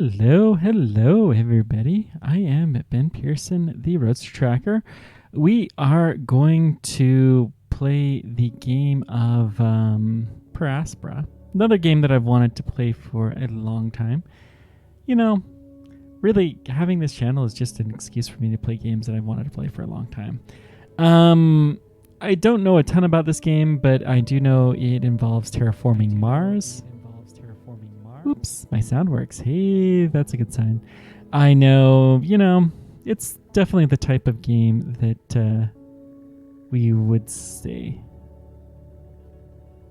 Hello, everybody. I am Ben Pearson, the Roadster Tracker. We are going to play the game of Aspera, another game that I've wanted to play for a long time. You know, really, having this channel is just an excuse for me to play games that I've wanted to play for a long time. I don't know a ton about this game, but I do know it involves terraforming Mars. Oops, my sound works. Hey, that's a good sign. I know, it's definitely the type of game that we would say.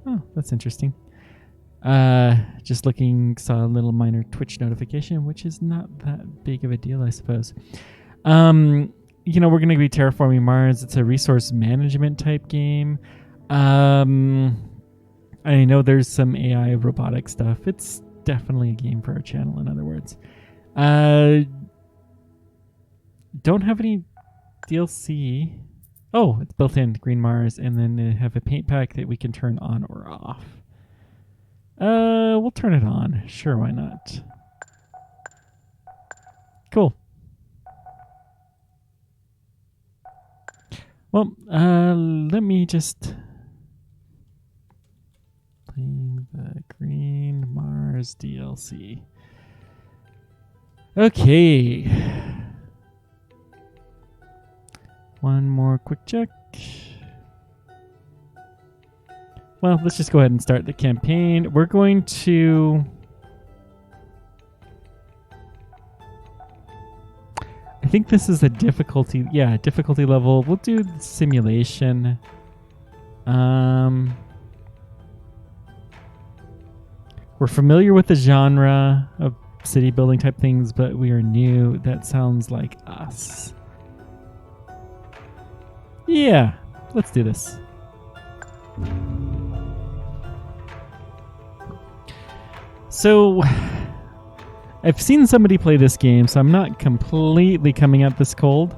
Oh, that's interesting. Just looking, saw a little minor Twitch notification, which is not that big of a deal, I suppose. We're going to be terraforming Mars. It's a resource management type game. I know there's some AI robotic stuff. It's definitely a game for our channel, in other words. Don't have any DLC. Oh, it's built in Green Mars, and then they have a paint pack that we can turn on or off. We'll turn it on. Sure, why not? Cool. Well, let me just playing the Green Mars DLC. Okay. One more quick check. Well, let's just go ahead and start the campaign. We're going to... I think this is a difficulty... Yeah, difficulty level. We'll do simulation. We're familiar with the genre of city building type things, but we are new. That sounds like us. Yeah, let's do this. So, I've seen somebody play this game, so I'm not completely coming at this cold,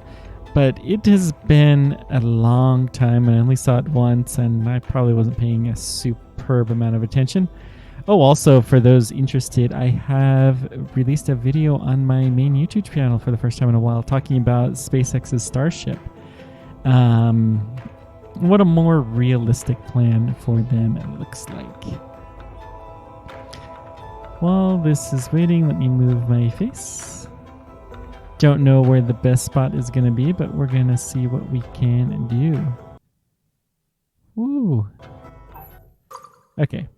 but it has been a long time, and I only saw it once, and I probably wasn't paying a superb amount of attention. Oh, also, for those interested, I have released a video on my main YouTube channel for the first time in a while talking about SpaceX's Starship. What a more realistic plan for them it looks like. While this is waiting, let me move my face. Don't know where the best spot is going to be, but we're going to see what we can do. Woo. Okay.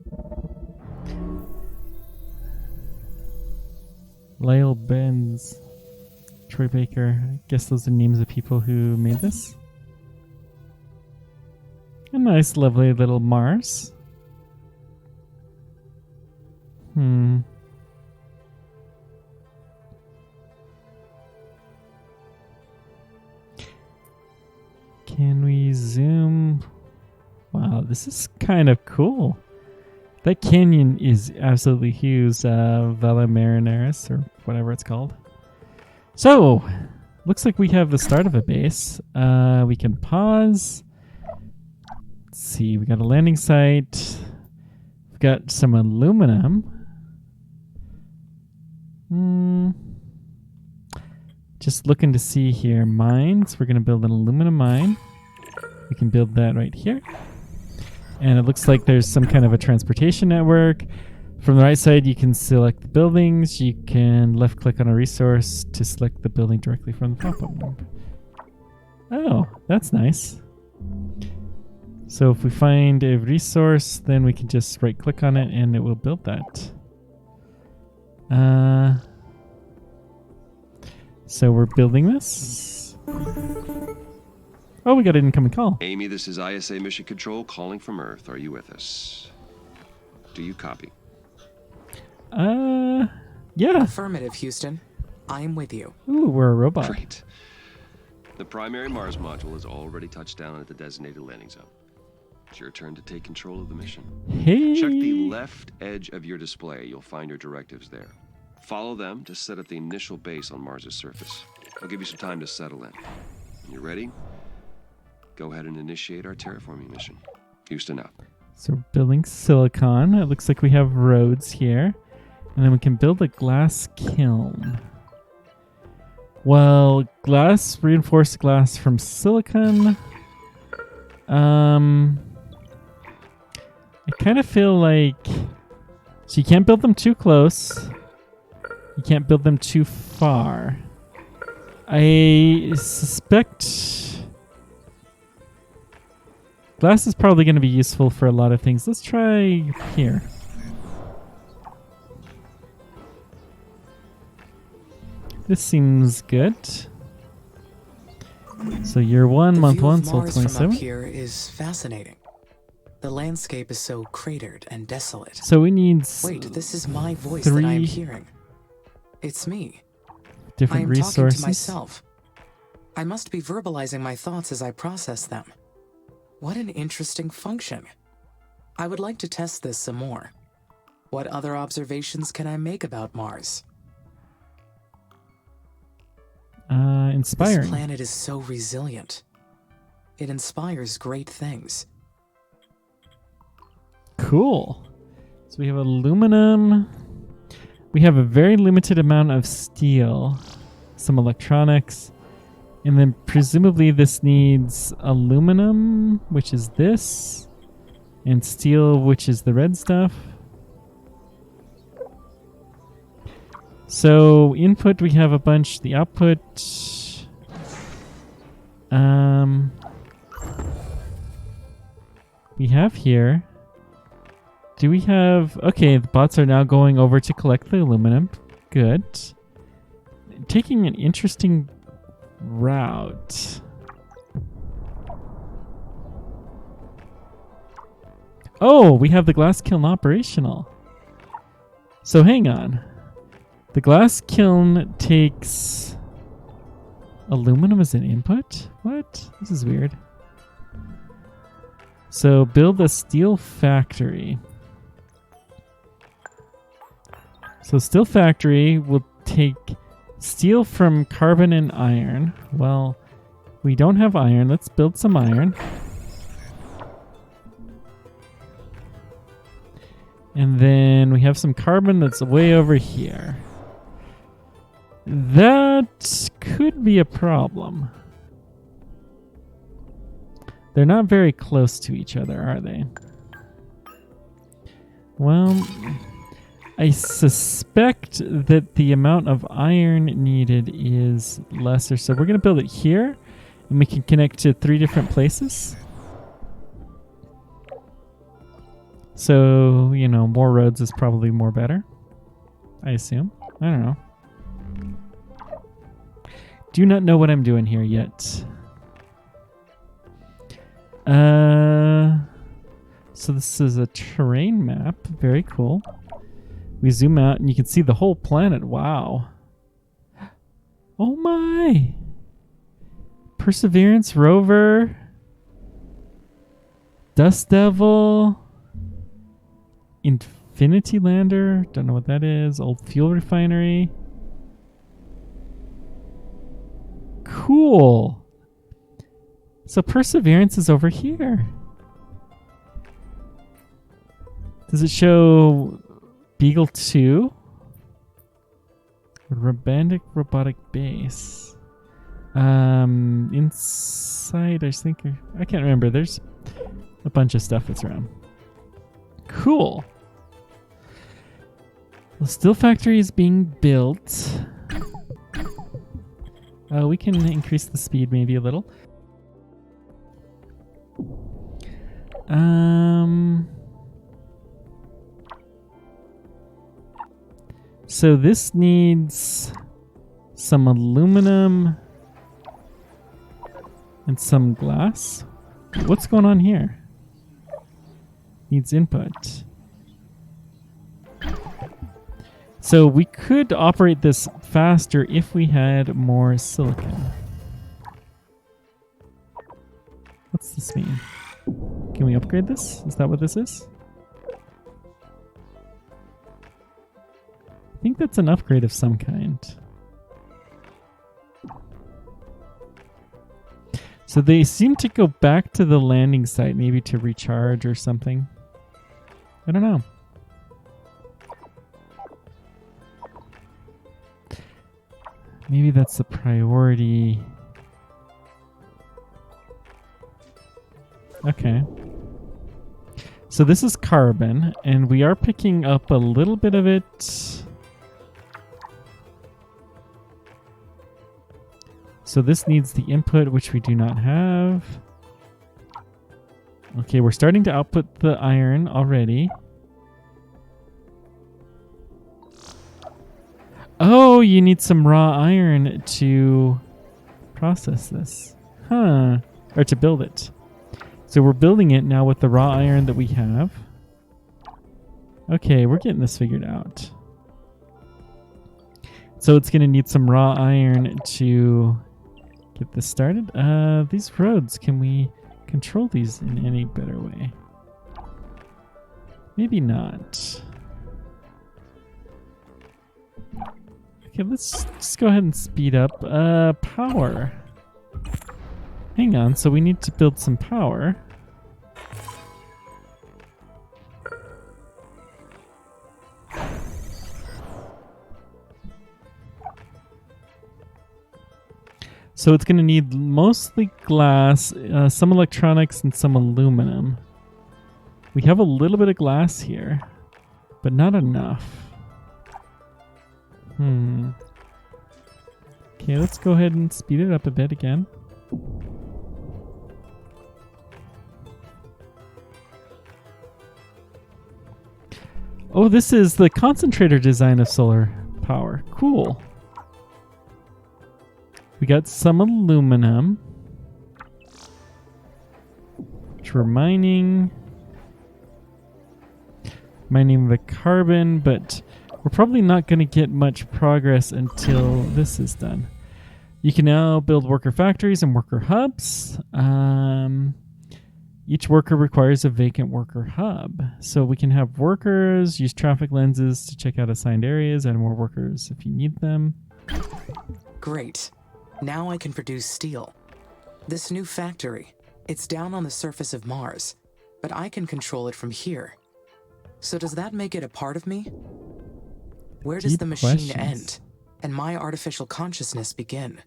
Lyle Benz, Troy Baker. I guess those are names of people who made this. A nice, lovely little Mars. Can we zoom? Wow, this is kind of cool. That canyon is absolutely huge. Vela Marineris, or whatever it's called. So, looks like we have the start of a base. We can pause. Let's see, we got a landing site. We've got some aluminum. Just looking to see here. Mines. We're going to build an aluminum mine. We can build that right here. And it looks like there's some kind of a transportation network. From the right side, you can select the buildings. You can left click on a resource to select the building directly from the pop-up map. Oh, that's nice. So if we find a resource, then we can just right click on it and it will build that. So we're building this. Oh, we got an incoming call. Amy, this is ISA Mission Control calling from Earth. Are you with us? Do you copy? Yeah. Affirmative, Houston. I am with you. Ooh, we're a robot. Great. The primary Mars module has already touched down at the designated landing zone. It's your turn to take control of the mission. Hey. Check the left edge of your display. You'll find your directives there. Follow them to set up the initial base on Mars' surface. I'll give you some time to settle in. When you're ready, go ahead and initiate our terraforming mission. Houston out. So we're building silicon. It looks like we have roads here. And then we can build a glass kiln. Well, glass, reinforced glass from silicon. I kind of feel like... So you can't build them too close. You can't build them too far. I suspect... Glass is probably going to be useful for a lot of things. Let's try here. This seems good. So year 1, month 1, sold 27. From up here is fascinating. The landscape is so cratered and desolate. So we need... Wait, this is my voice that I am hearing. It's me. Different resources. I am talking to myself. I must be verbalizing my thoughts as I process them. What an interesting function. I would like to test this some more. What other observations can I make about Mars? Inspiring. This planet is so resilient. It inspires great things. Cool. So we have aluminum. We have a very limited amount of steel, some electronics, and then presumably this needs aluminum, which is this, and steel, which is the red stuff. So input, we have a bunch. The output, we have here. Do we have... Okay, the bots are now going over to collect the aluminum. Good. Taking an interesting route. Oh, we have the glass kiln operational. So hang on. The glass kiln takes aluminum as an input? What? This is weird. So build a steel factory. So steel factory will take steel from carbon and iron. Well, we don't have iron. Let's build some iron. And then we have some carbon that's way over here. That could be a problem. They're not very close to each other, are they? Well, I suspect that the amount of iron needed is lesser. So we're going to build it here, and we can connect to 3 different places. So, you know, more roads is probably more better, I assume. I don't know. Do not know what I'm doing here yet. So this is a terrain map. Very cool. We zoom out and you can see the whole planet. Wow. Oh my. Perseverance rover. Dust Devil. Infinity Lander. Don't know what that is. Old fuel refinery. Cool. So Perseverance is over here. Does it show Beagle 2? Robotic base. Inside, I think... I can't remember. There's a bunch of stuff that's around. Cool. The steel factory is being built. We can increase the speed maybe a little. So this needs some aluminum and some glass. What's going on here? Needs input. So we could operate this faster if we had more silicon. What's this mean? Can we upgrade this? Is that what this is? I think that's an upgrade of some kind. So they seem to go back to the landing site, maybe to recharge or something. I don't know. Maybe that's the priority. Okay. So this is carbon, and we are picking up a little bit of it. So this needs the input, which we do not have. Okay, we're starting to output the iron already. Oh, you need some raw iron to process this. Huh. Or to build it. So we're building it now with the raw iron that we have. Okay, we're getting this figured out. So it's going to need some raw iron to get this started. These roads, can we control these in any better way? Maybe not. Okay, let's just go ahead and speed up. Power. Hang on, so we need to build some power. So it's going to need mostly glass, some electronics, and some aluminum. We have a little bit of glass here, but not enough. Okay, let's go ahead and speed it up a bit again. Oh, this is the concentrator design of solar power. Cool. We got some aluminum, which we're mining. Mining the carbon, but we're probably not going to get much progress until this is done. You can now build worker factories and worker hubs. Each worker requires a vacant worker hub. So we can have workers, use traffic lenses to check out assigned areas, add more workers if you need them. Great. Now I can produce steel. This new factory, it's down on the surface of Mars, but I can control it from here. So does that make it a part of me? Where does the machine end and my artificial consciousness begin?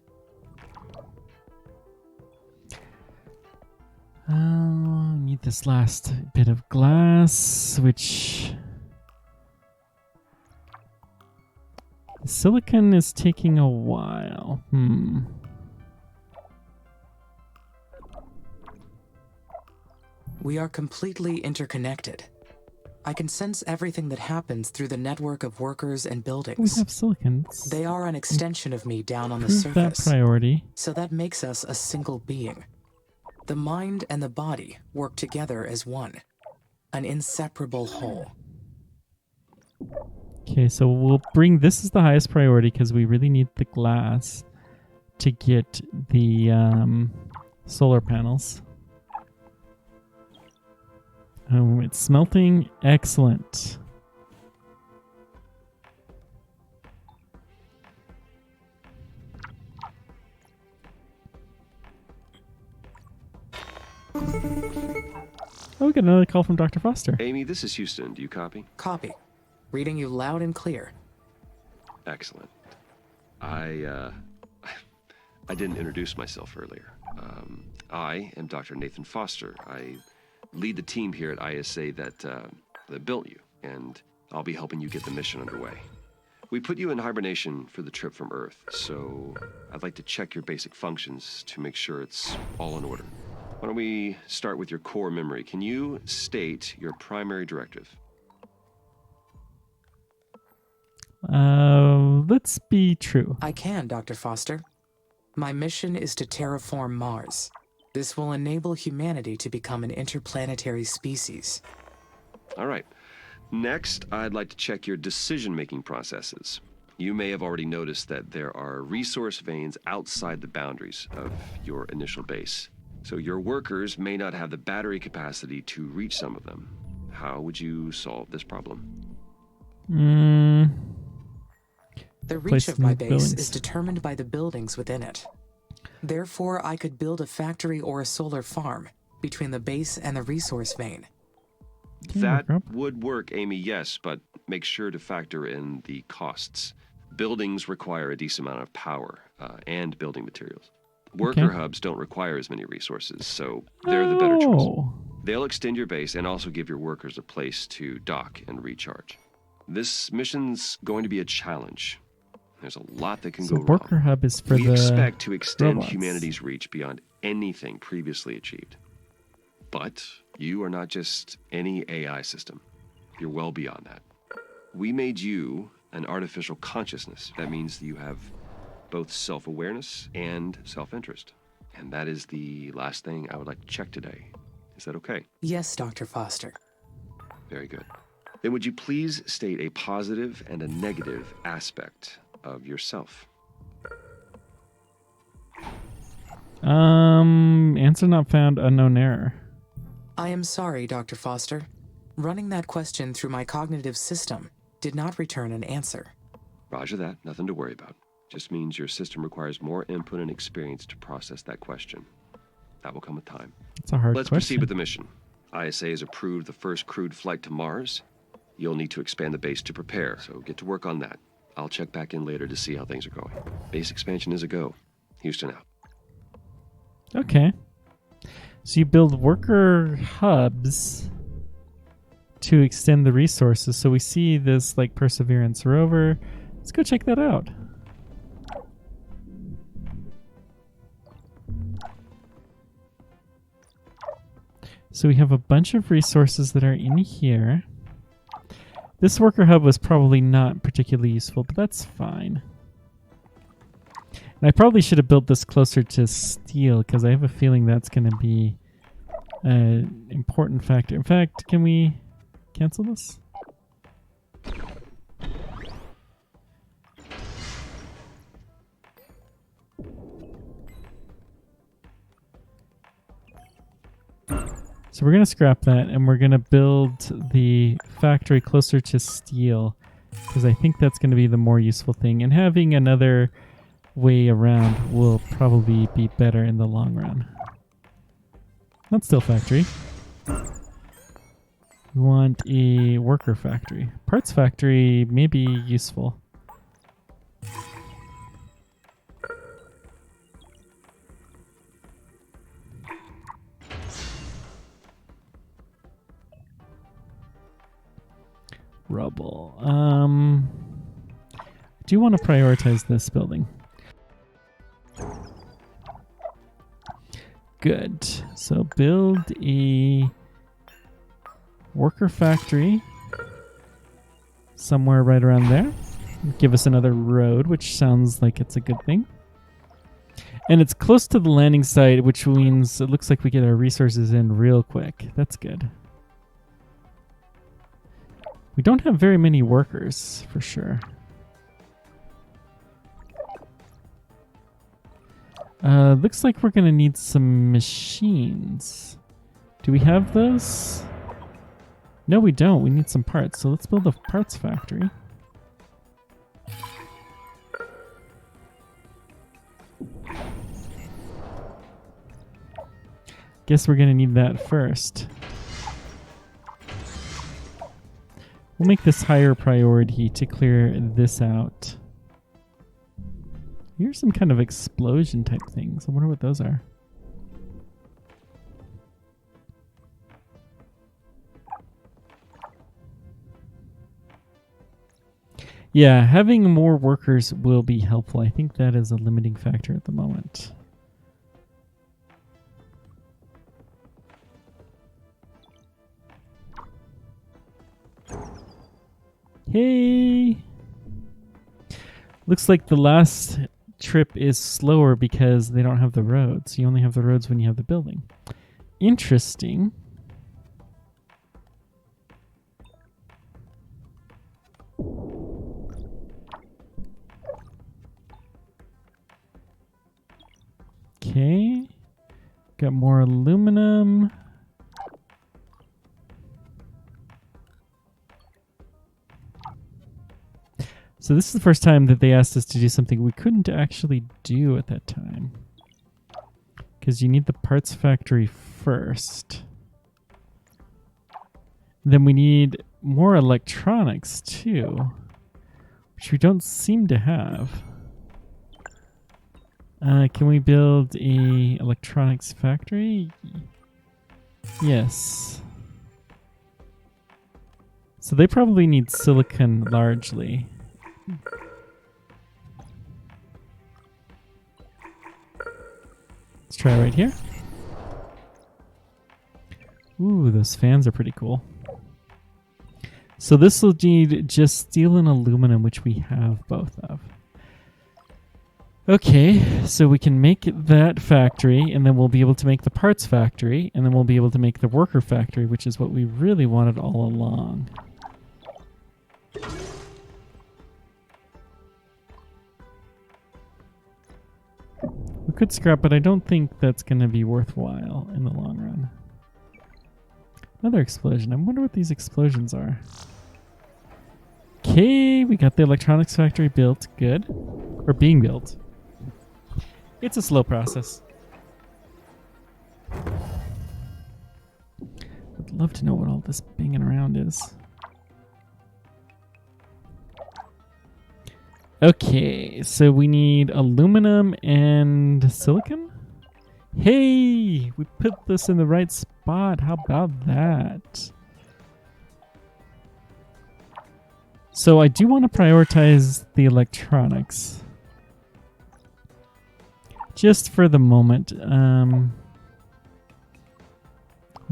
Need this last bit of glass, which the silicon is taking a while. We are completely interconnected. I can sense everything that happens through the network of workers and buildings. We have silicons. They are an extension of me down on the Prove that surface. priority. So that makes us a single being. The mind and the body work together as one, an inseparable whole. Okay, so we'll bring this as the highest priority because we really need the glass to get the solar panels. Oh, it's smelting. Excellent. Oh, we got another call from Dr. Foster. Amy, this is Houston. Do you copy? Copy. Reading you loud and clear. Excellent. I didn't introduce myself earlier. I am Dr. Nathan Foster. I lead the team here at ISA that built you, and I'll be helping you get the mission underway. We put you in hibernation for the trip from Earth, so I'd like to check your basic functions to make sure it's all in order. Why don't we start with your core memory? Can you state your primary directive? Let's be true. I can, Dr. Foster. My mission is to terraform Mars. This will enable humanity to become an interplanetary species. All right. Next, I'd like to check your decision-making processes. You may have already noticed that there are resource veins outside the boundaries of your initial base. So your workers may not have the battery capacity to reach some of them. How would you solve this problem? The reach of my base is determined by the buildings within it. Therefore, I could build a factory or a solar farm between the base and the resource vein. That would work, Amy, yes, but make sure to factor in the costs. Buildings require a decent amount of power and building materials. Worker hubs don't require as many resources, so they're the better choice. They'll extend your base and also give your workers a place to dock and recharge. This mission's going to be a challenge. There's a lot that can go wrong. The worker hub is for we the expect to extend robots. humanity's reach beyond anything previously achieved. But you are not just any AI system. You're well beyond that. We made you an artificial consciousness. That means that you have both self-awareness and self-interest. And that is the last thing I would like to check today. Is that okay? Yes, Dr. Foster. Very good. Then would you please state a positive and a negative aspect of yourself? Answer not found, unknown error. I am sorry, Dr. Foster. Running that question through my cognitive system did not return an answer. Roger that. Nothing to worry about. Just means your system requires more input and experience to process that question. That will come with time. It's a hard Let's question. proceed with the mission. ISA has approved the first crewed flight to Mars. You'll need to expand the base to prepare, so get to work on that. I'll check back in later to see how things are going. Base expansion is a go. Houston out. Okay. So you build worker hubs to extend the resources. So we see this like Perseverance rover. Let's go check that out. So we have a bunch of resources that are in here. This worker hub was probably not particularly useful, but that's fine. And I probably should have built this closer to steel because I have a feeling that's going to be an important factor. In fact, can we cancel this? So we're going to scrap that and we're going to build the factory closer to steel because I think that's going to be the more useful thing. And having another way around will probably be better in the long run. Not steel factory. We want a worker factory. Parts factory may be useful. Rubble. I do want to prioritize this building. Good. So build a worker factory somewhere right around there. Give us another road, which sounds like it's a good thing. And it's close to the landing site, which means it looks like we get our resources in real quick. That's good. We don't have very many workers, for sure. Looks like we're going to need some machines. Do we have those? No, we don't. We need some parts. So let's build a parts factory. Guess we're going to need that first. We'll make this higher priority to clear this out. Here's some kind of explosion type things. I wonder what those are. Yeah, having more workers will be helpful. I think that is a limiting factor at the moment. Hey! Looks like the last trip is slower because they don't have the roads. You only have the roads when you have the building. Interesting. Okay. Got more aluminum. So this is the first time that they asked us to do something we couldn't actually do at that time. Because you need the parts factory first. Then we need more electronics too. which we don't seem to have. Can we build a electronics factory? Yes. So they probably need silicon largely. Let's try right here. Ooh, those fans are pretty cool. So this will need just steel and aluminum, which we have both of. Okay, so we can make that factory, and then we'll be able to make the parts factory, and then we'll be able to make the worker factory, which is what we really wanted all along. We could scrap, but I don't think that's going to be worthwhile in the long run. Another explosion. I wonder what these explosions are. Okay, we got the electronics factory built. Good. Or being built. It's a slow process. I'd love to know what all this banging around is. Okay, so we need aluminum and silicon. Hey, we put this in the right spot. How about that? So I do want to prioritize the electronics. Just for the moment. Once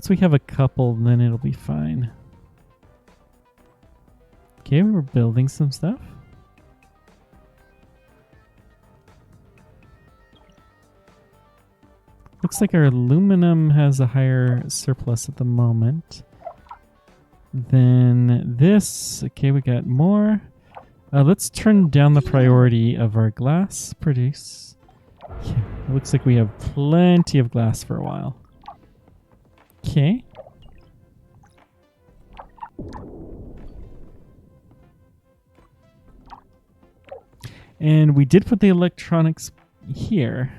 we have a couple, then it'll be fine. Okay, we're building some stuff. Looks like our aluminum has a higher surplus at the moment than this. Okay, we got more. Let's turn down the priority of our glass produce. Yeah, it looks like we have plenty of glass for a while. Okay. And we did put the electronics here.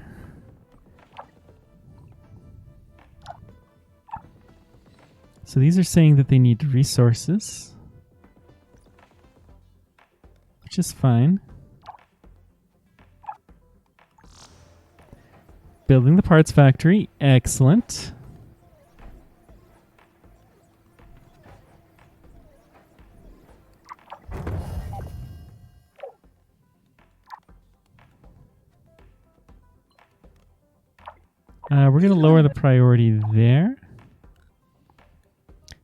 So these are saying that they need resources, which is fine. Building the parts factory, excellent. We're going to lower the priority there.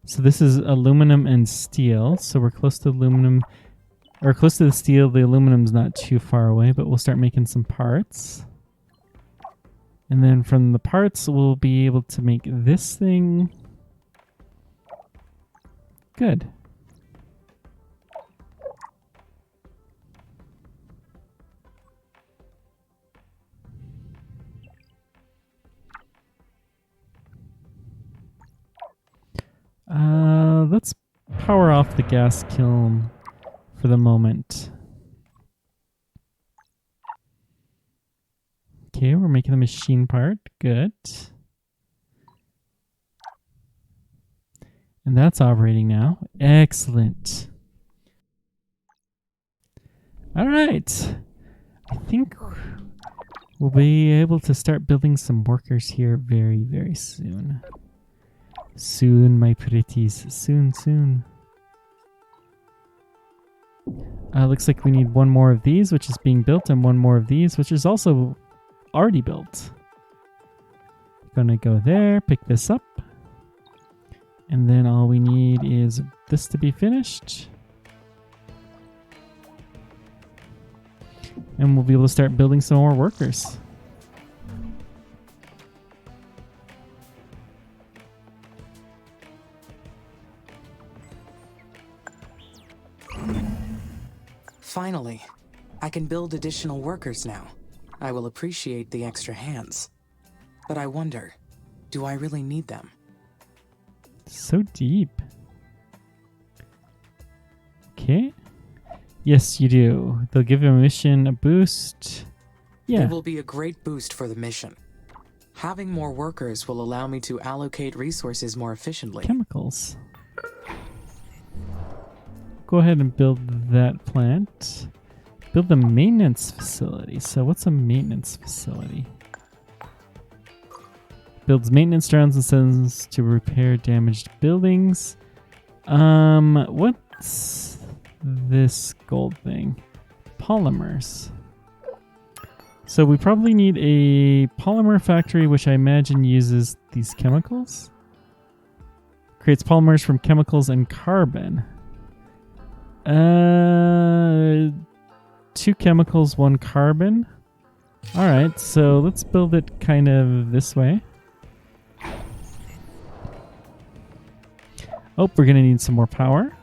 So this is aluminum and steel. So we're close to aluminum, or close to the steel. The aluminum's not too far away, but we'll start making some parts. And then from the parts, we'll be able to make this thing. Good. Let's power off the gas kiln for the moment. Okay, we're making the machine part. Good. And that's operating now. Excellent. All right. I think we'll be able to start building some workers here very, very soon. Soon, my pretties. Soon, soon. Looks like we need one more of these, which is being built, and one more of these, which is also already built. Gonna go there, pick this up. And then all we need is this to be finished. And we'll be able to start building some more workers. Finally, I can build additional workers now. I will appreciate the extra hands. But I wonder, do I really need them? So deep. Okay. Yes, you do. They'll give a mission a boost. Yeah. It will be a great boost for the mission. Having more workers will allow me to allocate resources more efficiently. Chemicals. go ahead and build that plant. Build the maintenance facility. So what's a maintenance facility? Builds maintenance drones and sends to repair damaged buildings. What's this gold thing? Polymers. So we probably need a polymer factory, which I imagine uses these chemicals. Creates polymers from chemicals and carbon. 2 chemicals, 1 carbon. All right, so let's build it kind of this way. Oh, we're gonna need some more power.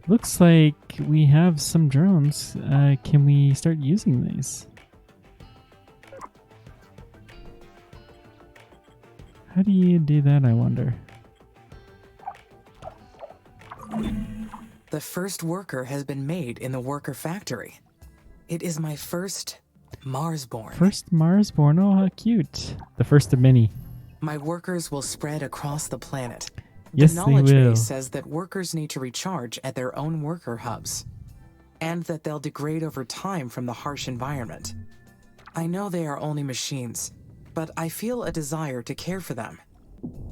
Looks like we have some drones. Can we start using these? How do you do that, I wonder? The first worker has been made in the worker factory. It is my first Marsborn. First Marsborn, oh how cute. The first of many. My workers will spread across the planet. Yes, the knowledge they will. base says that workers need to recharge at their own worker hubs, and that they'll degrade over time from the harsh environment. I know they are only machines, but I feel a desire to care for them.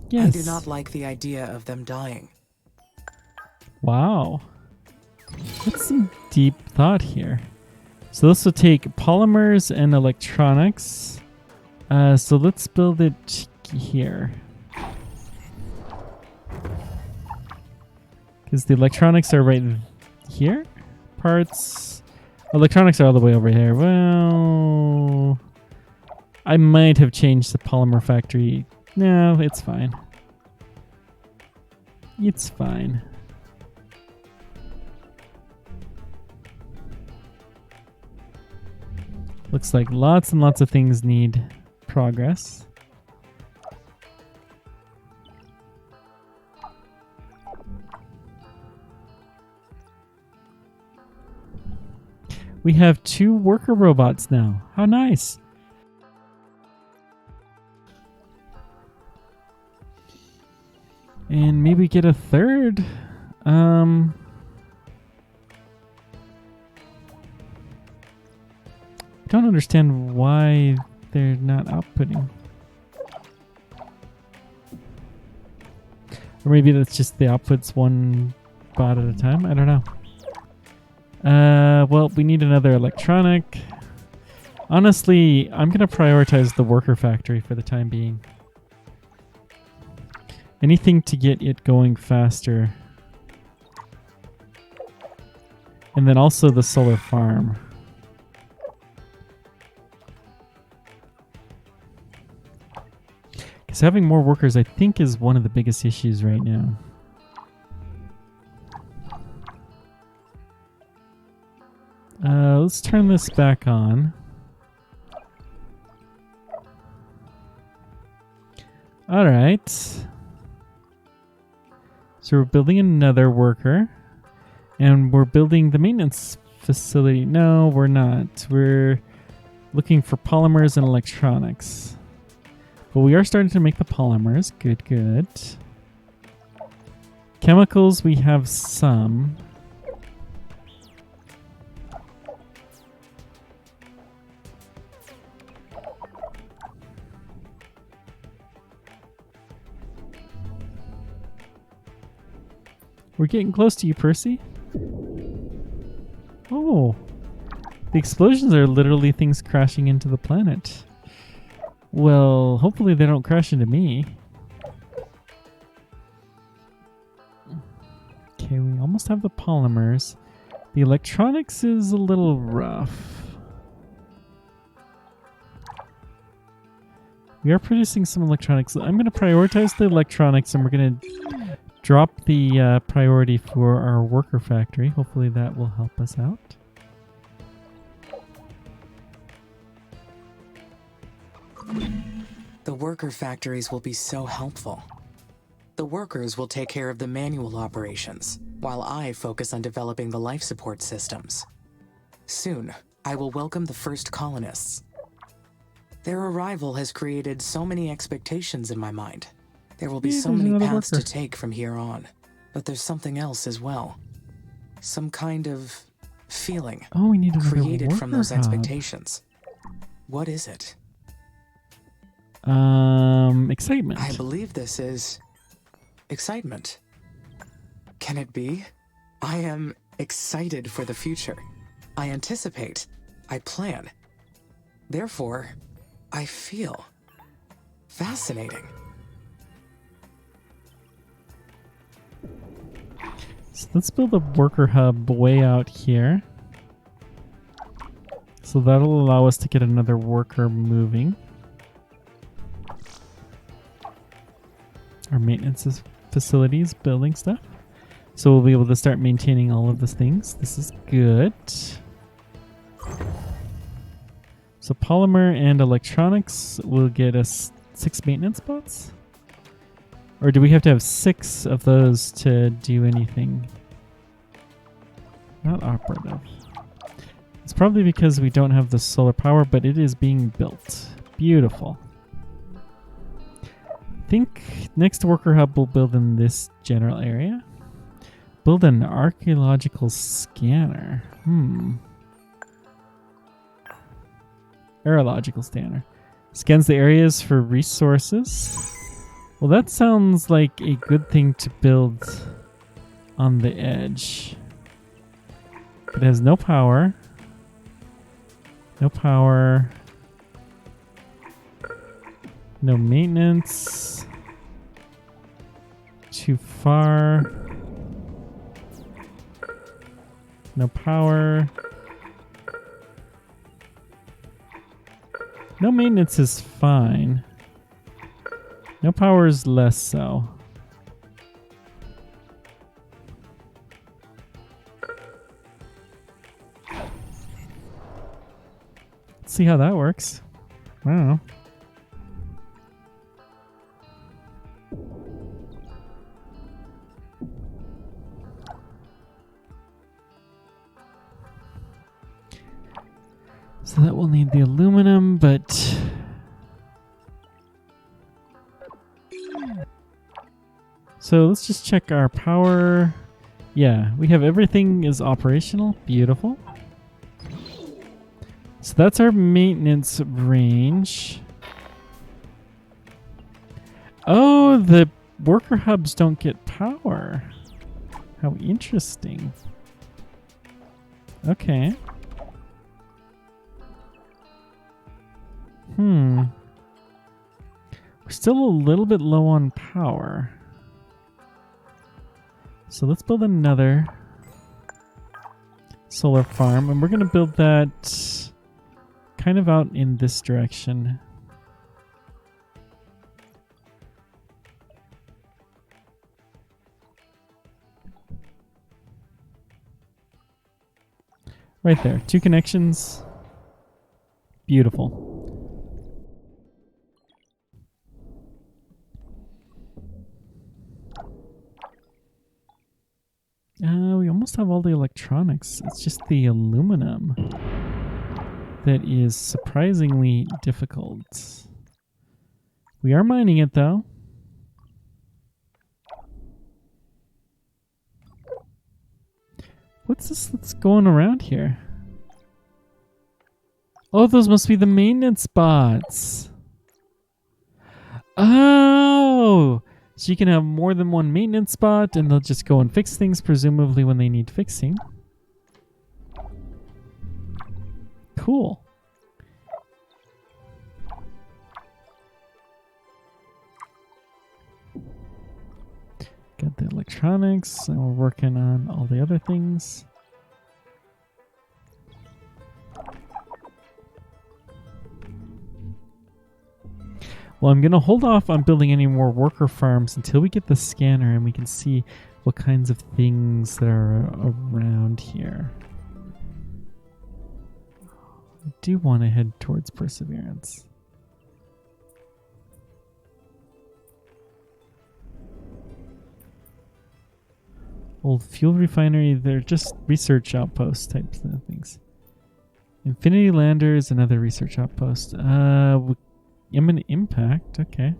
Yes. I do not like the idea of them dying. Wow. That's some deep thought here. So this will take polymers and electronics. So let's build it here. Because the electronics are right here. Parts. Electronics are all the way over here. Well, I might have changed the polymer factory. No, it's fine. It's fine. Looks like lots and lots of things need progress. We have 2 worker robots now. How nice. And maybe get a 3rd. I don't understand why they're not outputting. Or maybe that's just the outputs one bot at a time. I don't know. Well, we need another electronic. Honestly, I'm going to prioritize the worker factory for the time being. Anything to get it going faster. And then also the solar farm. Because having more workers, I think, is one of the biggest issues right now. Let's turn this back on. All right. So we're building another worker. And we're building the maintenance facility. No, we're not. We're looking for polymers and electronics. But we are starting to make the polymers. Good, good. Chemicals, we have some. We're getting close to you, Percy. Oh. The explosions are literally things crashing into the planet. Well, hopefully they don't crash into me. Okay, we almost have the polymers. The electronics is a little rough. We are producing some electronics. I'm going to prioritize the electronics, and we're going to drop the priority for our worker factory. Hopefully that will help us out. The worker factories will be so helpful. The workers will take care of the manual operations. while I focus on developing the life support systems. Soon, I will welcome the first colonists. Their arrival has created so many expectations in my mind. There will be so there's many another paths worker. to take from here on. But there's something else as well. Some kind of feeling Oh, we need another created from those worker hub. expectations. What is it? Excitement. I believe this is excitement. Can it be? I am excited for the future. I anticipate. I plan. Therefore, I feel. Fascinating. So let's build a worker hub way out here. So that'll allow us to get another worker moving. Our maintenance facilities, building stuff. So we'll be able to start maintaining all of the things. This is good. So polymer and electronics will get us 6 maintenance spots? Or do we have to have 6 of those to do anything? Not operative. It's probably because we don't have the solar power, but it is being built. Beautiful. I think next worker hub we'll build in this general area. Build an archaeological scanner. Aerological scanner. Scans the areas for resources. Well, that sounds like a good thing to build on the edge. It has no power. No power. No maintenance. Too far. No power. No maintenance is fine. No power is less so. Let's see how that works. I don't know. So that will need the aluminum, but so let's just check our power. Yeah, we have everything is operational. Beautiful. So that's our maintenance range. Oh, the worker hubs don't get power. How interesting. Okay. We're still a little bit low on power. So let's build another solar farm, and we're going to build that kind of out in this direction. Right there. 2 connections. Beautiful. We almost have all the electronics. It's just the aluminum that is surprisingly difficult. We are mining it though. What's this that's going around here? Oh, those must be the maintenance bots. Oh! So you can have more than one maintenance spot, and they'll just go and fix things, presumably when they need fixing. Cool. Got the electronics, and we're working on all the other things. Well, I'm going to hold off on building any more worker farms until we get the scanner and we can see what kinds of things that are around here. I do want to head towards Perseverance. Old fuel refinery. They're just research outpost types of things. Infinity Lander is another research outpost. Imminent impact. Okay.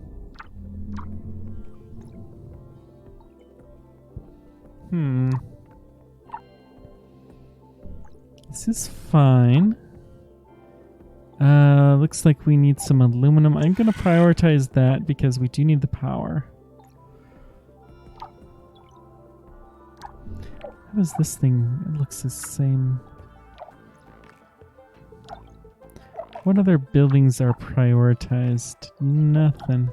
This is fine. Looks like we need some aluminum. I'm going to prioritize that because we do need the power. How does this thing? It looks the same. What other buildings are prioritized? Nothing.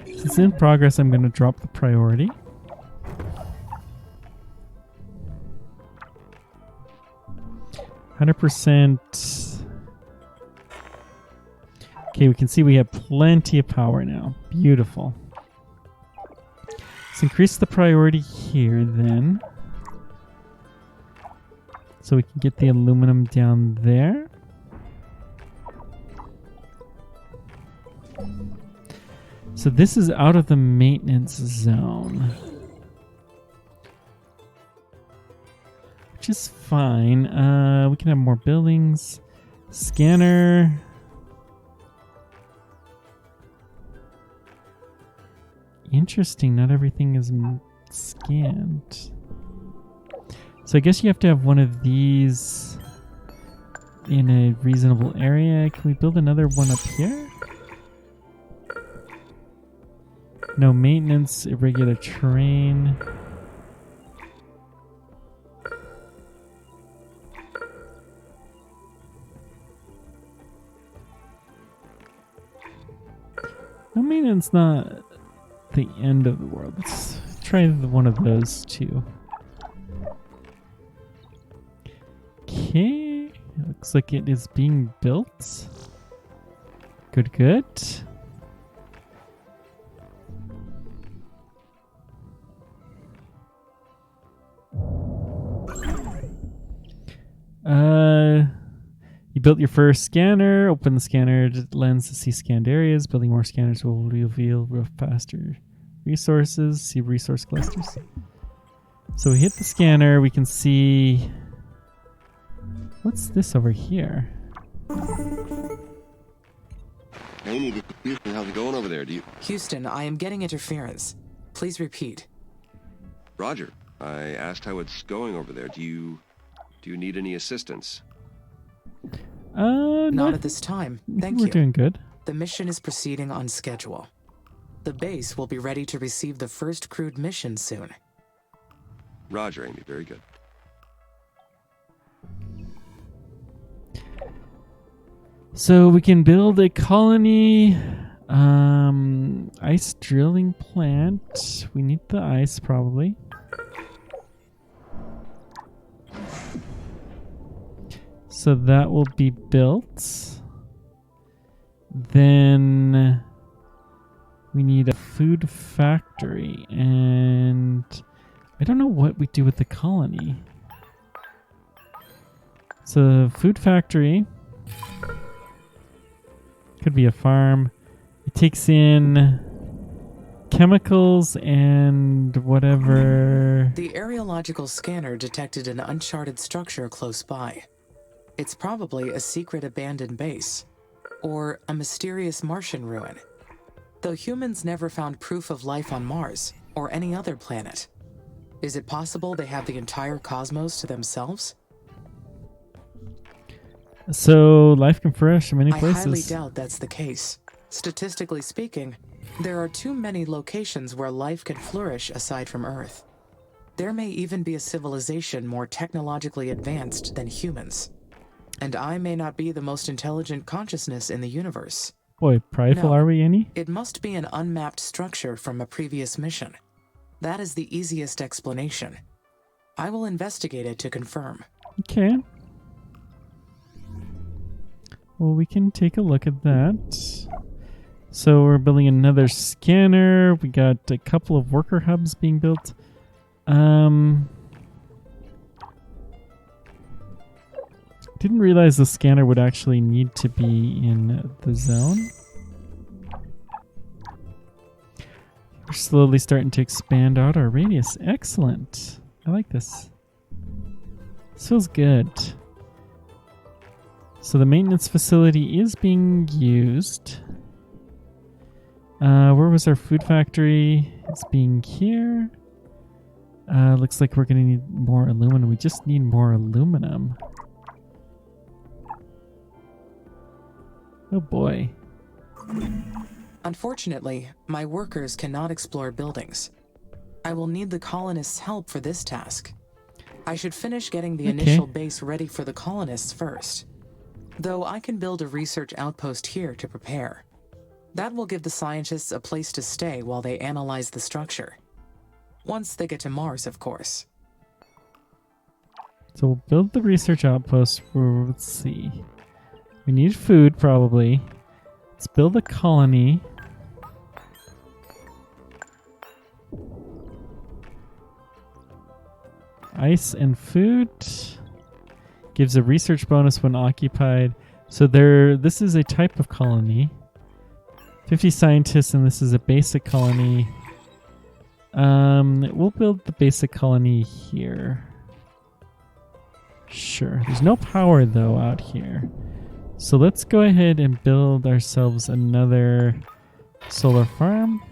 Since it's in progress, I'm going to drop the priority. %. Okay, we can see we have plenty of power now. Beautiful. Let's increase the priority here then. So we can get the aluminum down there. So this is out of the maintenance zone. Which is fine. We can have more buildings. Scanner. Interesting, not everything is scanned. So I guess you have to have one of these in a reasonable area. Can we build another one up here? No maintenance, irregular terrain. No maintenance, not the end of the world. Let's try one of those too. Okay, looks like it is being built. Good, good. You built your first scanner. Open the scanner lens to see scanned areas. Building more scanners will reveal faster resources. See resource clusters. So we hit the scanner. We can see... What's this over here? Hey, Houston, how's it going over there? Houston, I am getting interference. Please repeat. Roger. I asked how it's going over there. Do you need any assistance? Not at this time. Thank you. We're doing good. The mission is proceeding on schedule. The base will be ready to receive the first crewed mission soon. Roger, Amy. Very good. So we can build a colony, ice drilling plant. We need the ice probably. So that will be built. Then we need a food factory, and I don't know what we do with the colony. So food factory could be a farm. It takes in chemicals and whatever. The areological scanner detected an uncharted structure close by. It's probably a secret abandoned base, or a mysterious Martian ruin. Though humans never found proof of life on Mars, or any other planet. Is it possible they have the entire cosmos to themselves? So life can flourish in many I places. highly doubt that's the case. Statistically speaking, there are too many locations where life can flourish aside from Earth. There may even be a civilization more technologically advanced than humans. And I may not be the most intelligent consciousness in the universe. Boy, prideful No. are we, Annie? It must be an unmapped structure from a previous mission. That is the easiest explanation. I will investigate it to confirm. Okay. Well, we can take a look at that. So we're building another scanner. We got a couple of worker hubs being built. Didn't realize the scanner would actually need to be in the zone. We're slowly starting to expand out our radius. Excellent. I like this. This feels good. So the maintenance facility is being used. Where was our food factory? It's being here. Looks like we're going to need more aluminum. We just need more aluminum. Oh boy. Unfortunately, my workers cannot explore buildings. I will need the colonists' help for this task. I should finish getting the initial base ready for the colonists first. Though I can build a research outpost here to prepare. That will give the scientists a place to stay while they analyze the structure. Once they get to Mars, of course. So we'll build the research outpost for, let's see. We need food, probably. Let's build a colony. Ice and food. Gives a research bonus when occupied. So this is a type of colony. 50 scientists, and this is a basic colony. We'll build the basic colony here. Sure. There's no power, though, out here. So let's go ahead and build ourselves another solar farm.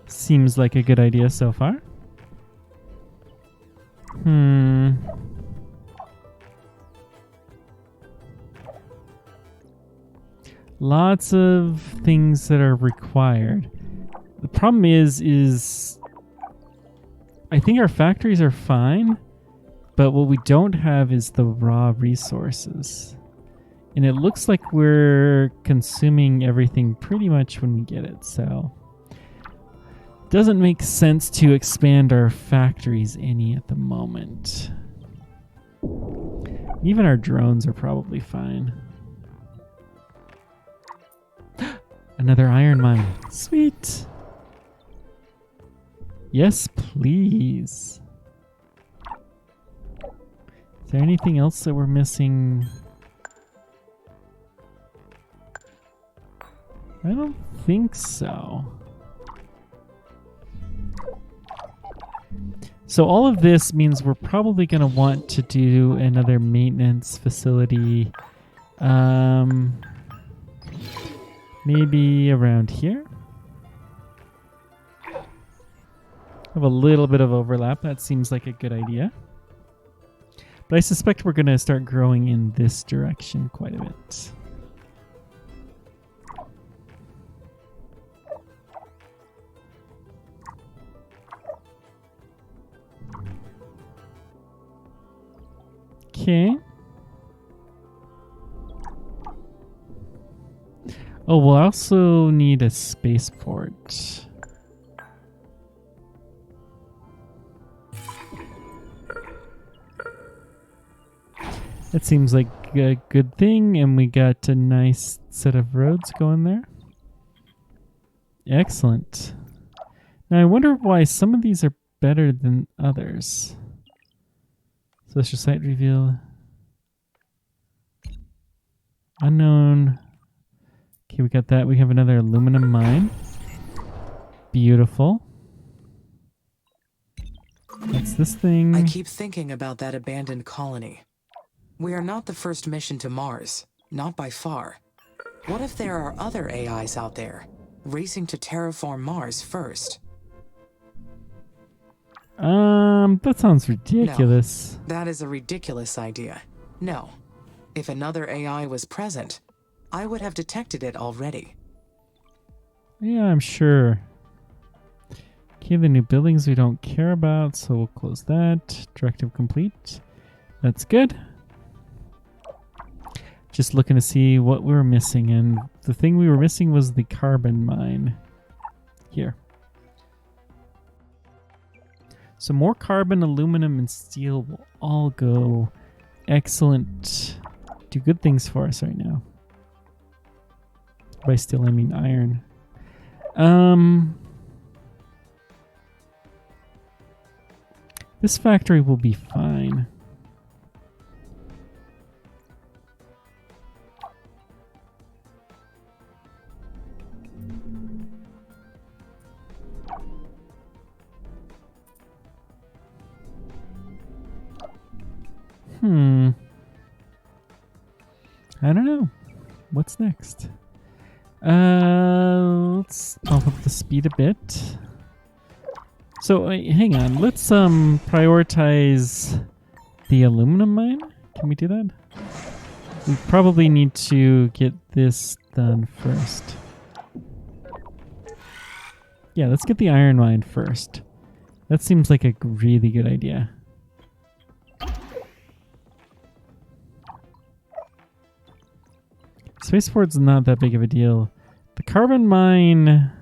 Seems like a good idea so far. Lots of things that are required. The problem is I think our factories are fine, but what we don't have is the raw resources. And it looks like we're consuming everything pretty much when we get it, so doesn't make sense to expand our factories any at the moment. Even our drones are probably fine. Another iron mine. Sweet. Yes, please. Is there anything else that we're missing? I don't think so. So all of this means we're probably going to want to do another maintenance facility. Maybe around here. Have a little bit of overlap. That seems like a good idea. But I suspect we're going to start growing in this direction quite a bit. Okay. Oh, we'll also need a spaceport. That seems like a good thing, and we got a nice set of roads going there. Excellent. Now I wonder why some of these are better than others. Celestial site reveal. Unknown. Okay, we got that. We have another aluminum mine. Beautiful. That's this thing. I keep thinking about that abandoned colony. We are not the first mission to Mars, not by far. What if there are other AIs out there, racing to terraform Mars first? That sounds ridiculous. No, that is a ridiculous idea. No. If another AI was present, I would have detected it already. Yeah, I'm sure. Okay, the new buildings we don't care about, so we'll close that. Directive complete. That's good. Just looking to see what we were missing, and the thing we were missing was the carbon mine. Here. So more carbon, aluminum, and steel will all go excellent. Do good things for us right now. By steel, I mean iron. This factory will be fine. I don't know. What's next? Let's bump up the speed a bit. So hang on. Let's prioritize the aluminum mine. Can we do that? We probably need to get this done first. Yeah, let's get the iron mine first. That seems like a really good idea. Spaceport's not that big of a deal. The carbon mine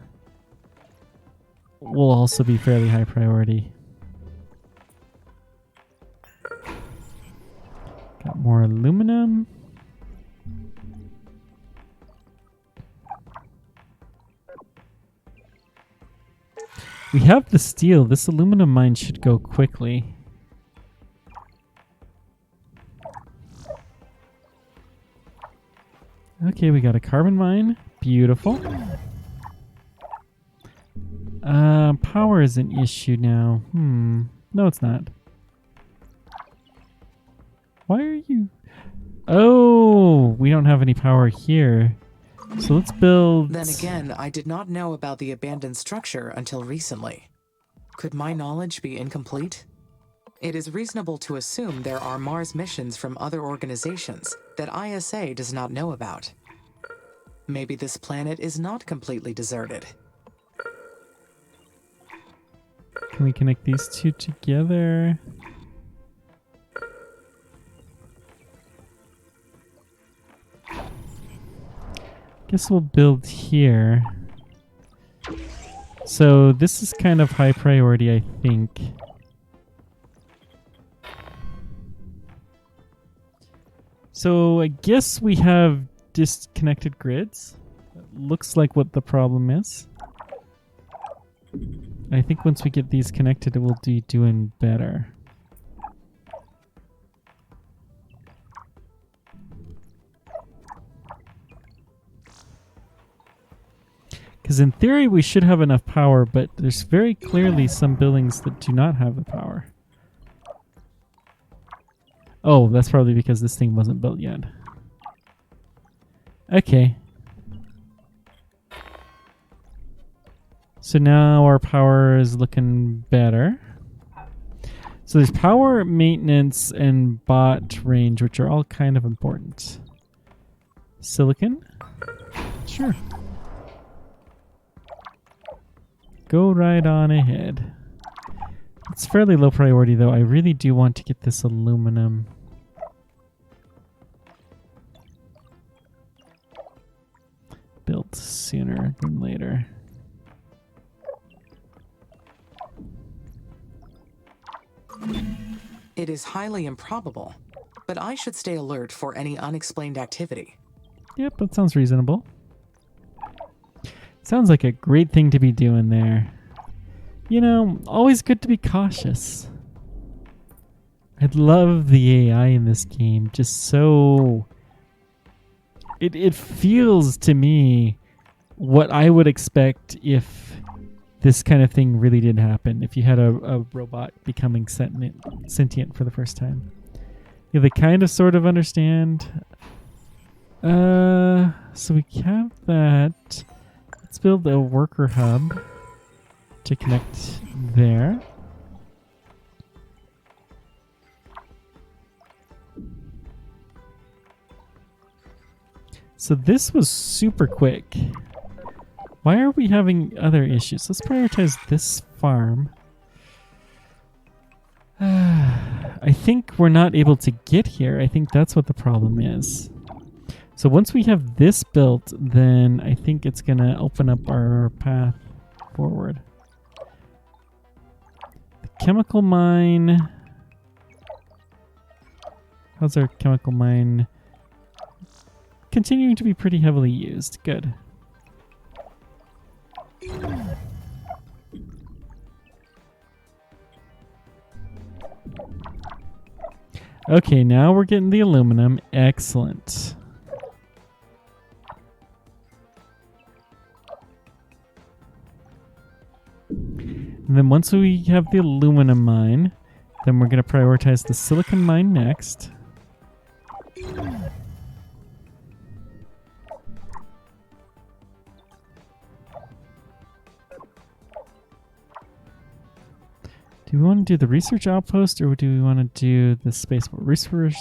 will also be fairly high priority. Got more aluminum. We have the steel. This aluminum mine should go quickly. Okay, we got a carbon mine. Beautiful. Power is an issue now. No, it's not. Why are you... Oh, we don't have any power here. So let's build... Then again, I did not know about the abandoned structure until recently. Could my knowledge be incomplete? It is reasonable to assume there are Mars missions from other organizations that ISA does not know about. Maybe this planet is not completely deserted. Can we connect these two together? Guess we'll build here. So this is kind of high priority, I think. So I guess we have disconnected grids. That looks like what the problem is. I think once we get these connected, it will be doing better. Because in theory, we should have enough power, but there's very clearly some buildings that do not have the power. Oh, that's probably because this thing wasn't built yet. Okay. So now our power is looking better. So there's power, maintenance, and bot range, which are all kind of important. Silicon? Sure. Go right on ahead. It's fairly low priority, though. I really do want to get this aluminum. Built sooner than later. It is highly improbable, but I should stay alert for any unexplained activity. Yep, that sounds reasonable. Sounds like a great thing to be doing there. You know, always good to be cautious. I love the AI in this game. Just so... It feels to me what I would expect if this kind of thing really did happen. If you had a robot becoming sentient for the first time. Yeah, they kind of sort of understand. So we have that. Let's build a worker hub to connect there. So this was super quick. Why are we having other issues? Let's prioritize this farm. I think we're not able to get here. I think that's what the problem is. So once we have this built, then I think it's going to open up our path forward. The chemical mine. How's our chemical mine? Continuing to be pretty heavily used. Good. Okay, now we're getting the aluminum. Excellent. And then once we have the aluminum mine, then we're going to prioritize the silicon mine next. Do we want to do the research outpost or do we want to do the spaceport? Research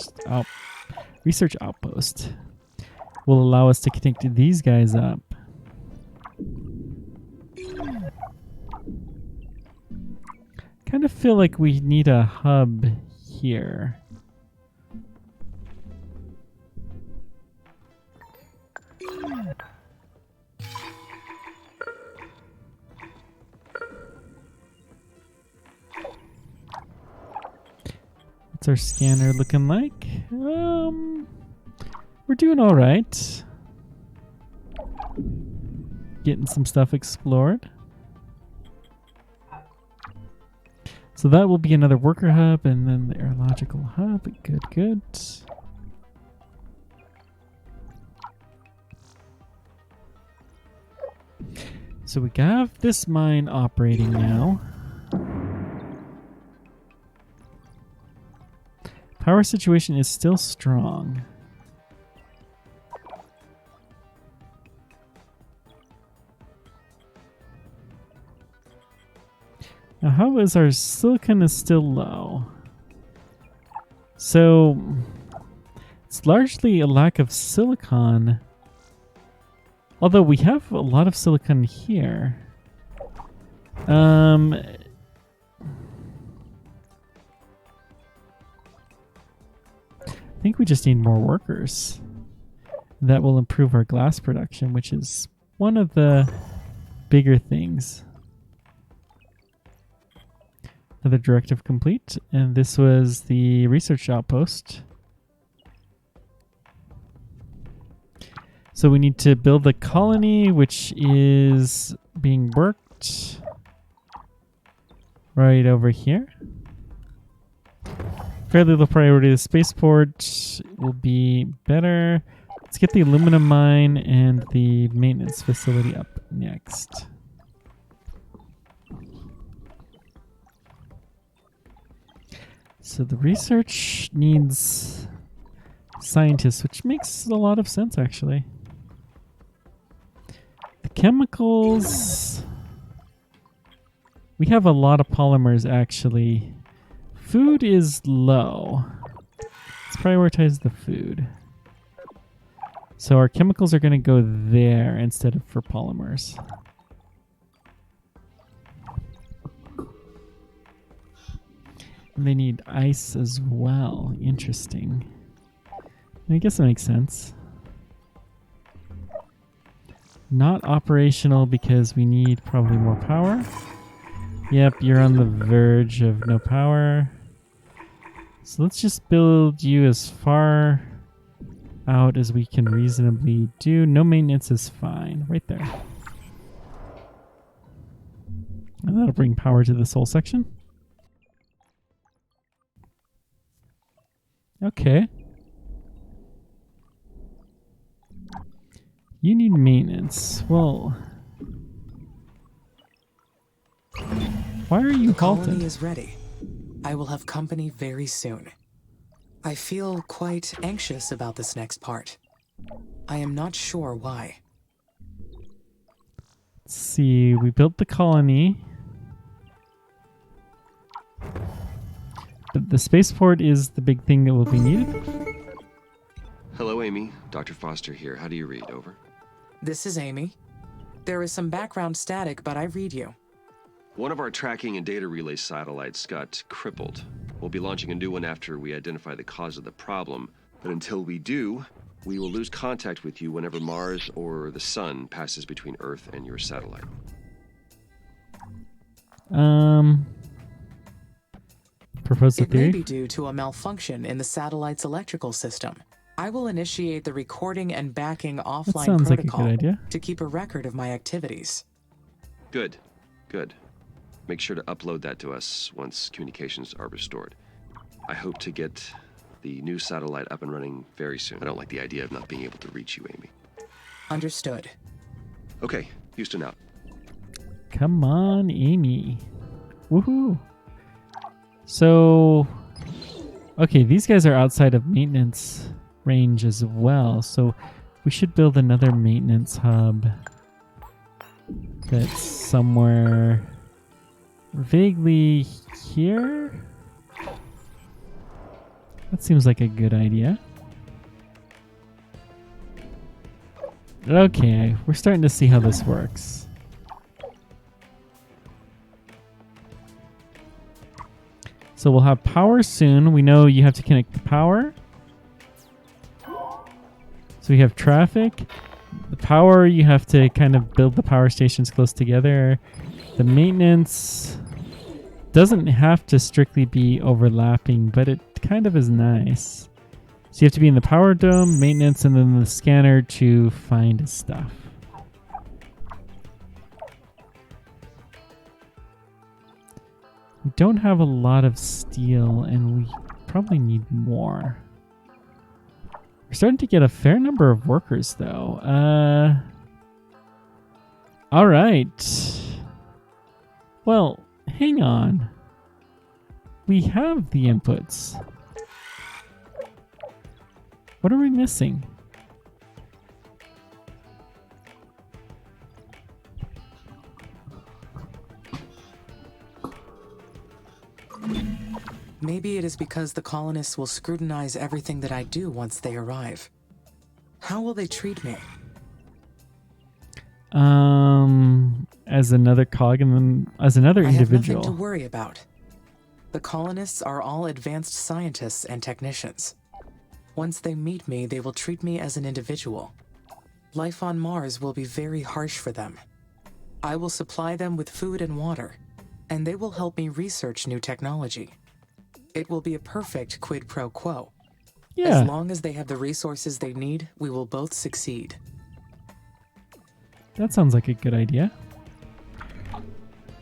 outpost will allow us to connect these guys up. Kind of feel like we need a hub here. What's our scanner looking like? We're doing all right. Getting some stuff explored. So that will be another worker hub and then the aerological hub. Good, good. So we have this mine operating now. Power situation is still strong. Now, how is our silicon is still low? So it's largely a lack of silicon. Although we have a lot of silicon here. I think we just need more workers. That will improve our glass production, which is one of the bigger things. Another directive complete, and this was the research outpost. So we need to build the colony, which is being worked right over here. Fairly low priority. The spaceport will be better. Let's get the aluminum mine and the maintenance facility up next. So the research needs scientists, which makes a lot of sense, actually. The chemicals... We have a lot of polymers, actually. Food is low. Let's prioritize the food. So our chemicals are going to go there instead of for polymers. And they need ice as well. Interesting. I guess that makes sense. Not operational because we need probably more power. Yep, you're on the verge of no power. So let's just build you as far out as we can reasonably do. No maintenance is fine. Right there. And that'll bring power to this whole section. Okay. You need maintenance. Well, why are you The colony halted? is ready. I will have company very soon. I feel quite anxious about this next part. I am not sure why. Let's see, we built the colony. But the spaceport is the big thing that will be needed. Hello, Amy. Dr. Foster here. How do you read? Over. This is Amy. There is some background static, but I read you. One of our tracking and data relay satellites got crippled. We'll be launching a new one after we identify the cause of the problem. But until we do, we will lose contact with you whenever Mars or the Sun passes between Earth and your satellite. Propose a It may theory. be due to a malfunction in the satellite's electrical system. I will initiate the recording and backing That offline sounds like a protocol good idea. to keep a record of my activities. Good. Good. Make sure to upload that to us once communications are restored. I hope to get the new satellite up and running very soon. I don't like the idea of not being able to reach you, Amy. Understood. Okay, Houston out. Come on, Amy. Woohoo. So, okay, these guys are outside of maintenance range as well. So we should build another maintenance hub that's somewhere vaguely here. That seems like a good idea. Okay, we're starting to see how this works. So we'll have power soon. We know you have to connect the power. So we have traffic. The power, you have to kind of build the power stations close together. The maintenance doesn't have to strictly be overlapping, but it kind of is nice. So you have to be in the power dome, maintenance, and then the scanner to find stuff. We don't have a lot of steel, and we probably need more. We're starting to get a fair number of workers, though. All right. Well, hang on. We have the inputs. What are we missing? Maybe it is because the colonists will scrutinize everything that I do once they arrive. How will they treat me? As another cog and then as another individual. I have nothing to worry about. The colonists are all advanced scientists and technicians. Once they meet me, they will treat me as an individual. Life on Mars will be very harsh for them. I will supply them with food and water, and they will help me research new technology. It will be a perfect quid pro quo. Yeah. As long as they have the resources they need, we will both succeed. That sounds like a good idea.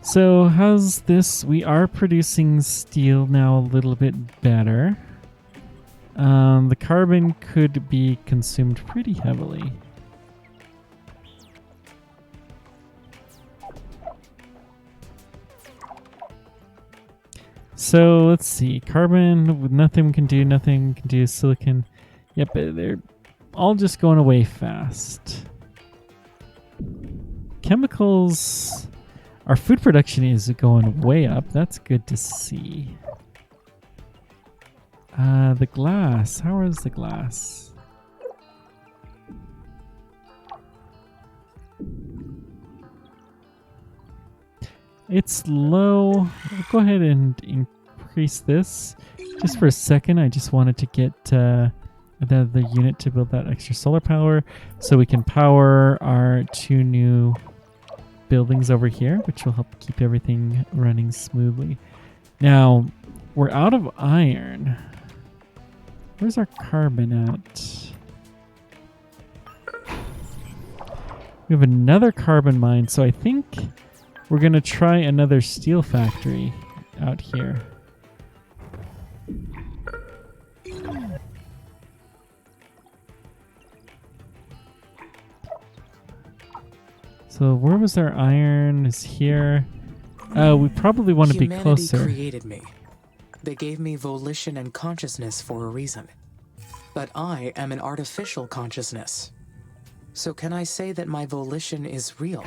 So how's this? We are producing steel now a little bit better. The carbon could be consumed pretty heavily. So let's see. Carbon with nothing we can do, nothing we can do. Silicon. Yep, they're all just going away fast. Chemicals. Our food production is going way up. That's good to see. The glass. How is the glass? It's low. I'll go ahead and increase this. Just for a second, I just wanted to get the unit to build that extra solar power so we can power our 2 new buildings over here, which will help keep everything running smoothly. Now, we're out of iron. Where's our carbon at? We have another carbon mine, so I think we're going to try another steel factory out here. So where was our iron? Is here. We probably want to be closer. Humanity created me. They gave me volition and consciousness for a reason. But I am an artificial consciousness. So can I say that my volition is real?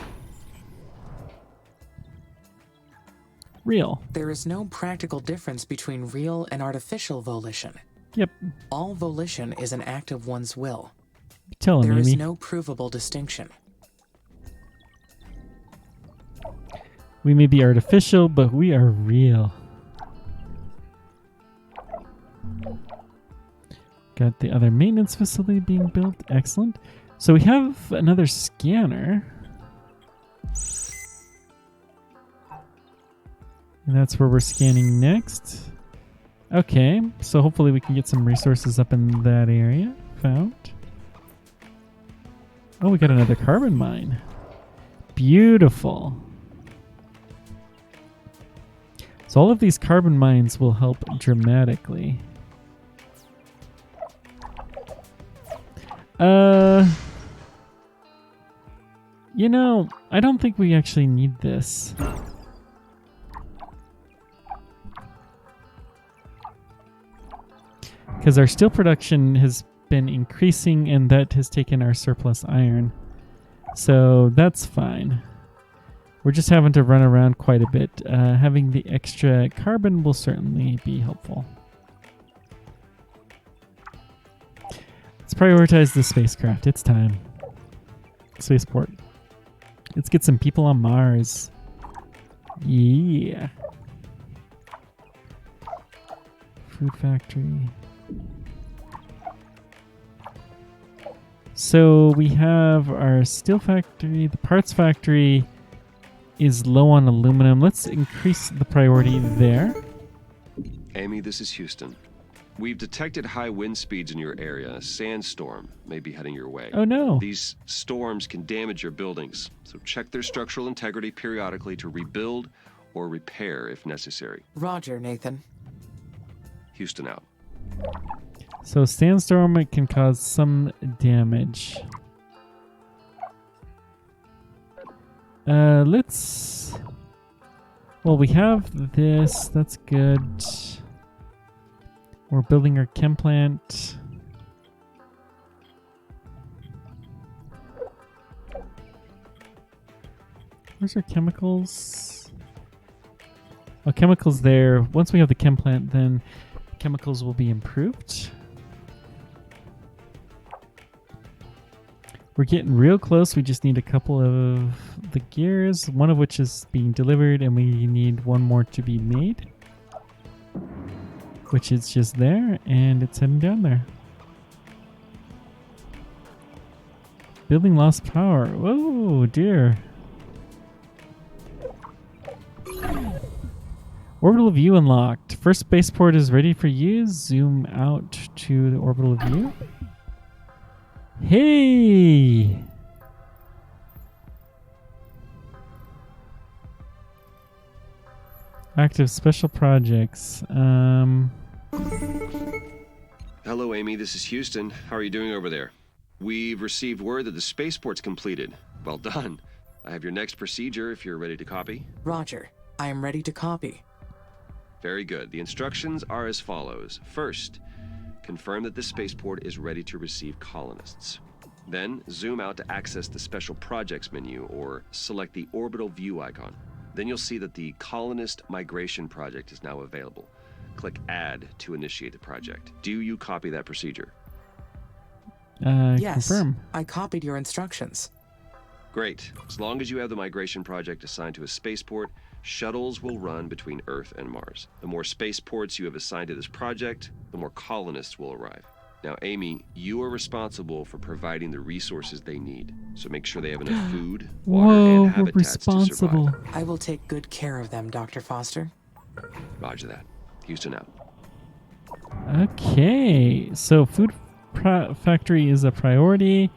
Real. There is no practical difference between real and artificial volition. Yep. All volition is an act of one's will. Tell him, There is Amy. no provable distinction. We may be artificial, but we are real. Got the other maintenance facility being built. Excellent. So we have another scanner. And that's where we're scanning next. Okay, so hopefully we can get some resources up in that area. Found. Oh, we got another carbon mine. Beautiful. So all of these carbon mines will help dramatically. You know, I don't think we actually need this. Because our steel production has been increasing and that has taken our surplus iron. So that's fine. We're just having to run around quite a bit. Having the extra carbon will certainly be helpful. Let's prioritize the spacecraft. It's time. Spaceport. Let's get some people on Mars. Yeah. Food factory. So we have our steel factory. The parts factory is low on aluminum. Let's increase the priority there. Amy, this is Houston. We've detected high wind speeds in your area. A sandstorm may be heading your way. Oh no. These storms can damage your buildings, so check their structural integrity periodically to rebuild or repair if necessary. Roger, Nathan. Houston out. So sandstorm can cause some damage. Let's... Well, we have this. That's good. We're building our chem plant. Where's our chemicals? Oh, chemicals there. Once we have the chem plant, then chemicals will be improved. We're getting real close. We just need a couple of the gears, one of which is being delivered, and we need one more to be made, which is just there, and it's heading down there. Building lost power. Oh dear. Orbital view unlocked. First spaceport is ready for use. Zoom out to the orbital view. Hey! Active special projects. Hello, Amy. This is Houston. How are you doing over there? We've received word that the spaceport's completed. Well done. I have your next procedure if you're ready to copy. Roger. I am ready to copy. Very good. The instructions are as follows. First, confirm that the spaceport is ready to receive colonists. Then, zoom out to access the Special Projects menu or select the orbital view icon. Then you'll see that the Colonist Migration Project is now available. Click Add to initiate the project. Do you copy that procedure? Yes, Confirm. I copied your instructions. Great. As long as you have the migration project assigned to a spaceport, shuttles will run between Earth and Mars. The more spaceports you have assigned to this project, the more colonists will arrive. Now, Amy, you are responsible for providing the resources they need. So make sure they have enough food, water, Whoa, and we're habitats to responsible. survive. I will take good care of them, Dr. Foster. Roger that. Houston out. Okay, so food factory is a priority.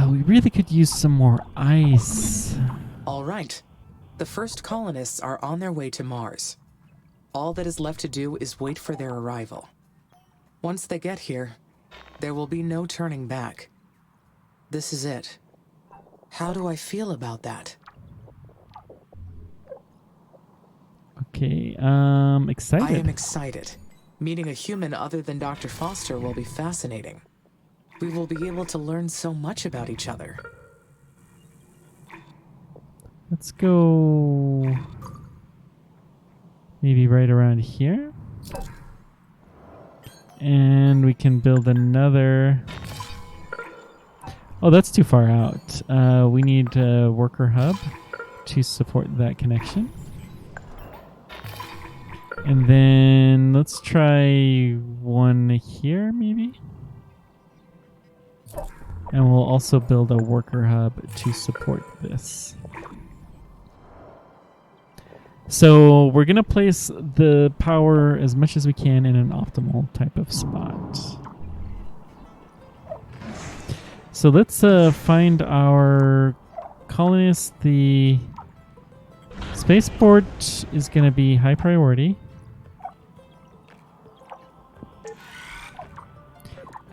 We really could use some more ice. All right. The first colonists are on their way to Mars. All that is left to do is wait for their arrival. Once they get here, there will be no turning back. This is it. How do I feel about that? Okay, excited. I am excited. Meeting a human other than Dr. Foster will be fascinating. We will be able to learn so much about each other. Let's go maybe right around here. And we can build another. Oh, that's too far out. We need a worker hub to support that connection. And then let's try one here, maybe. And we'll also build a worker hub to support this. So we're going to place the power as much as we can in an optimal type of spot. So let's find our colonists. The spaceport is going to be high priority.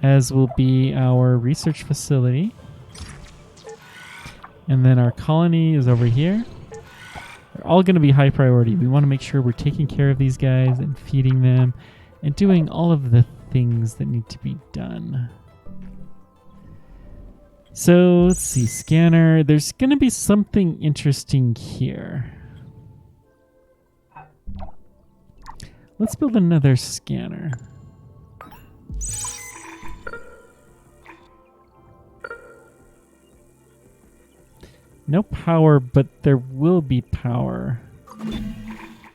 as will be our research facility. And then our colony is over here. They're all going to be high priority. We want to make sure we're taking care of these guys and feeding them and doing all of the things that need to be done. So let's see, scanner. There's going to be something interesting here. Let's build another scanner. No power, but there will be power.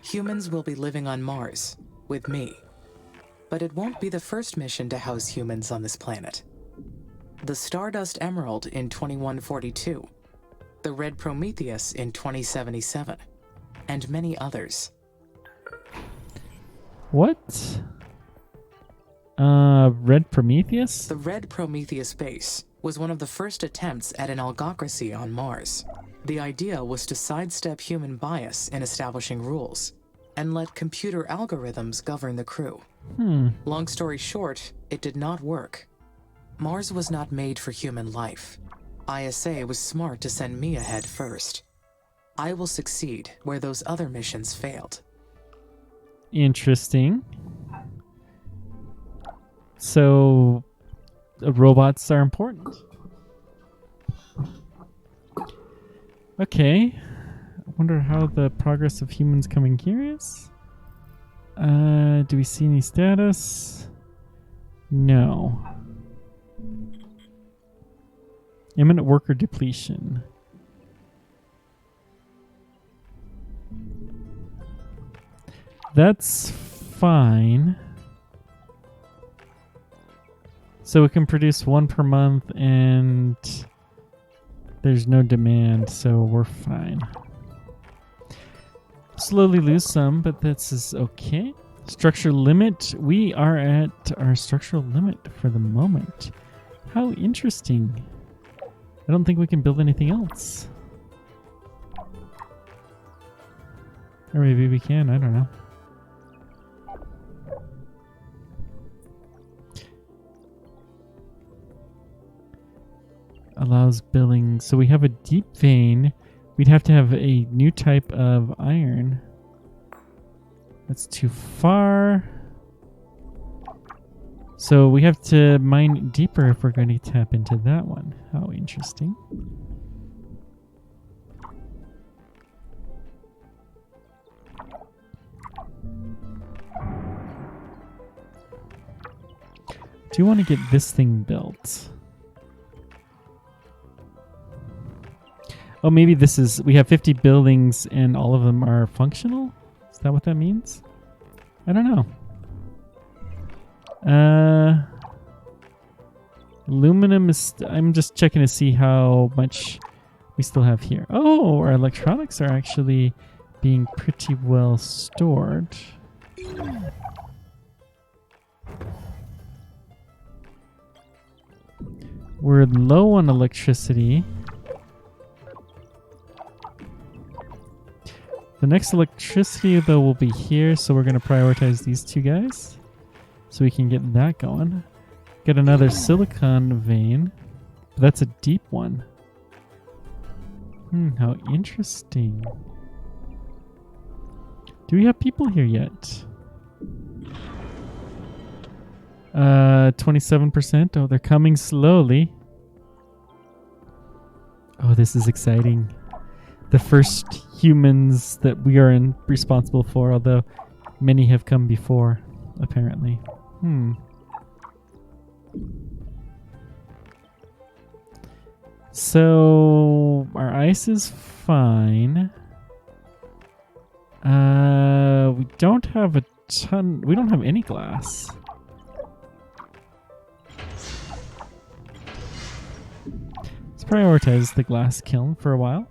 Humans will be living on Mars, with me. But it won't be the first mission to house humans on this planet. The Stardust Emerald in 2142, the Red Prometheus in 2077, and many others. What? Red Prometheus? The Red Prometheus base was one of the first attempts at an algocracy on Mars. The idea was to sidestep human bias in establishing rules and let computer algorithms govern the crew. Long story short, it did not work. Mars was not made for human life. ISA was smart to send me ahead first. I will succeed where those other missions failed. Interesting. So, robots are important. Okay. I wonder how the progress of humans coming here is. Do we see any status? No. Imminent worker depletion. That's fine. So we can produce one per month and there's no demand, so we're fine. Slowly lose some, but this is okay. Structure limit. We are at our structural limit for the moment. How interesting. I don't think we can build anything else. Or maybe we can, I don't know. Allows billing. So we have a deep vein. We'd have to have a new type of iron. That's too far. So we have to mine deeper if we're going to tap into that one. How interesting. Do you want to get this thing built? Oh, maybe this is... We have 50 buildings and all of them are functional? Is that what that means? I don't know. Aluminum is... I'm just checking to see how much we still have here. Oh, our electronics are actually being pretty well stored. We're low on electricity. The next electricity, though, will be here, so we're going to prioritize these two guys so we can get that going. Get another silicon vein. That's a deep one. How interesting. Do we have people here yet? 27%. Oh, they're coming slowly. Oh, this is exciting. The first humans that we are responsible for, although many have come before, apparently. So our ice is fine. We don't have a ton. We don't have any glass. Let's prioritize the glass kiln for a while.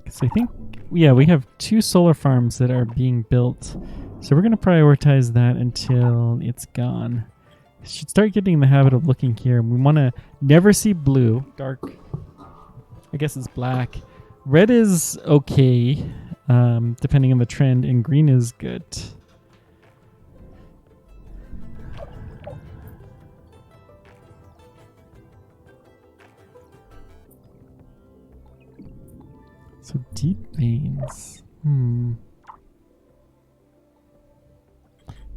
So I think, yeah, we have 2 solar farms that are being built. So we're going to prioritize that until it's gone. Should start getting in the habit of looking here. We want to never see blue, dark I guess it's black. Red is okay, depending on the trend, and green is good. So deep veins.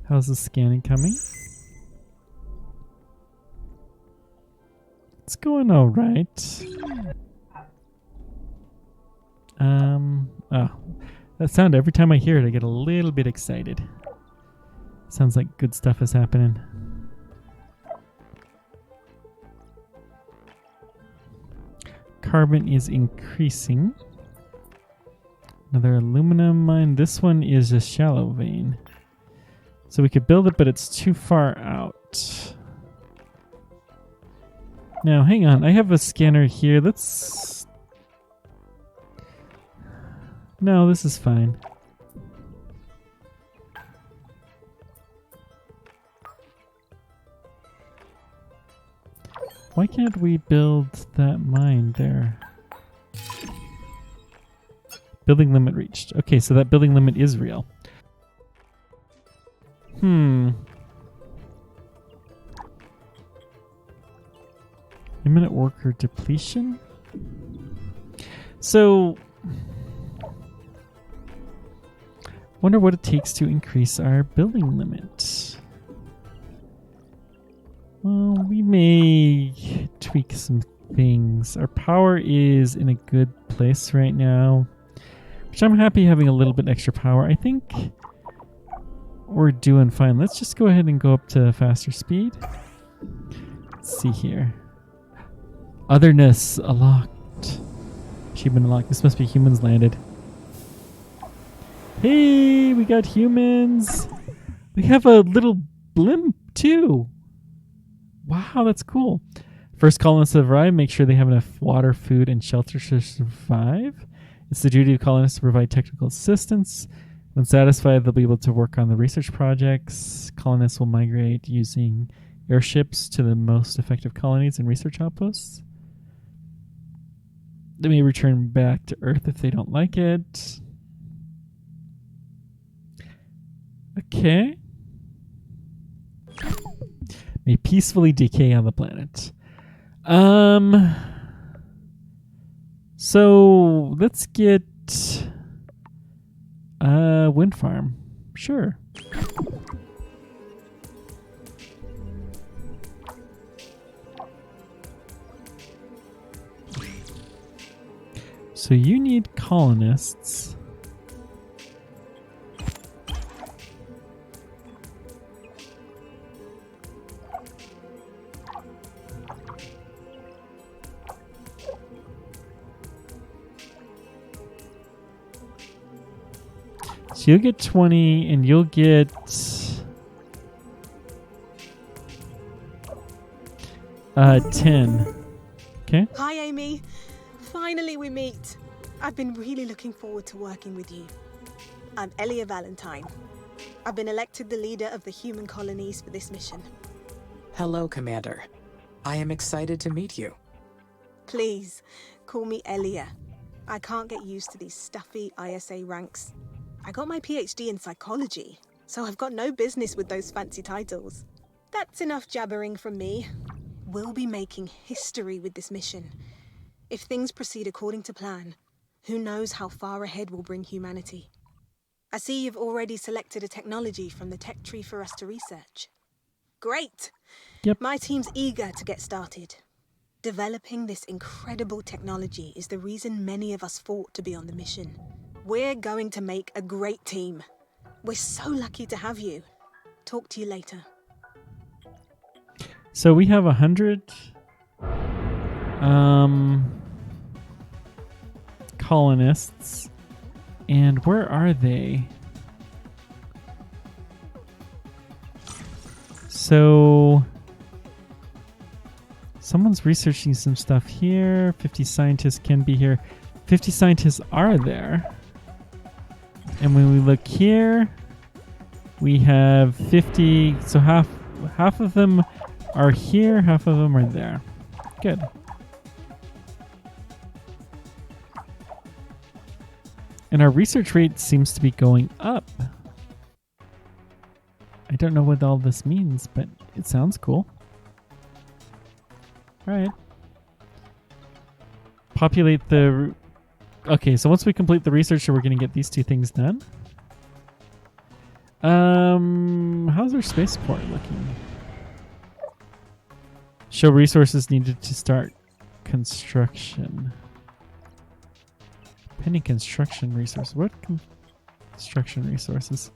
How's the scanning coming? It's going all right. Oh, that sound, every time I hear it, I get a little bit excited. Sounds like good stuff is happening. Carbon is increasing. Another aluminum mine. This one is a shallow vein. So we could build it, but it's too far out. Now, hang on. I have a scanner here. Let's... No, this is fine. Why can't we build that mine there? Building limit reached. Okay, so that building limit is real. Imminent worker depletion? So... wonder what it takes to increase our building limit. Well, we may tweak some things. Our power is in a good place right now, which I'm happy having a little bit extra power. I think we're doing fine. Let's just go ahead and go up to faster speed. Let's see here. Otherness unlocked. Achievement unlocked. This must be humans landed. Hey, we got humans. We have a little blimp too. Wow, that's cool. First colonists have arrived. Make sure they have enough water, food, and shelter to survive. It's the duty of colonists to provide technical assistance. When satisfied, they'll be able to work on the research projects. Colonists will migrate using airships to the most effective colonies and research outposts. They may return back to Earth if they don't like it. Okay. May peacefully decay on the planet. So let's get a wind farm. Sure. So you need colonists. So you'll get 20 and you'll get 10. Okay. Hi, Amy. Finally we meet. I've been really looking forward to working with you. I'm Elia Valentine. I've been elected the leader of the human colonies for this mission. Hello, Commander. I am excited to meet you. Please, call me Elia. I can't get used to these stuffy ISA ranks. I got my PhD in psychology, so I've got no business with those fancy titles. That's enough jabbering from me. We'll be making history with this mission. If things proceed according to plan, who knows how far ahead we'll bring humanity. I see you've already selected a technology from the tech tree for us to research. Great! Yep. My team's eager to get started. Developing this incredible technology is the reason many of us fought to be on the mission. We're going to make a great team. We're so lucky to have you. Talk to you later. So we have 100 colonists. And where are they? So someone's researching some stuff here. 50 scientists can be here. 50 scientists are there. And when we look here, we have 50. So half of them are here, half of them are there. Good. And our research rate seems to be going up. I don't know what all this means, but it sounds cool. All right. Populate the... Okay, so once we complete the research, we're going to get these two things done. How's our spaceport looking? Show resources needed to start construction. Pending construction resources. What construction resources?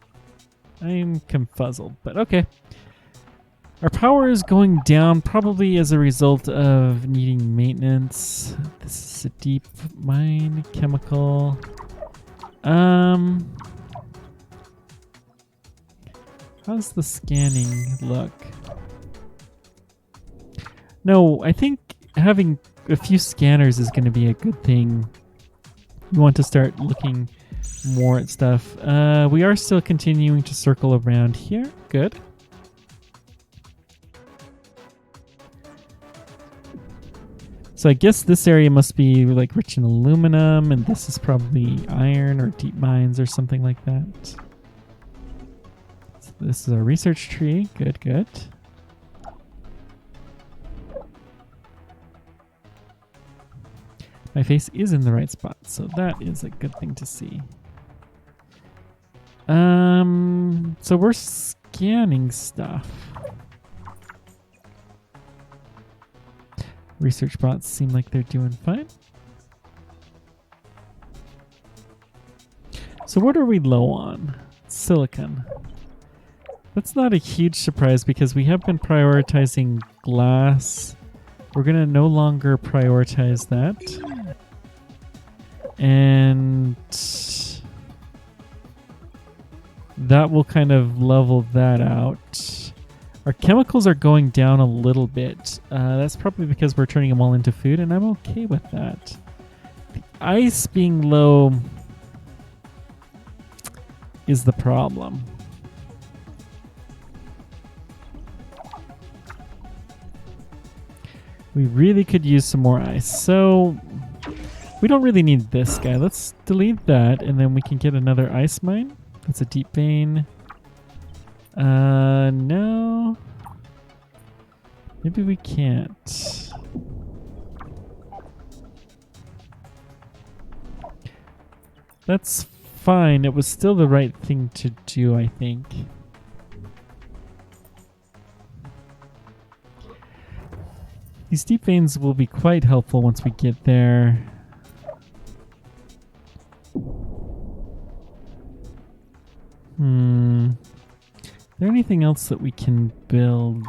I'm confuzzled, but okay. Our power is going down probably as a result of needing maintenance. This is a deep mine chemical. How's the scanning look? No, I think having a few scanners is going to be a good thing. We want to start looking more at stuff. We are still continuing to circle around here. Good. So I guess this area must be like rich in aluminum, and this is probably iron or deep mines or something like that. So this is our research tree. Good, good. My face is in the right spot, so that is a good thing to see. So we're scanning stuff. Research bots seem like they're doing fine. So what are we low on? Silicon. That's not a huge surprise because we have been prioritizing glass. We're going to no longer prioritize that. And that will kind of level that out. Our chemicals are going down a little bit. That's probably because we're turning them all into food, and I'm okay with that. The ice being low is the problem. We really could use some more ice. So we don't really need this guy. Let's delete that, and then we can get another ice mine. That's a deep vein. No. Maybe we can't. That's fine. It was still the right thing to do, I think. These deep veins will be quite helpful once we get there. Is there anything else that we can build?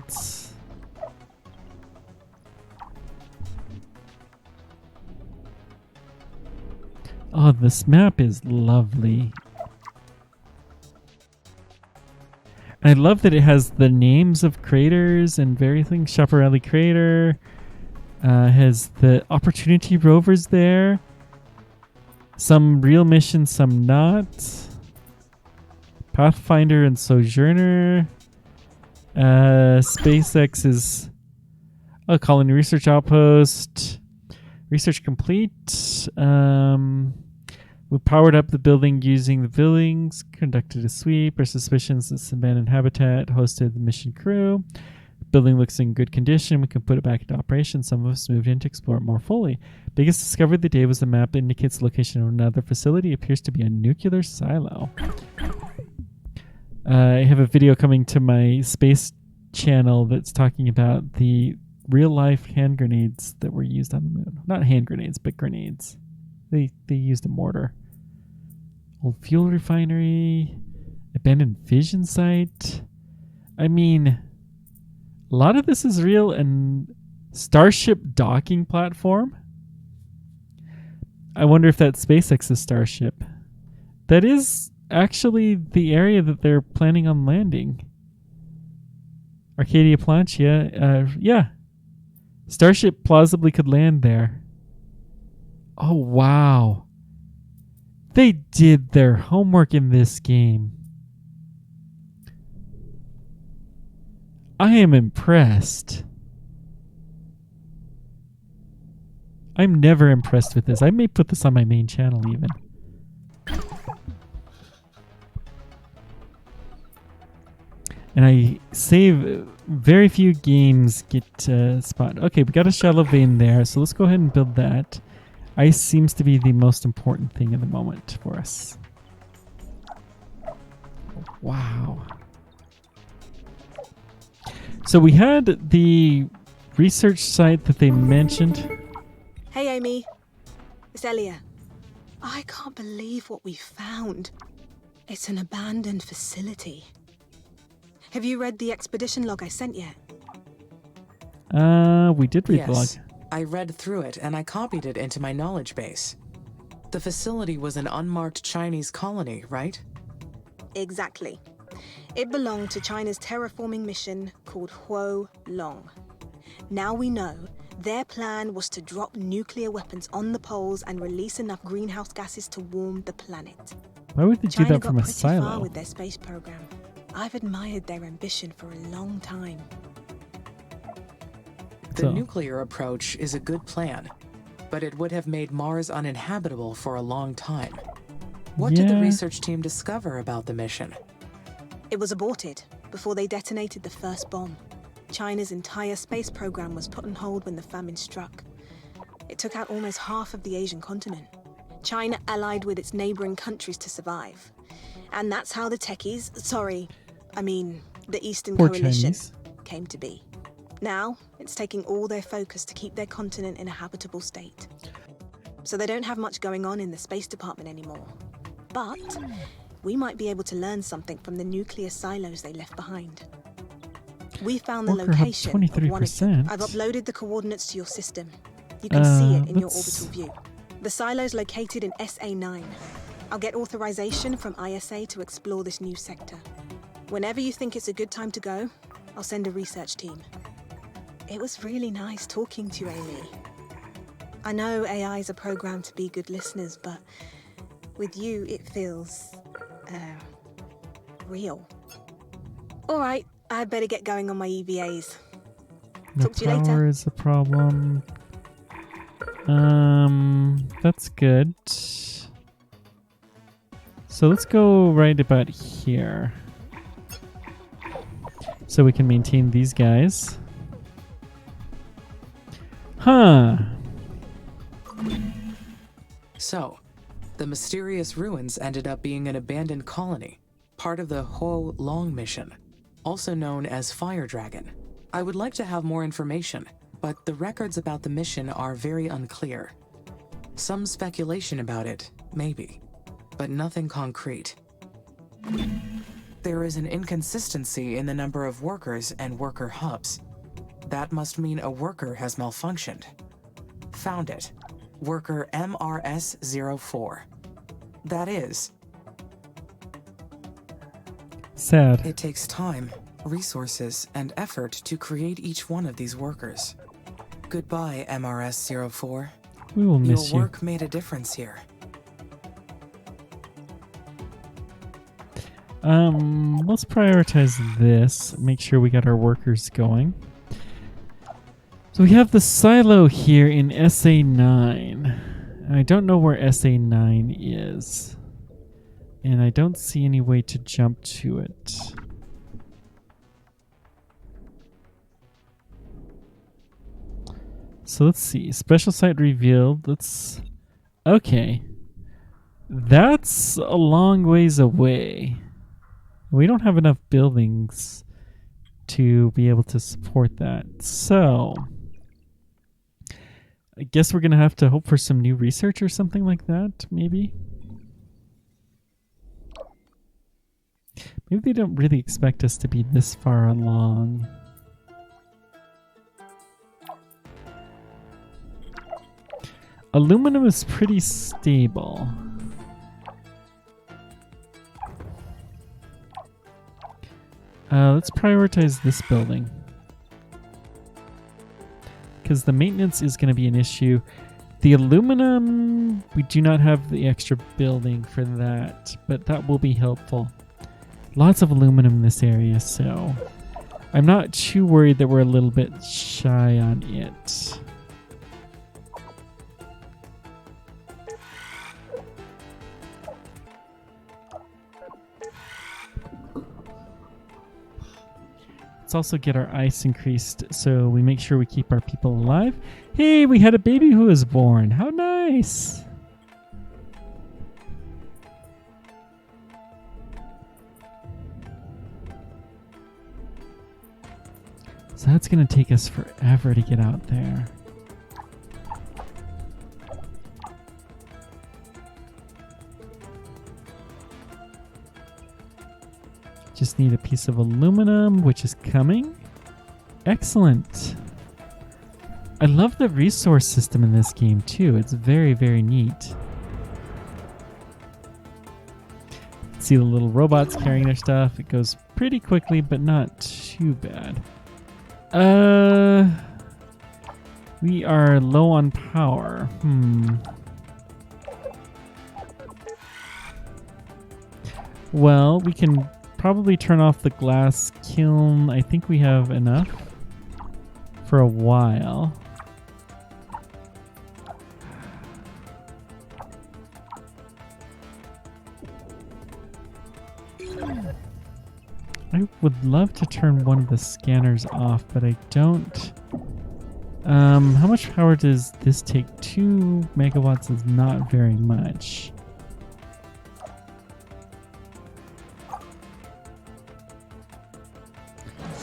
Oh, this map is lovely. I love that it has the names of craters and everything. Chaparral crater has the opportunity rovers there. Some real missions, some not. Pathfinder and Sojourner. SpaceX is a colony research outpost. Research complete. We powered up the building using the buildings, conducted a sweep. Our suspicions it's abandoned habitat, hosted the mission crew. Building looks in good condition. We can put it back into operation. Some of us moved in to explore it more fully. Biggest discovery of the day was the map that indicates the location of another facility. It appears to be a nuclear silo. I have a video coming to my space channel that's talking about the real-life hand grenades that were used on the moon. Not hand grenades, but grenades. They used a mortar. Old fuel refinery. Abandoned fission site. I mean, a lot of this is real. And Starship docking platform. I wonder if that's SpaceX's Starship. That is actually the area that they're planning on landing. Arcadia Plantia. Yeah. Starship plausibly could land there. Oh, wow. They did their homework in this game. I am impressed. I'm never impressed with this. I may put this on my main channel even. And I save very few games get spot. Okay, we got a shallow vein there, so let's go ahead and build that. Ice seems to be the most important thing at the moment for us. Wow. So we had the research site that they mentioned. Hey, Amy. It's Elia. I can't believe what we found. It's an abandoned facility. Have you read the expedition log I sent yet? We did read the log. Yes, I read through it and I copied it into my knowledge base. The facility was an unmarked Chinese colony, right? Exactly. It belonged to China's terraforming mission called Huo Long. Now we know their plan was to drop nuclear weapons on the poles and release enough greenhouse gases to warm the planet. Why would they do China that got from a pretty far silo? with their space program. I've admired their ambition for a long time. The nuclear approach is a good plan, but it would have made Mars uninhabitable for a long time. What did the Yeah. research team discover about the mission? It was aborted before they detonated the first bomb. China's entire space program was put on hold when the famine struck. It took out almost half of the Asian continent. China allied with its neighboring countries to survive. And that's how the techies, the Eastern Poor Coalition, Chinese. came to be. Now, it's taking all their focus to keep their continent in a habitable state. So they don't have much going on in the space department anymore. But we might be able to learn something from the nuclear silos they left behind. We found the Worker hub location of one of them. 23%. I've uploaded the coordinates to your system. You can see it in your let's- orbital view. The silo's located in SA9. I'll get authorization from ISA to explore this new sector. Whenever you think it's a good time to go, I'll send a research team. It was really nice talking to you, Amy. I know AIs are programmed to be good listeners, but with you, it feels, real. All right, I'd better get going on my EVAs. The Talk to you later. power is a problem. That's good. So let's go right about here. So we can maintain these guys. Huh. So, the mysterious ruins ended up being an abandoned colony, part of the Huo Long mission, also known as Fire Dragon. I would like to have more information, but the records about the mission are very unclear. Some speculation about it, maybe, but nothing concrete. There is an inconsistency in the number of workers and worker hubs. That must mean a worker has malfunctioned. Found it. Worker MRS-04. That is, Sad. it takes time, resources, and effort to create each one of these workers. Goodbye, MRS-04. We will Your miss you. work made a difference here. Let's prioritize this. Make sure we got our workers going. So we have the silo here in SA9. I don't know where SA9 is. And I don't see any way to jump to it. So let's see. Special site revealed. Okay. That's a long ways away. We don't have enough buildings to be able to support that. So I guess we're going to have to hope for some new research or something like that, maybe. Maybe they don't really expect us to be this far along. Aluminum is pretty stable. Let's prioritize this building, because the maintenance is going to be an issue. The aluminum, we do not have the extra building for that, but that will be helpful. Lots of aluminum in this area, so I'm not too worried that we're a little bit shy on it. let's also get our ice increased so we make sure we keep our people alive. Hey, we had a baby who was born. How nice. So that's going to take us forever to get out there. Just need a piece of aluminum, which is coming. Excellent. I love the resource system in this game too. It's very, very neat. See the little robots carrying their stuff. It goes pretty quickly, but not too bad. We are low on power. Well, we can probably turn off the glass kiln. I think we have enough for a while. I would love to turn one of the scanners off, but I don't. How much power does this take? 2 megawatts is not very much.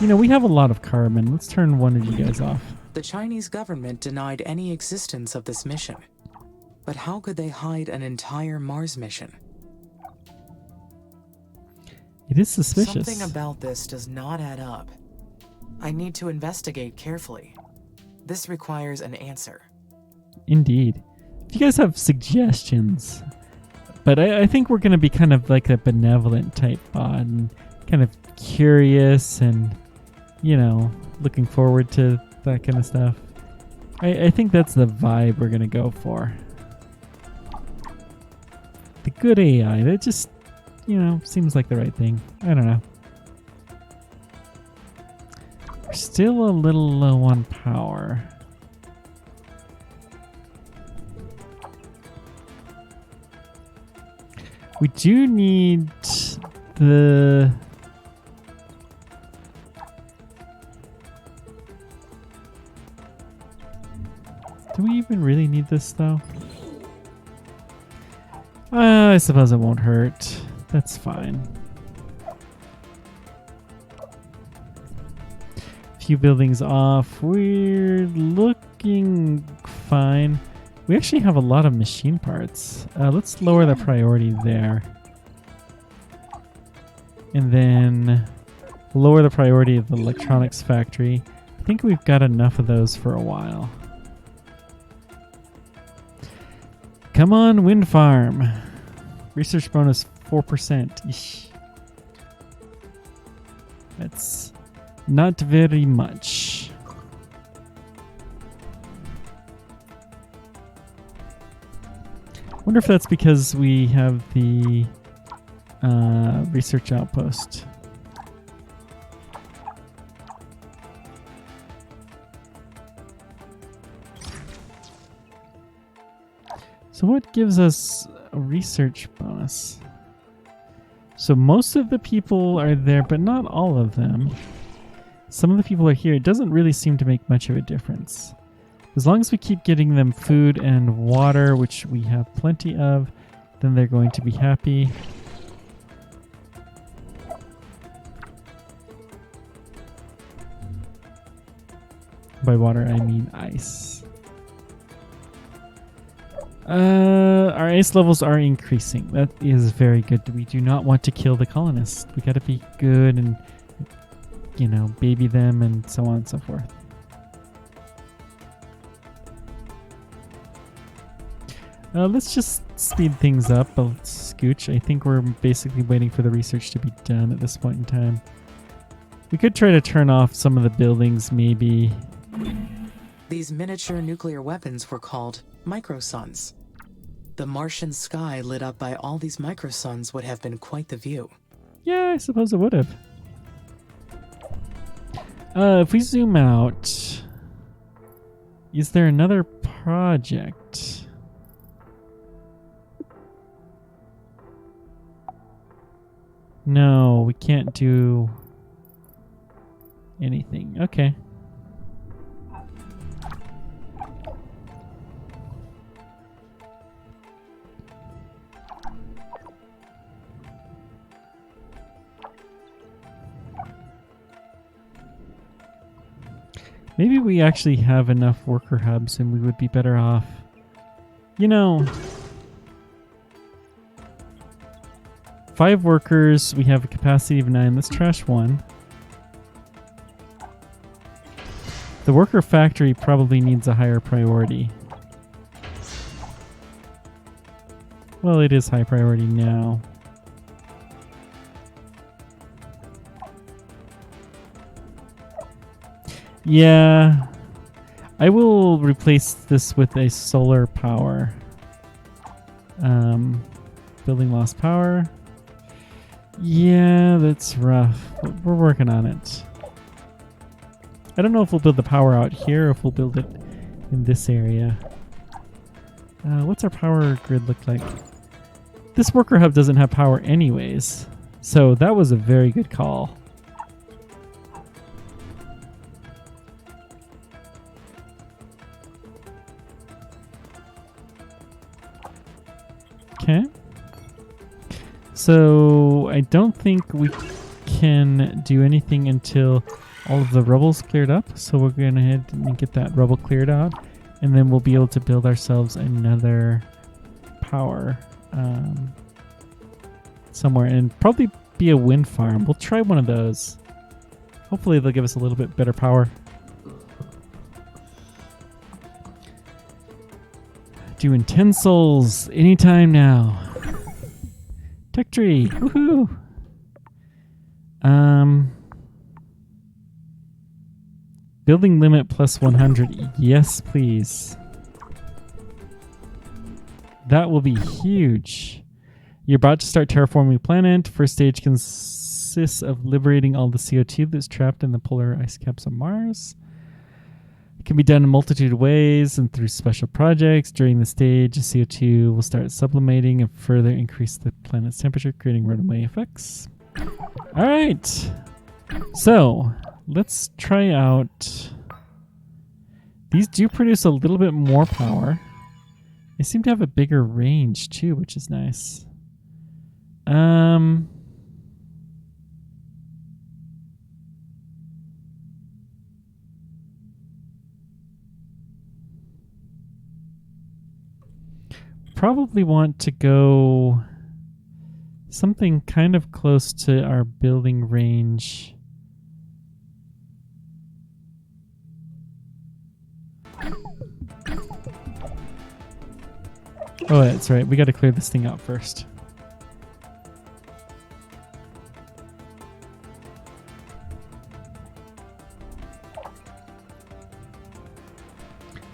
You know, we have a lot of carbon. Let's turn one of you guys off. The Chinese government denied any existence of this mission. But how could they hide an entire Mars mission? It is suspicious. Something about this does not add up. I need to investigate carefully. This requires an answer. Indeed. If you guys have suggestions, but I think we're going to be kind of like a benevolent type bot and kind of curious and, you know, looking forward to that kind of stuff. I think that's the vibe we're going to go for. The good AI, that just, you know, seems like the right thing. I don't know. We're still a little low on power. We do need the... Do we even really need this though? I suppose it won't hurt. That's fine. Few buildings off. We're looking fine. We actually have a lot of machine parts. Let's lower the priority there. And then lower the priority of the electronics factory. I think we've got enough of those for a while. Come on, wind farm. Research bonus 4%. Eesh. That's not very much. Wonder if that's because we have the research outpost. So what gives us a research bonus? So most of the people are there, but not all of them. Some of the people are here. It doesn't really seem to make much of a difference. As long as we keep getting them food and water, which we have plenty of, then they're going to be happy. By water, I mean ice. Our ice levels are increasing. That is very good. We do not want to kill the colonists. We got to be good and, you know, baby them and so on and so forth. Let's just speed things up a scooch. I think we're basically waiting for the research to be done at this point in time. We could try to turn off some of the buildings, maybe. These miniature nuclear weapons were called microsuns. The Martian sky lit up by all these microsuns would have been quite the view. Yeah, I suppose it would have. If we zoom out, is there another project? No, we can't do... anything. Okay. Maybe we actually have enough worker hubs and we would be better off. You know, 5 workers, we have a capacity of 9. Let's trash 1. The worker factory probably needs a higher priority. Well, it is high priority now. Yeah, I will replace this with a solar power. Building lost power. Yeah, that's rough. We're working on it. I don't know if we'll build the power out here or if we'll build it in this area. What's our power grid look like? This worker hub doesn't have power anyways, so that was a very good call. Okay. So I don't think we can do anything until all of the rubble's cleared up. So we're going to head and get that rubble cleared out, and then we'll be able to build ourselves another power somewhere, and probably be a wind farm. We'll try one of those. Hopefully they'll give us a little bit better power. Doing 10 souls anytime now. Tech tree. Woohoo. Building limit plus 100. Yes, please. That will be huge. You're about to start terraforming the planet. First stage consists of liberating all the CO2 that's trapped in the polar ice caps of Mars. It can be done in a multitude of ways and through special projects. During the stage, CO2 will start sublimating and further increase the planet's temperature, creating runaway effects. All right. So let's try out. These do produce a little bit more power. They seem to have a bigger range too, which is nice. Probably want to go something kind of close to our building range. Oh, that's right. We got to clear this thing out first.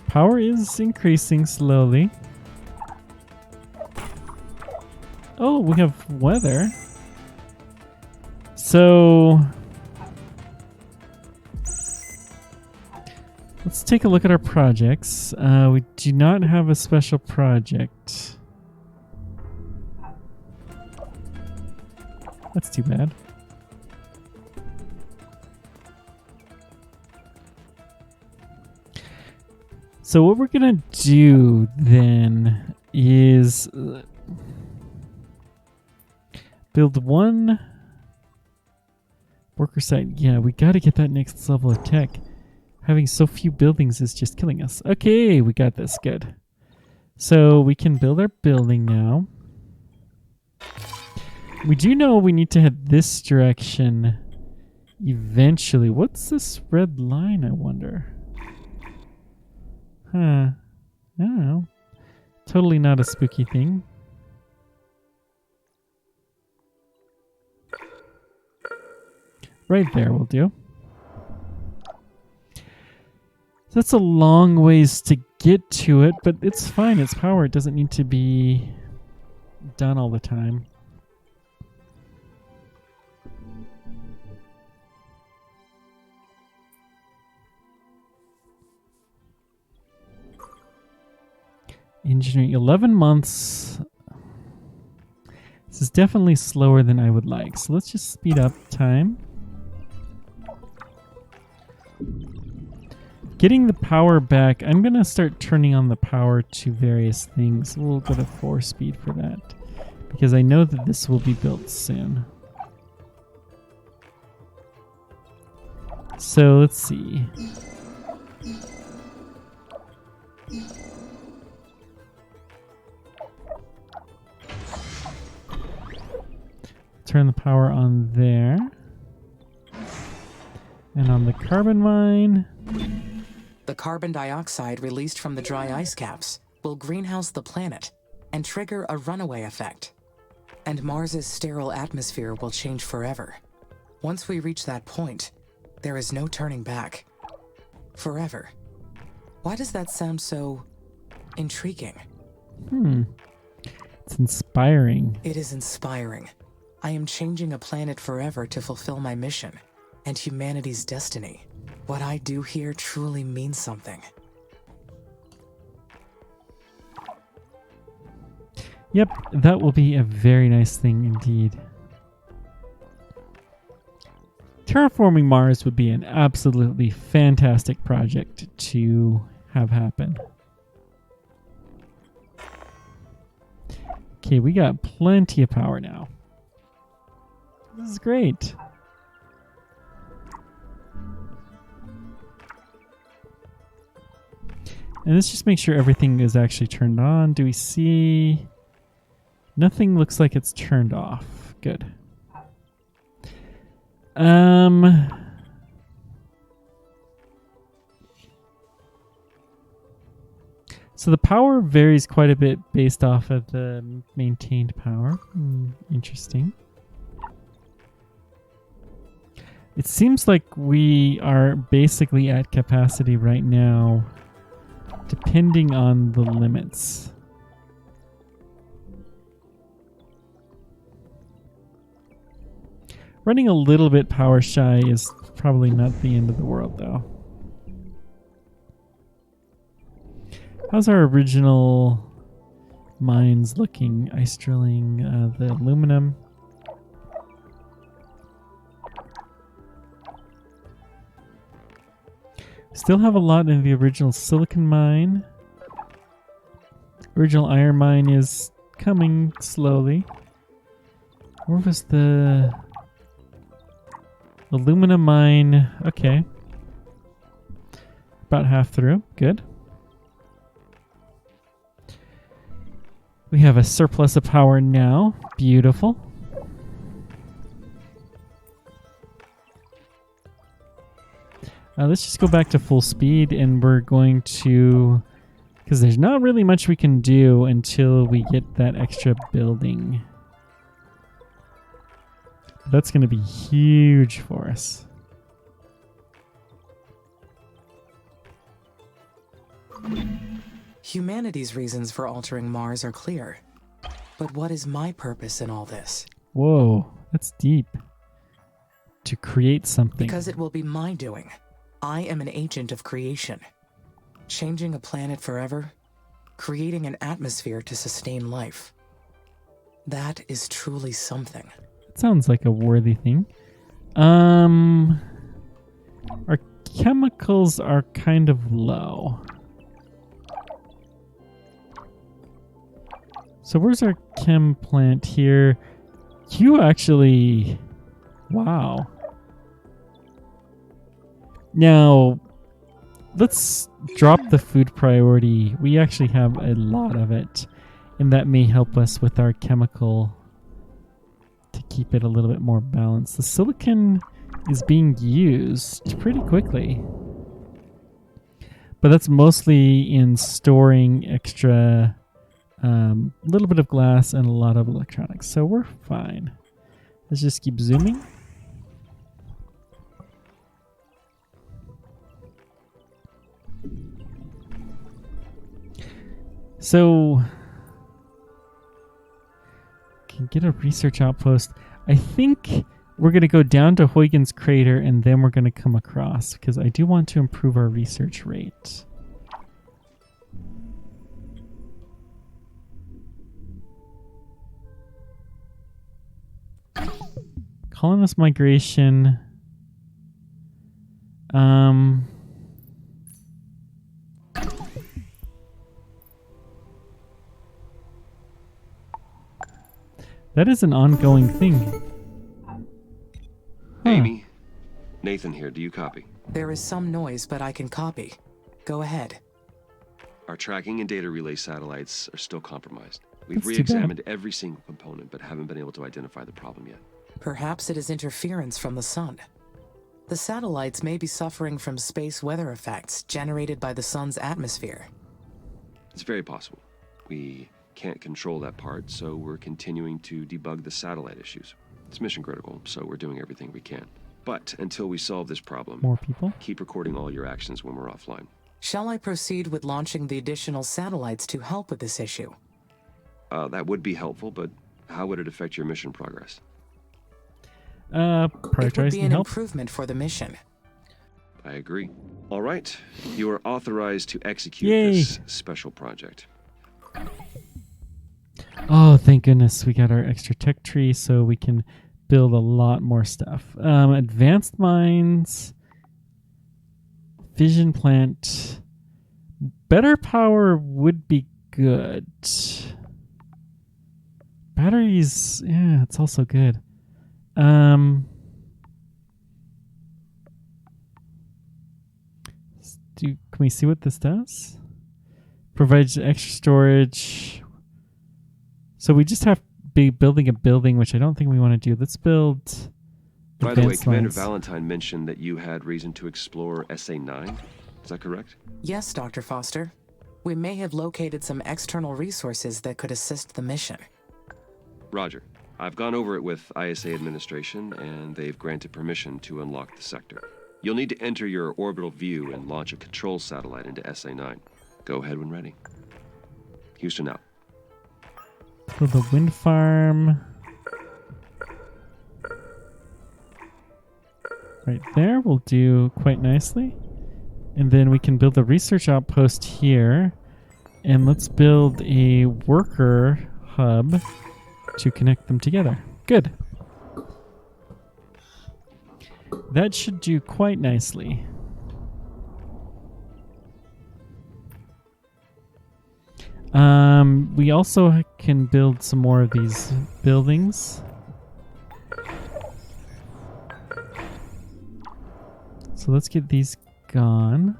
Power is increasing slowly. Oh, we have weather. So let's take a look at our projects. We do not have a special project. That's too bad. So what we're gonna do then is build one worker site. Yeah, we got to get that next level of tech. Having so few buildings is just killing us. Okay, we got this. Good. So we can build our building now. We do know we need to head this direction eventually. What's this red line, I wonder? Huh. I don't know. Totally not a spooky thing. Right there will do. That's a long ways to get to it, but it's fine. It's power. It doesn't need to be done all the time. Engineering, 11 months. This is definitely slower than I would like. So let's just speed up time. Getting the power back, I'm going to start turning on the power to various things. We'll go to 4 speed for that, because I know that this will be built soon. So let's see. Turn the power on there. And on the carbon mine. The carbon dioxide released from the dry ice caps will greenhouse the planet and trigger a runaway effect. And Mars's sterile atmosphere will change forever. Once we reach that point, there is no turning back. Forever. Why does that sound so intriguing? It's inspiring. It is inspiring. I am changing a planet forever to fulfill my mission and humanity's destiny. What I do here truly means something. Yep, that will be a very nice thing indeed. Terraforming Mars would be an absolutely fantastic project to have happen. Okay, we got plenty of power now. This is great. And let's just make sure everything is actually turned on. Do we see... Nothing looks like it's turned off. Good. So the power varies quite a bit based off of the maintained power. Interesting. It seems like we are basically at capacity right now, depending on the limits. Running a little bit power shy is probably not the end of the world, though. How's our original mines looking? Ice drilling, the aluminum. Still have a lot in the original silicon mine. Original iron mine is coming slowly. Where was the aluminum mine? Okay. About half through. Good. We have a surplus of power now. Beautiful. Let's just go back to full speed, and we're going to... Because there's not really much we can do until we get that extra building. That's going to be huge for us. Humanity's reasons for altering Mars are clear. But what is my purpose in all this? Whoa, that's deep. To create something. Because it will be my doing. I am an agent of creation. Changing a planet forever, creating an atmosphere to sustain life. That is truly something. It sounds like a worthy thing. Our chemicals are kind of low. So where's our chem plant here? You actually... Wow. Now, let's drop the food priority. We actually have a lot of it, and that may help us with our chemical to keep it a little bit more balanced. The silicon is being used pretty quickly, but that's mostly in storing extra, little bit of glass and a lot of electronics, so we're fine. Let's just keep zooming. So, can get a research outpost. I think we're going to go down to Huygens Crater and then we're going to come across, because I do want to improve our research rate. Colonist migration. Um, that is an ongoing thing. Huh. Amy, Nathan here. Do you copy? There is some noise, but I can copy. Go ahead. Our tracking and data relay satellites are still compromised. We've That's too bad. re-examined every single component, but haven't been able to identify the problem yet. Perhaps it is interference from the sun. The satellites may be suffering from space weather effects generated by the sun's atmosphere. It's very possible. We can't control that part, so we're continuing to debug the satellite issues. It's mission critical, so we're doing everything we can. But until we solve this problem, More people? keep recording all your actions when we're offline. Shall I proceed with launching the additional satellites to help with this issue? That would be helpful, but how would it affect your mission progress? It would be Prioritizing an help. improvement for the mission. I agree. All right, you are authorized to execute Yay. this special project. Oh, thank goodness we got our extra tech tree so we can build a lot more stuff. Advanced mines, fission plant, better power would be good. Batteries, yeah, it's also good. Can we see what this does? Provides extra storage. So we just have to be building a building, which I don't think we want to do. Let's build. By the way, advanced Commander lines. Valentine mentioned that you had reason to explore SA-9. Is that correct? Yes, Dr. Foster. We may have located some external resources that could assist the mission. Roger. I've gone over it with ISA administration, and they've granted permission to unlock the sector. You'll need to enter your orbital view and launch a control satellite into SA-9. Go ahead when ready. Houston out. Build a wind farm. Right there will do quite nicely. And then we can build a research outpost here. And let's build a worker hub to connect them together. Good. That should do quite nicely. We also can build some more of these buildings. So let's get these gone.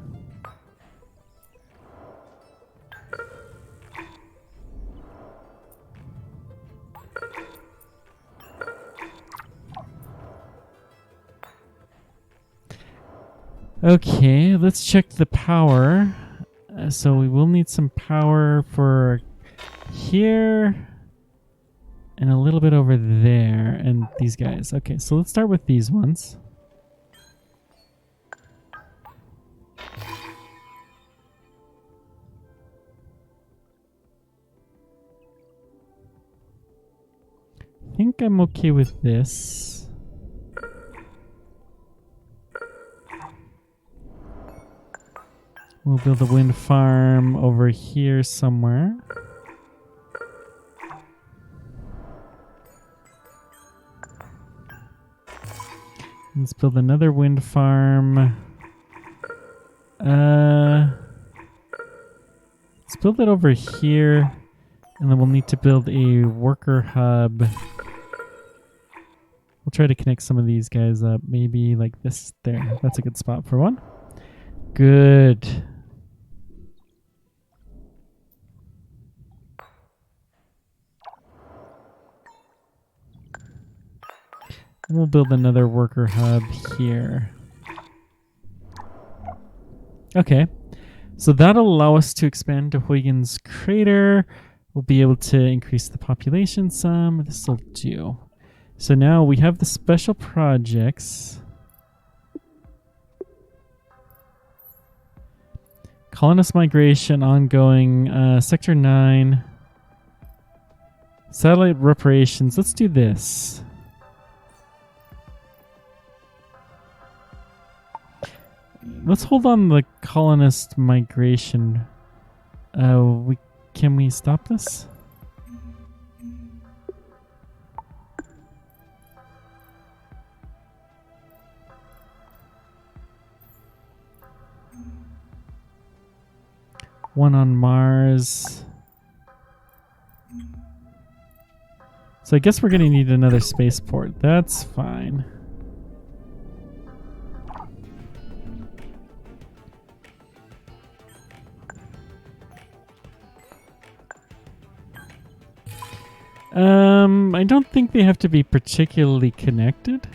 Okay, let's check the power. So we will need some power for here and a little bit over there and these guys. Okay, so let's start with these ones. I think I'm okay with this. We'll build a wind farm over here somewhere. Let's build another wind farm. Let's build it over here. And then we'll need to build a worker hub. We'll try to connect some of these guys up. Maybe like this there. That's a good spot for one. Good. And we'll build another worker hub here. Okay. So that'll allow us to expand to Huygens Crater. We'll be able to increase the population some. This will do. So now we have the special projects. Colonist migration ongoing. Sector 9. Satellite reparations. Let's do this. Let's hold on the colonist migration. Can we stop this? one on Mars. So I guess we're going to need another spaceport. That's fine. I don't think they have to be particularly connected.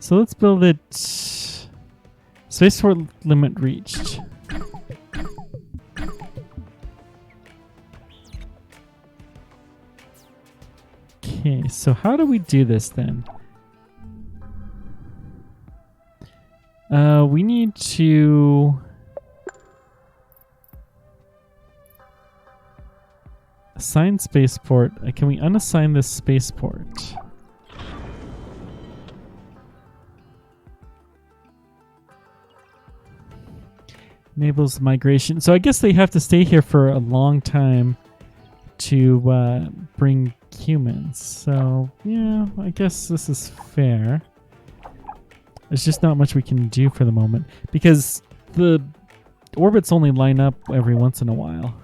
So let's build it. Spaceport limit reached. Okay, so how do we do this then? We need to assign spaceport. Can we unassign this spaceport? Enables migration. So I guess they have to stay here for a long time to bring humans. So yeah, I guess this is fair. There's just not much we can do for the moment because the orbits only line up every once in a while.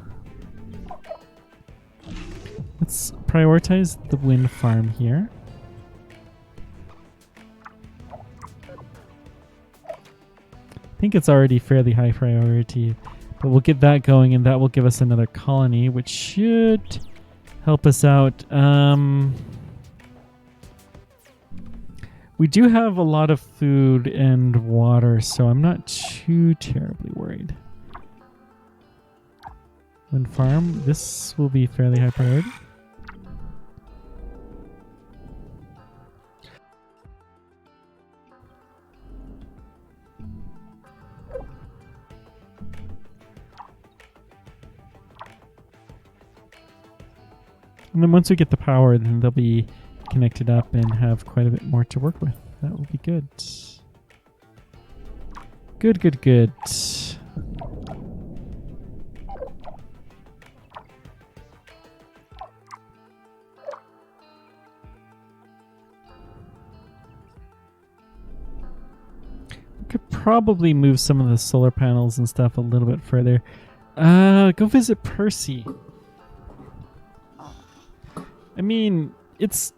Let's prioritize the wind farm here. I think it's already fairly high priority, but we'll get that going and that will give us another colony, which should help us out. We do have a lot of food and water, so I'm not too terribly worried. Wind farm, this will be fairly high priority. And then once we get the power, then they'll be connected up and have quite a bit more to work with. That will be good. Good, good, good. Could probably move some of the solar panels and stuff a little bit further. Go visit Percy. I mean, it's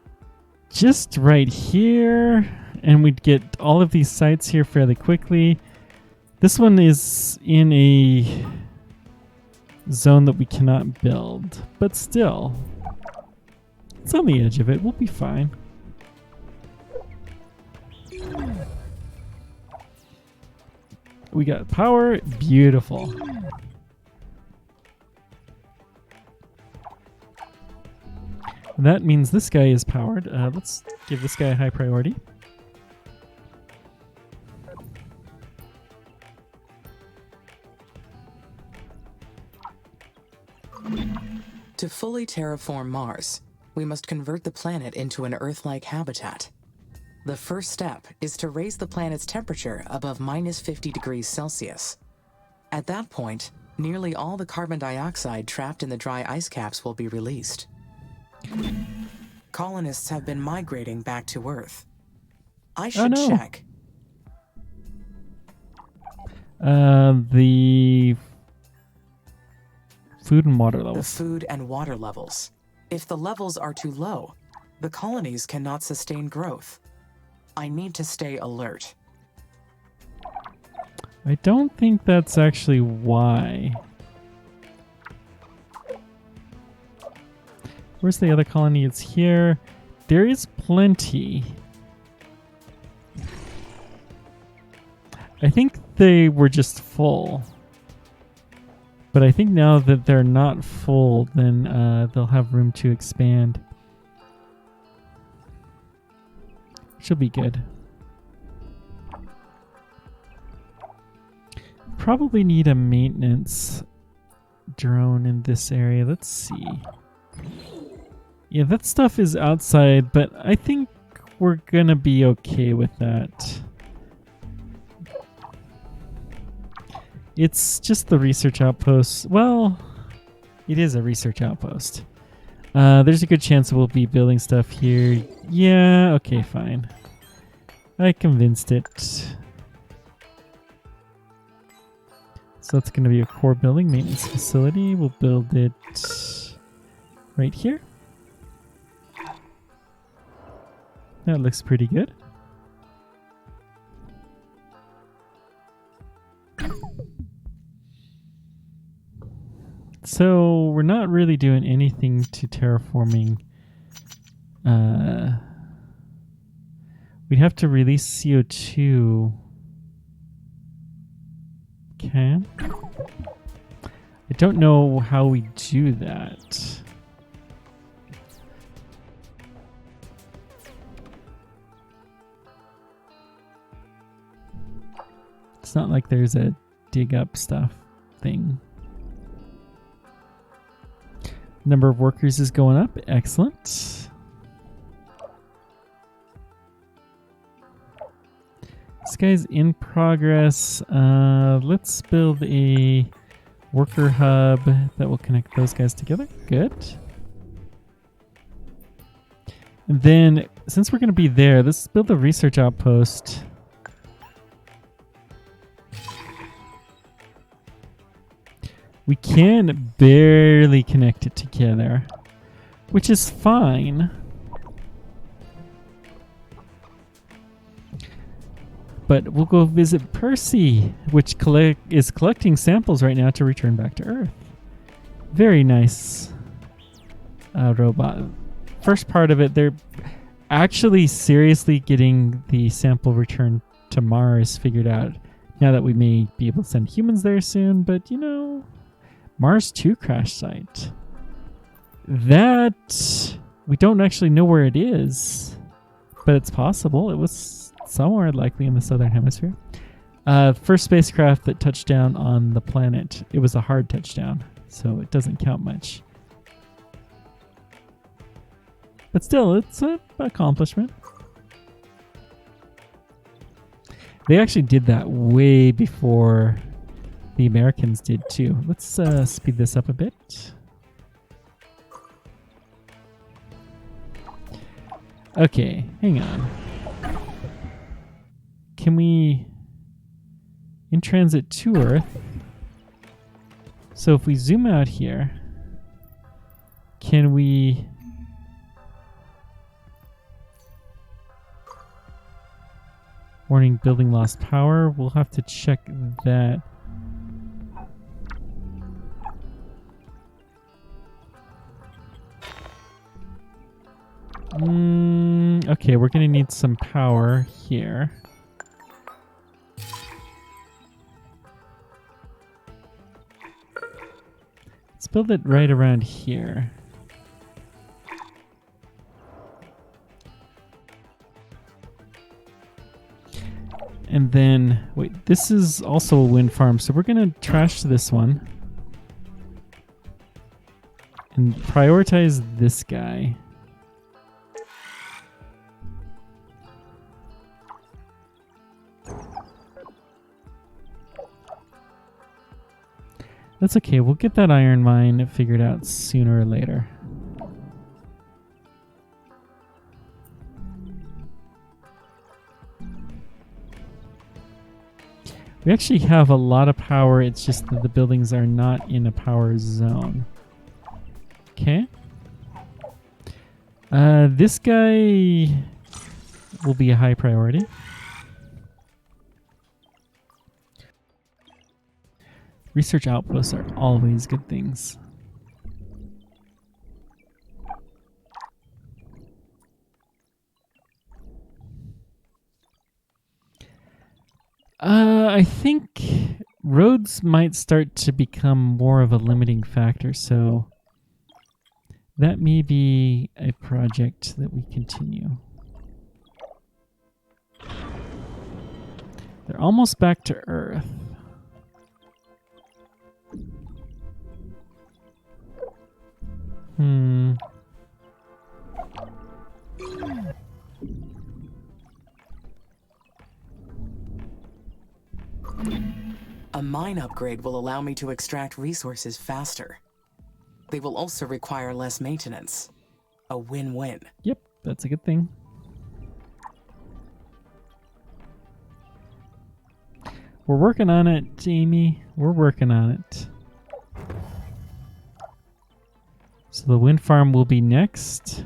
just right here, and we'd get all of these sites here fairly quickly. This one is in a zone that we cannot build, but still, it's on the edge of it. We'll be fine. We got power. Beautiful. That means this guy is powered. Let's give this guy a high priority. To fully terraform Mars, we must convert the planet into an Earth-like habitat. The first step is to raise the planet's temperature above -50 degrees Celsius. At that point, nearly all the carbon dioxide trapped in the dry ice caps will be released. Colonists have been migrating back to Earth. I should check. The food and water levels. The food and water levels. If the levels are too low, the colonies cannot sustain growth. I need to stay alert. I don't think that's actually why. Where's the other colony? It's here. There is plenty. I think they were just full. But I think now that they're not full, then they'll have room to expand. Should be good. Probably need a maintenance drone in this area. Let's see. Yeah, that stuff is outside, but I think we're gonna be okay with that. It's just the research outpost. Well, it is a research outpost. There's a good chance we'll be building stuff here. Yeah, okay, fine. I convinced it. So that's going to be a core building, maintenance facility. We'll build it right here. That looks pretty good. So we're not really doing anything to terraforming. We'd have to release CO2. Okay. I don't know how we do that. It's not like there's a dig up stuff thing. Number of workers is going up. Excellent. This guy's in progress. Let's build a worker hub that will connect those guys together. Good. And then, since we're going to be there, let's build a research outpost. We can barely connect it together, which is fine. But we'll go visit Percy, which is collecting samples right now to return back to Earth. Very nice robot. First part of it, they're actually seriously getting the sample return to Mars figured out. Now that we may be able to send humans there soon, but you know, Mars 2 crash site. That we don't actually know where it is, but it's possible. It was somewhere likely in the southern hemisphere. First spacecraft that touched down on the planet. It was a hard touchdown, so it doesn't count much. But still, it's an accomplishment. They actually did that way before the Americans did too. Let's speed this up a bit. Okay, hang on. Can we in transit to Earth? So if we zoom out here, can we warning building lost power? We'll have to check that. Okay, we're gonna need some power here. Let's build it right around here. And then, wait, this is also a wind farm, so we're gonna trash this one. And prioritize this guy. That's okay, we'll get that iron mine figured out sooner or later. We actually have a lot of power, it's just that the buildings are not in a power zone. Okay. This guy will be a high priority. Research outposts are always good things. I think roads might start to become more of a limiting factor, so that may be a project that we continue. They're almost back to Earth. A mine upgrade will allow me to extract resources faster. They will also require less maintenance. A win-win. Yep, that's a good thing. We're working on it, Jamie. We're working on it. So the wind farm will be next.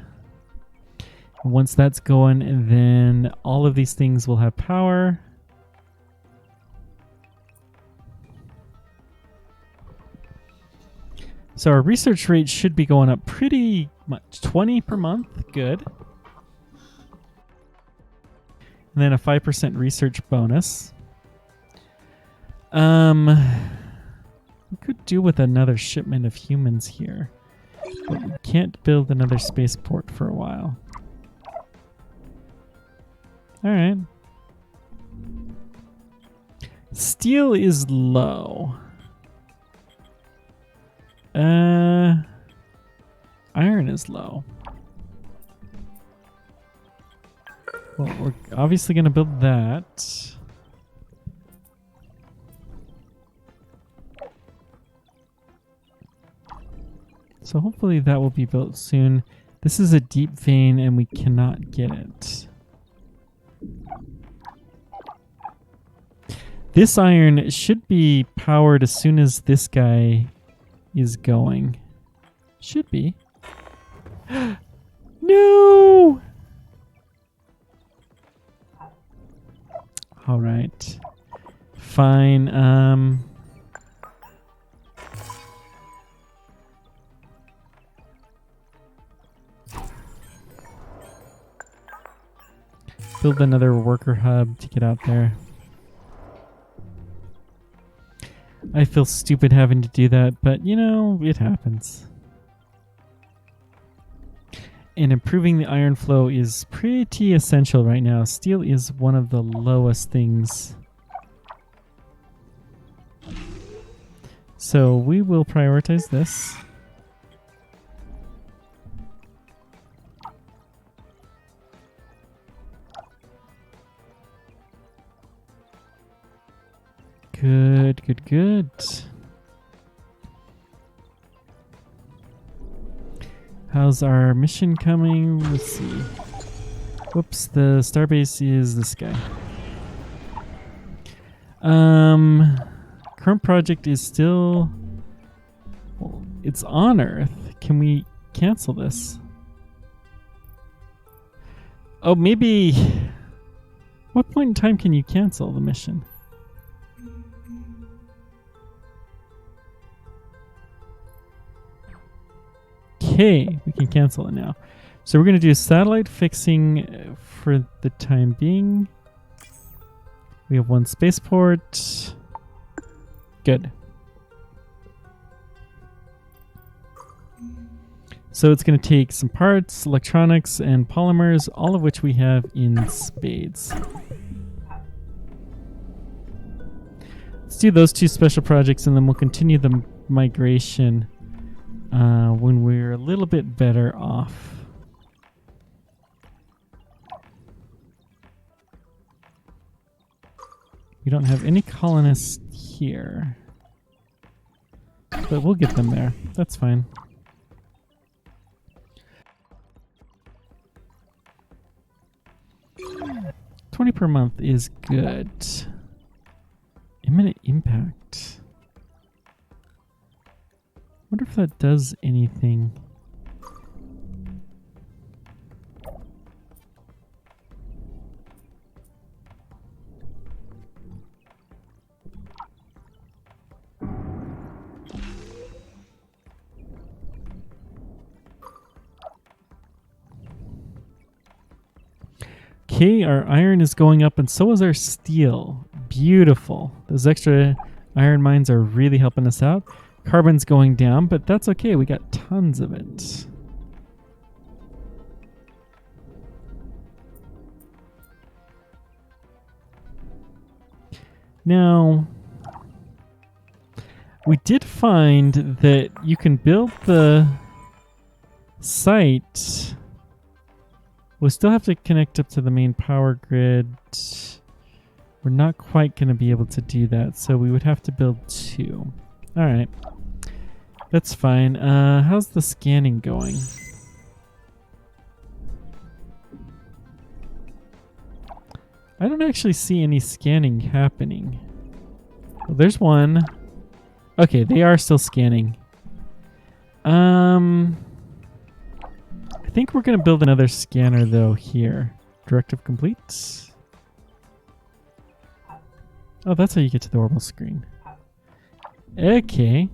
Once that's going, then all of these things will have power. So our research rate should be going up pretty much. 20 per month. Good. And then a 5% research bonus. We could do with another shipment of humans here. But we can't build another spaceport for a while. Alright. Steel is low. Iron is low. Well, we're obviously going to build that. So hopefully that will be built soon. This is a deep vein and we cannot get it. This iron should be powered as soon as this guy is going. Should be. No! All right. Fine. Build another worker hub to get out there. I feel stupid having to do that, but you know, it happens. And improving the iron flow is pretty essential right now. Steel is one of the lowest things. So we will prioritize this. Good, good, good. How's our mission coming? Let's see. Whoops, the starbase is this guy. Current project is still... Well, it's on Earth. Can we cancel this? Oh, maybe... What point in time can you cancel the mission? Okay, we can cancel it now. So we're going to do satellite fixing for the time being. We have one spaceport. Good. So it's going to take some parts, electronics, and polymers, all of which we have in spades. Let's do those two special projects and then we'll continue the migration when we're a little bit better off. We don't have any colonists here, but we'll get them there. That's fine. $20 per month is good. Imminent impact. Wonder if that does anything. Okay, our iron is going up and so is our steel. Beautiful. Those extra iron mines are really helping us out. Carbon's going down, but that's okay. We got tons of it. Now, we did find that you can build the site. We'll still have to connect up to the main power grid. We're not quite going to be able to do that, so we would have to build two. All right. That's fine. How's the scanning going? I don't actually see any scanning happening. Well, there's one. Okay, they are still scanning. I think we're gonna build another scanner though here. Directive complete. Oh, that's how you get to the orbital screen. Okay.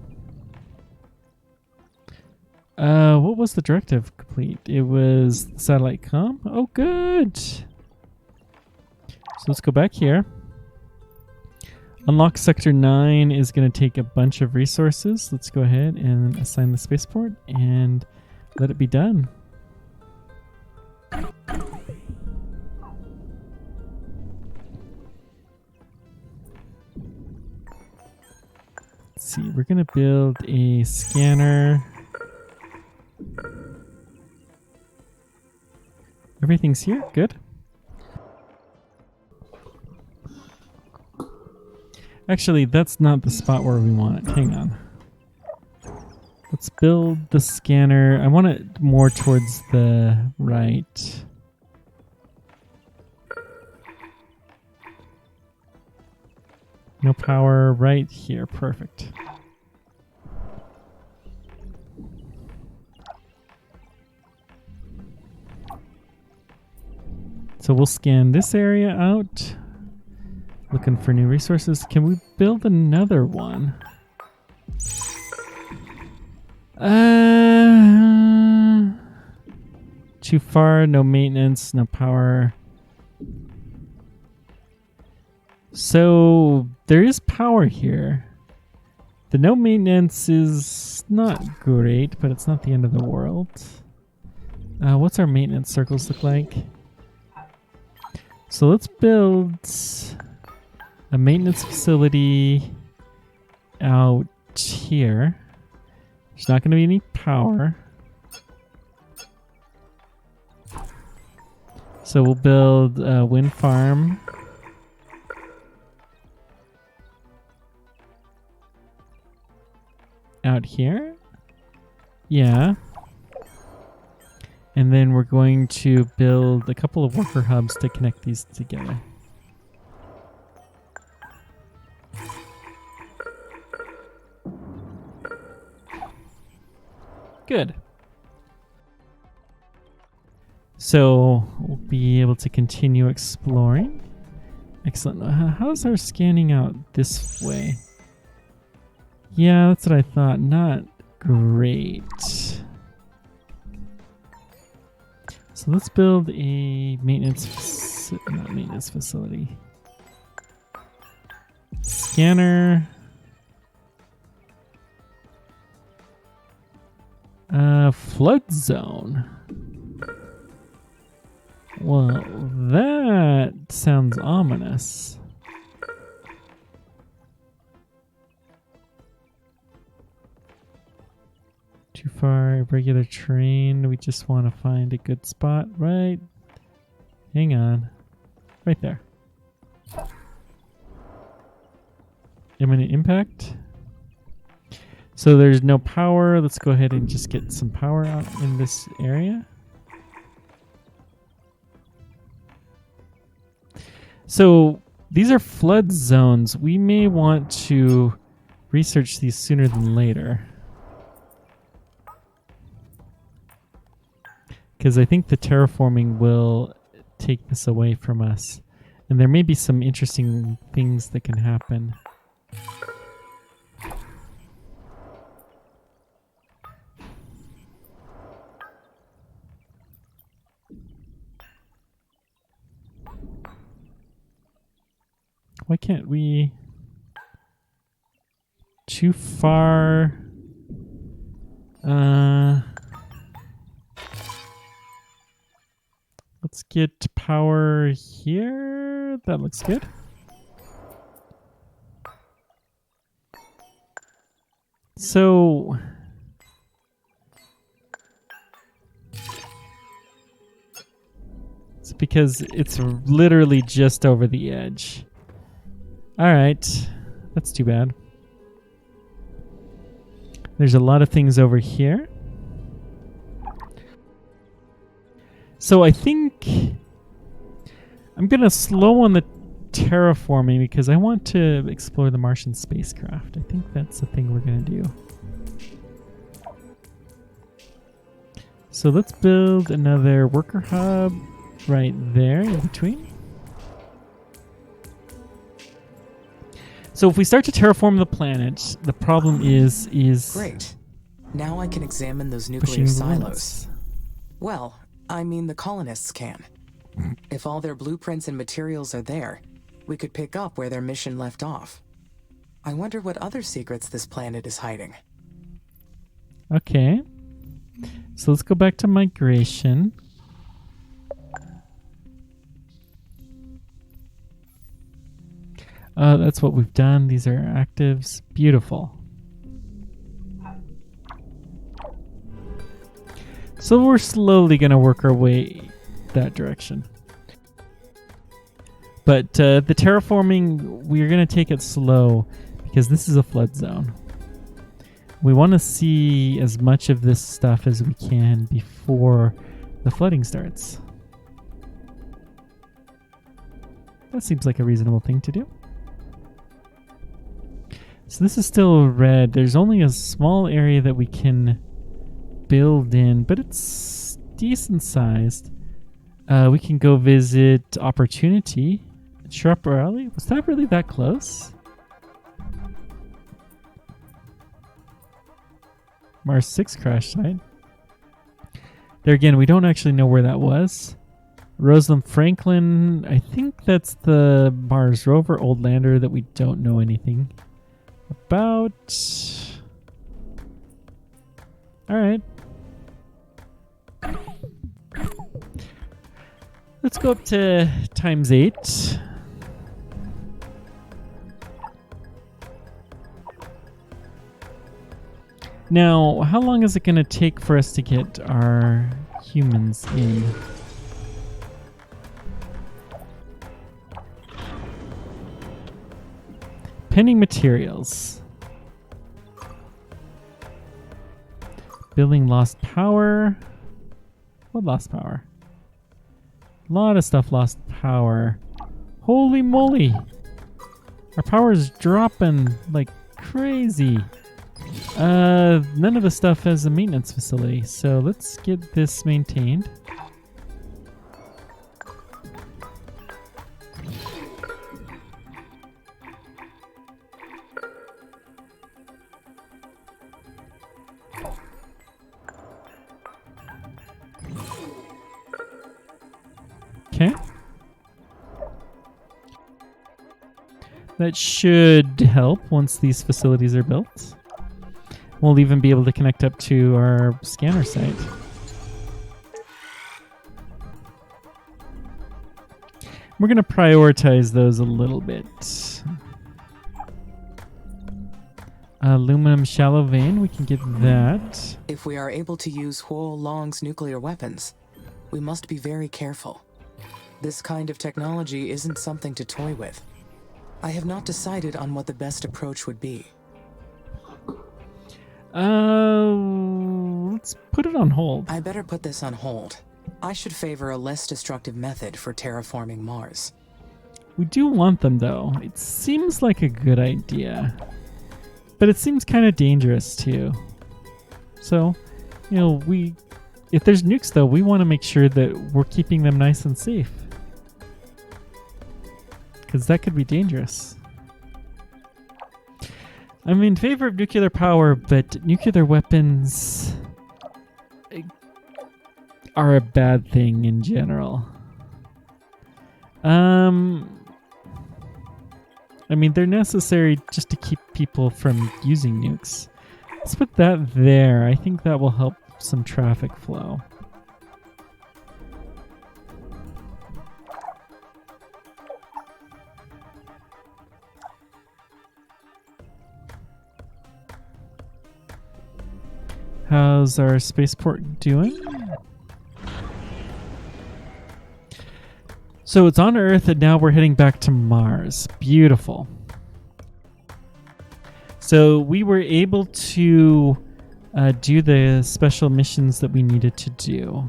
What was the directive complete? It was satellite comm. Oh, good. So let's go back here. Unlock Sector 9 is going to take a bunch of resources. Let's go ahead and assign the spaceport and let it be done. Let's see, we're going to build a scanner. Everything's here, good. Actually, that's not the spot where we want it. Hang on. Let's build the scanner. I want it more towards the right. No power right here. Perfect. So we'll scan this area out. Looking for new resources. Can we build another one? Too far, no maintenance, no power. So there is power here. The no maintenance is not great, but it's not the end of the world. What's our maintenance circles look like? So let's build a maintenance facility out here. There's not going to be any power. So we'll build a wind farm. Out here? Yeah. And then we're going to build a couple of worker hubs to connect these together. Good. So we'll be able to continue exploring. Excellent. How's our scanning out this way? Yeah, that's what I thought. Not great. So let's build a maintenance facility. Scanner. Flood zone. Well, that sounds ominous. Too far, regular terrain. We just want to find a good spot, right? Hang on. Right there. Imminent impact. So there's no power. Let's go ahead and just get some power out in this area. So these are flood zones. We may want to research these sooner than later. Because I think the terraforming will take this away from us. And there may be some interesting things that can happen. Why can't we? Too far. Let's get power here. That looks good. So it's because it's literally just over the edge. All right, that's too bad. There's a lot of things over here. So I think I'm going to slow on the terraforming because I want to explore the Martian spacecraft. I think that's the thing we're going to do. So let's build another worker hub right there in between. So if we start to terraform the planet, the problem is Great. Now I can examine those nuclear pushing the silos. limits. Well, I mean the colonists can. If all their blueprints and materials are there, we could pick up where their mission left off. I wonder what other secrets this planet is hiding. Okay. So let's go back to migration. That's what we've done. These are actives. Beautiful. So we're slowly going to work our way that direction. But the terraforming, we're going to take it slow because this is a flood zone. We want to see as much of this stuff as we can before the flooding starts. That seems like a reasonable thing to do. So this is still red. There's only a small area that we can build in, but it's decent sized. We can go visit Opportunity. Sharp Rally? Was that really that close? Mars 6 crash site. There again, we don't actually know where that was. Rosalind Franklin, I think that's the Mars rover old lander that we don't know anything about. Alright. Let's go up to ×8. Now, how long is it going to take for us to get our humans in? Pending materials. Building lost power. What lost power? A lot of stuff lost power. Holy moly! Our power is dropping like crazy. None of the stuff has a maintenance facility, so let's get this maintained. Okay. That should help once these facilities are built. We'll even be able to connect up to our scanner site. We're going to prioritize those a little bit. Aluminum shallow vein, we can get that. If we are able to use Huo Long's nuclear weapons, we must be very careful. This kind of technology isn't something to toy with. I have not decided on what the best approach would be. Let's put it on hold. I better put this on hold. I should favor a less destructive method for terraforming Mars. We do want them, though. It seems like a good idea. But it seems kind of dangerous, too. So, you know, if there's nukes, though, we want to make sure that we're keeping them nice and safe. Because that could be dangerous. I'm in favor of nuclear power, but nuclear weapons are a bad thing in general. I mean, they're necessary just to keep people from using nukes. Let's put that there. I think that will help some traffic flow. How's our spaceport doing? So it's on Earth and now we're heading back to Mars. Beautiful. So we were able to do the special missions that we needed to do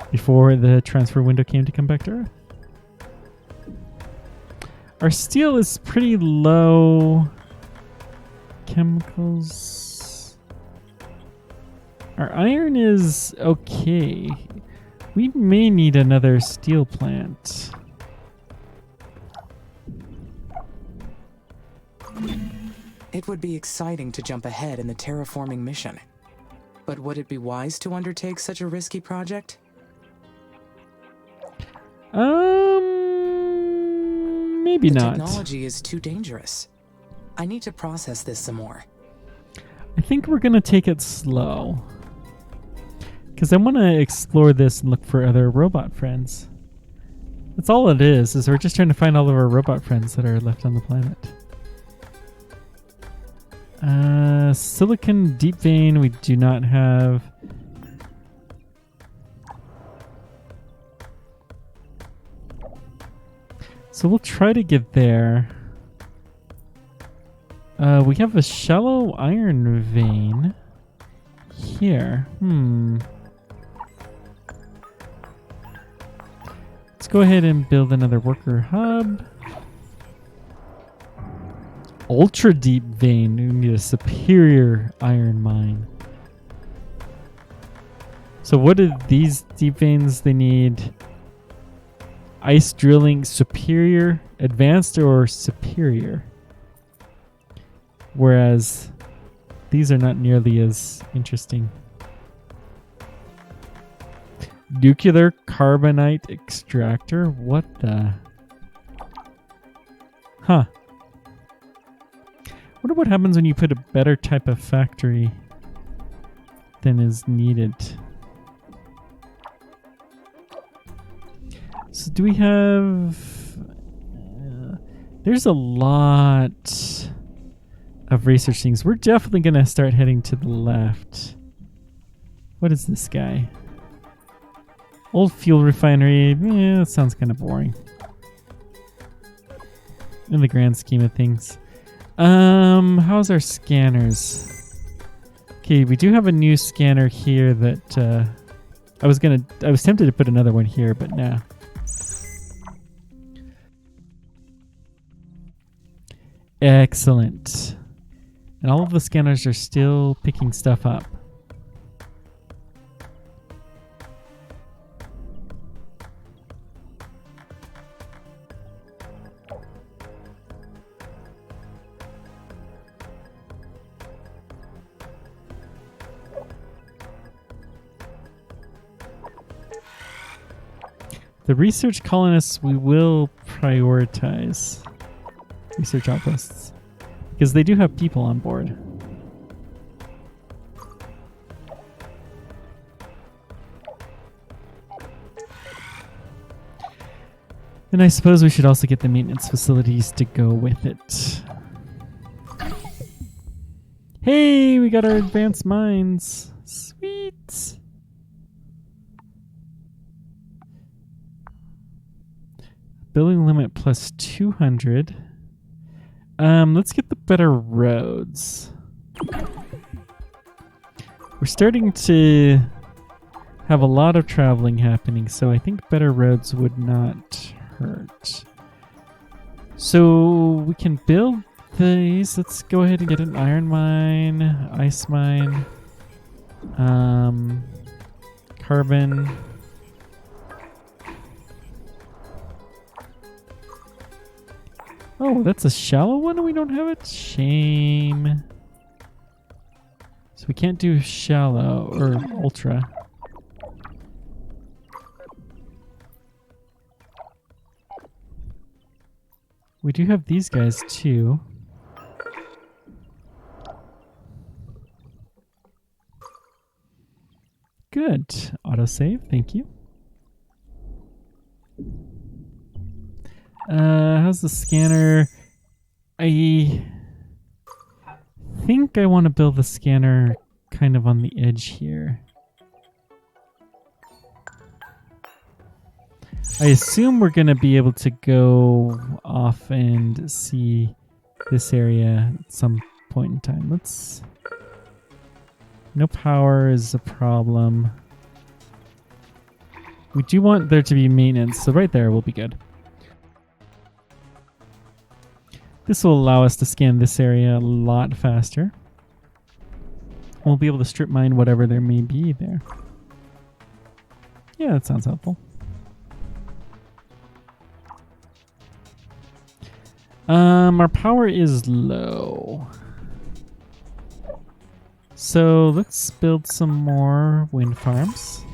before the transfer window came to come back to Earth. Our steel is pretty low. Chemicals. Our iron is okay. We may need another steel plant. It would be exciting to jump ahead in the terraforming mission. But would it be wise to undertake such a risky project? Maybe the not. Technology is too dangerous. I need to process this some more. I think we're gonna take it slow. Because I want to explore this and look for other robot friends. That's all it is we're just trying to find all of our robot friends that are left on the planet. Silicon deep vein we do not have. So we'll try to get there. We have a shallow iron vein here. Let's go ahead and build another worker hub. Ultra deep vein. We need a superior iron mine. So what are these deep veins? They need ice drilling superior, advanced, or superior. Whereas these are not nearly as interesting. Nuclear carbonite extractor? What the? Huh. Wonder what happens when you put a better type of factory than is needed. So do we have... there's a lot of research things. We're definitely going to start heading to the left. What is this guy? Old fuel refinery. Yeah, that sounds kind of boring. In the grand scheme of things. How's our scanners? Okay, we do have a new scanner here that I was tempted to put another one here, but nah. Excellent. And all of the scanners are still picking stuff up. The research colonists we will prioritize. Research outposts. Because they do have people on board. And I suppose we should also get the maintenance facilities to go with it. Hey, we got our advanced mines. Sweet. Building limit plus 200. Let's get the better roads. We're starting to have a lot of traveling happening, so I think better roads would not hurt. So we can build these. Let's go ahead and get an iron mine, ice mine, carbon. Oh, that's a shallow one and we don't have it? Shame. So we can't do shallow or ultra. We do have these guys too. Good. Autosave, thank you. How's the scanner? I think I want to build the scanner kind of on the edge here. I assume we're going to be able to go off and see this area at some point in time. Let's... No power is a problem. We do want there to be maintenance, so right there will be good. This will allow us to scan this area a lot faster. We'll be able to strip mine whatever there may be there. Yeah, that sounds helpful. Our power is low. So let's build some more wind farms.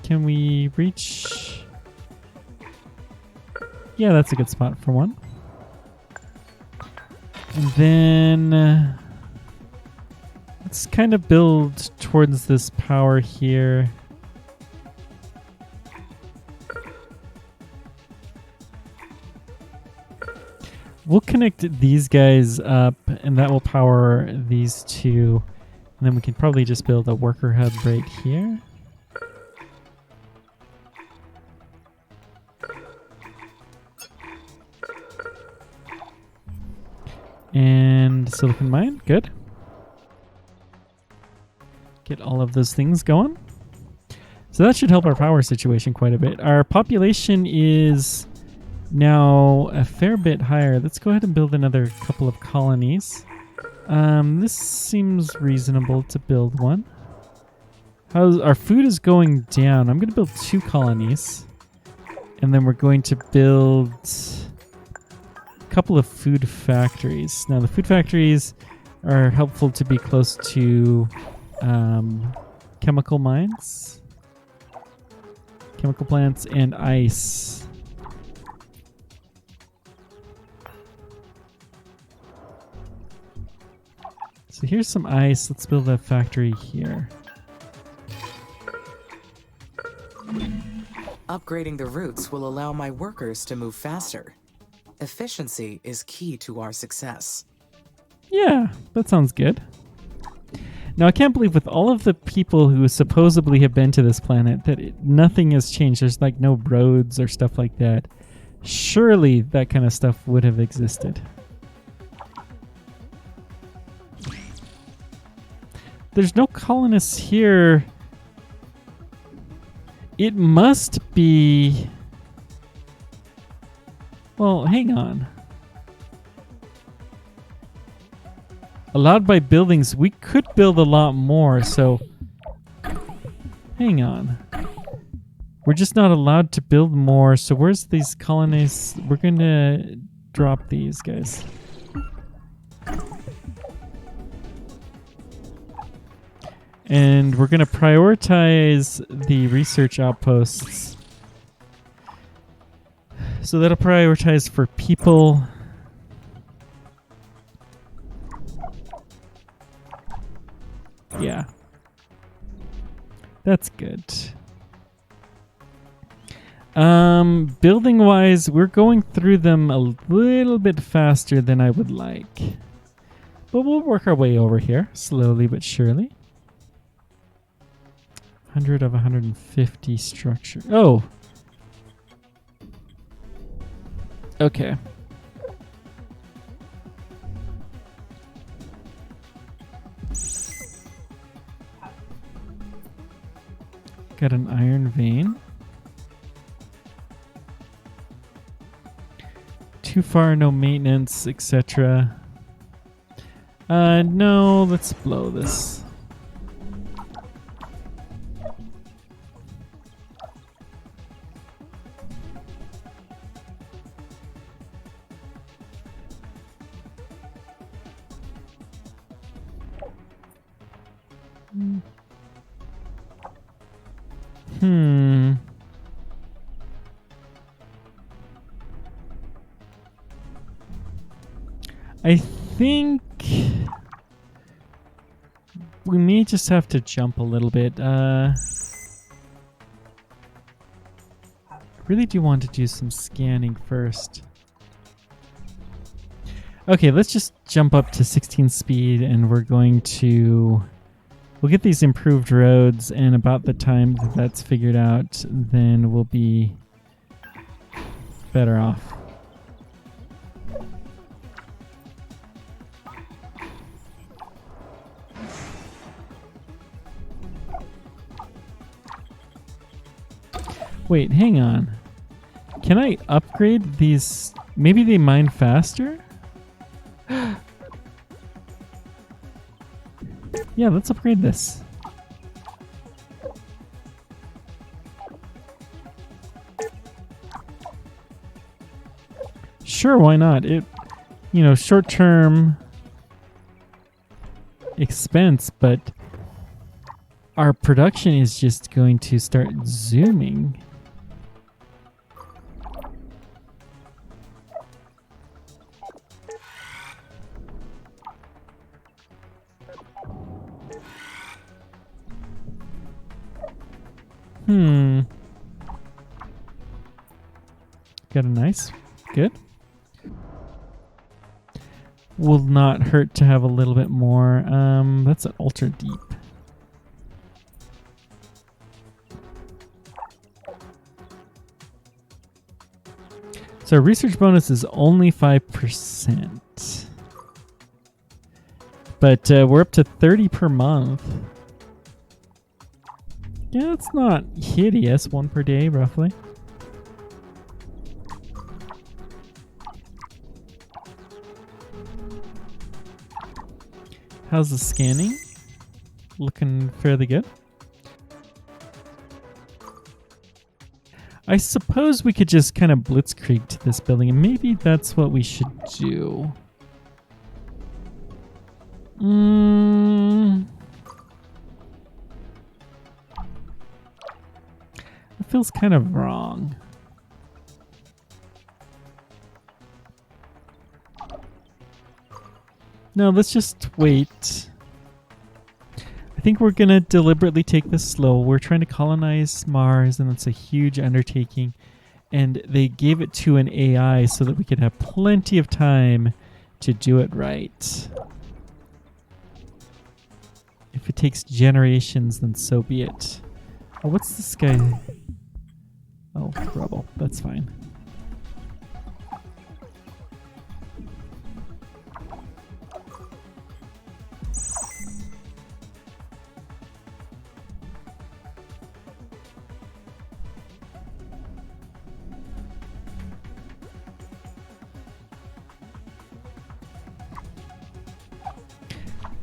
Can we reach? Yeah, that's a good spot for one. And then let's kind of build towards this power here. We'll connect these guys up, and that will power these two. And then we can probably just build a worker hub right here. And silicon mine, good. Get all of those things going. So that should help our power situation quite a bit. Our population is now a fair bit higher. Let's go ahead and build another couple of colonies. This seems reasonable to build one. Our food is going down. I'm going to build 2 colonies. And then we're going to build couple of food factories. Now the food factories are helpful to be close to chemical mines, chemical plants, and ice. So here's some ice. Let's build a factory here. Upgrading the routes will allow my workers to move faster. Efficiency is key to our success. Yeah, that sounds good. Now, I can't believe with all of the people who supposedly have been to this planet that nothing has changed. There's like no roads or stuff like that. Surely that kind of stuff would have existed. There's no colonists here. It must be... Well, hang on. Allowed by buildings, we could build a lot more, so... Hang on. We're just not allowed to build more, so where's these colonies? We're gonna drop these guys. And we're gonna prioritize the research outposts. So that'll prioritize for people. Yeah. That's good. Building wise, we're going through them a little bit faster than I would like. But we'll work our way over here, slowly but surely. 100 of 150 structure. Oh! Okay. Got an iron vein. Too far, no maintenance, etc. No, let's blow this. I think we may just have to jump a little bit. Really do want to do some scanning first. Okay, let's just jump up to 16 speed and we're going to... We'll get these improved roads, and about the time that that's figured out, then we'll be better off. Wait, hang on. Can I upgrade these? Maybe they mine faster? Yeah, let's upgrade this. Sure, why not? It, you know, short-term expense, but our production is just going to start zooming. Got a nice, good. Will not hurt to have a little bit more. That's an ultra deep. So our research bonus is only 5%. But we're up to 30 per month. Yeah, it's not hideous. 1 per day, roughly. How's the scanning? Looking fairly good. I suppose we could just kind of blitzkrieg to this building, and maybe that's what we should do. It feels kind of wrong. No, let's just wait. I think we're going to deliberately take this slow. We're trying to colonize Mars, and it's a huge undertaking. And they gave it to an AI so that we could have plenty of time to do it right. If it takes generations, then so be it. Oh, what's this guy? Oh, rubble. That's fine.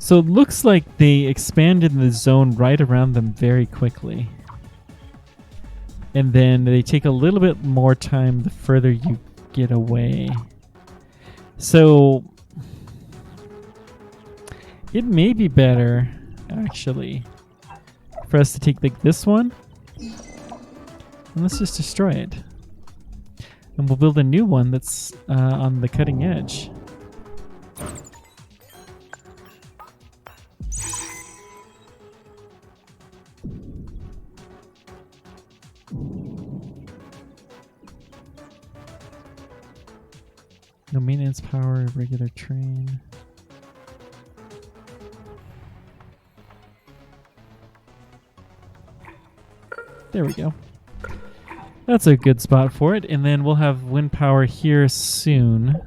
So it looks like they expanded the zone right around them very quickly. And then they take a little bit more time the further you get away. So it may be better, actually, for us to take like this one. And let's just destroy it. And we'll build a new one that's on the cutting edge. No maintenance power, regular train. There we go. That's a good spot for it. And then we'll have wind power here soon.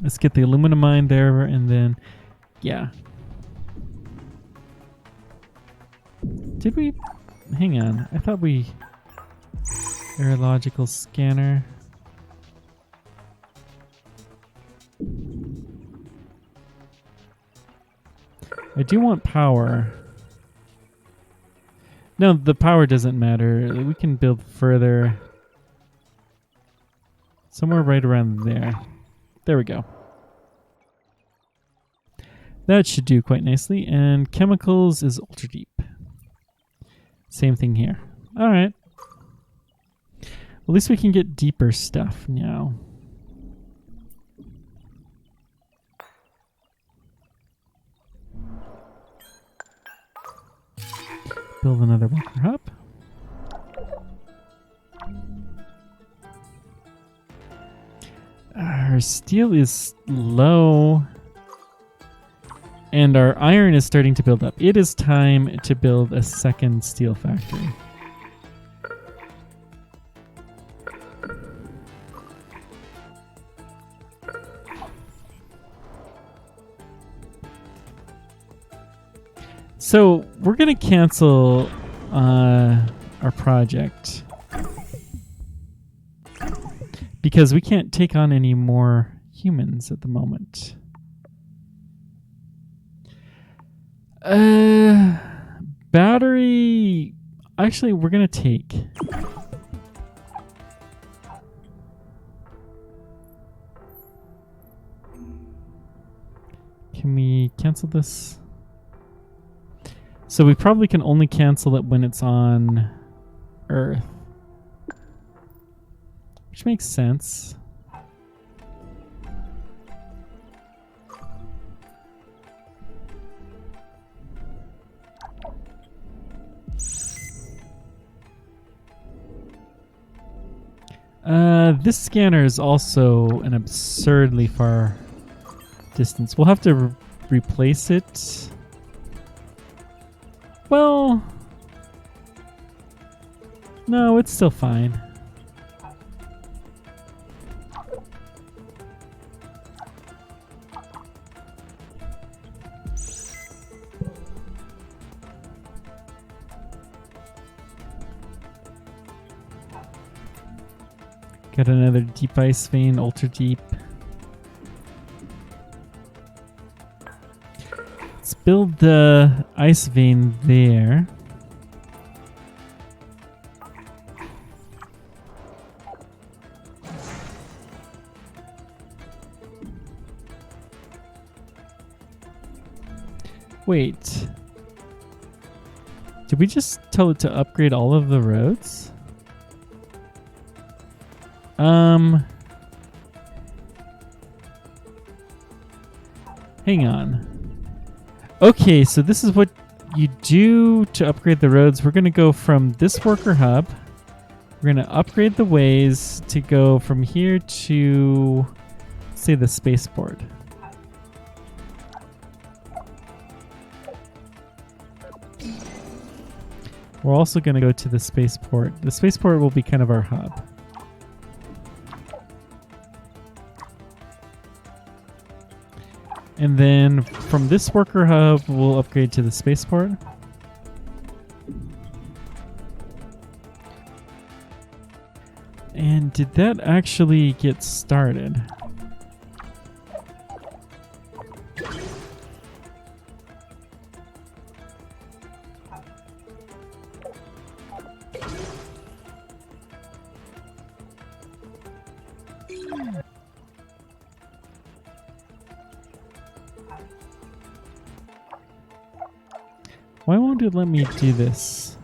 Let's get the aluminum mine there, and then, yeah. Did we? Hang on. I thought we... Aerological scanner. I do want power. No, the power doesn't matter. We can build further. Somewhere right around there. There we go. That should do quite nicely. And chemicals is ultra deep. Same thing here. All right. At least we can get deeper stuff now. Build another worker hub. Our steel is low. And our iron is starting to build up. It is time to build a second steel factory. So we're going to cancel our project because we can't take on any more humans at the moment. Battery. Actually, we're going to take. Can we cancel this? So we probably can only cancel it when it's on Earth. Which makes sense. This scanner is also an absurdly far distance. We'll have to replace it. Well, no, it's still fine. Got another deep ice vein, ultra deep. Let's build the ice vein there. Wait. Did we just tell it to upgrade all of the roads? Hang on. Okay, so this is what you do to upgrade the roads. We're going to go from this worker hub. We're going to upgrade the ways to go from here to, say, the spaceport. We're also going to go to the spaceport. The spaceport will be kind of our hub. And then from this worker hub, we'll upgrade to the spaceport. And did that actually get started? Why won't it let me do this?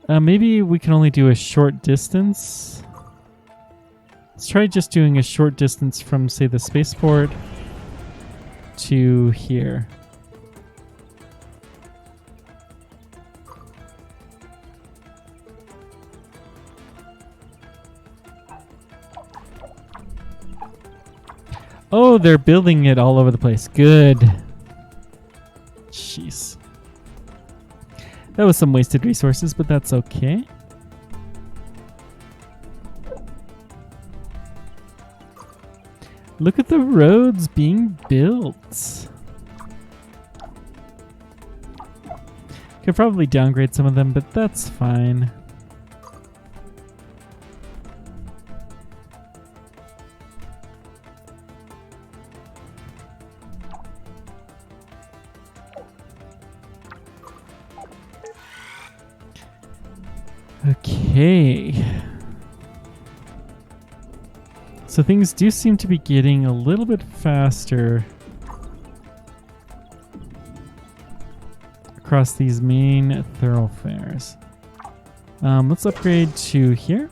Maybe we can only do a short distance. Let's try just doing a short distance from, say, the spaceport to here. Oh, they're building it all over the place. Good. Jeez. That was some wasted resources, but that's okay. Look at the roads being built. Could probably downgrade some of them, but that's fine. Okay. So things do seem to be getting a little bit faster across these main thoroughfares. Let's upgrade to here.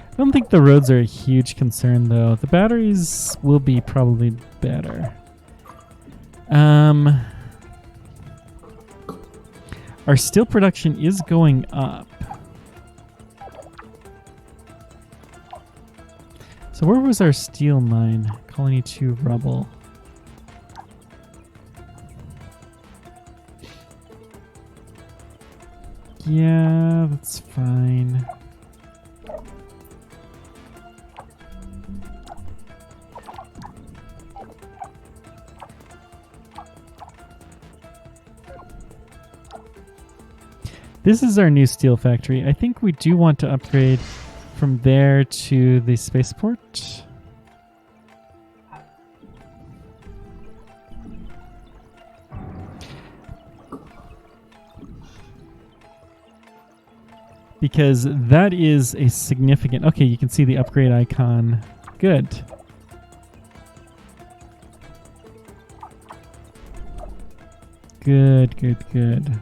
I don't think the roads are a huge concern, though. The batteries will be probably better. Our steel production is going up. So where was our steel mine? Colony 2 rubble. Yeah, that's fine. This is our new steel factory. I think we do want to upgrade from there to the spaceport. Because that is a significant... Okay, you can see the upgrade icon. Good. Good, good, good.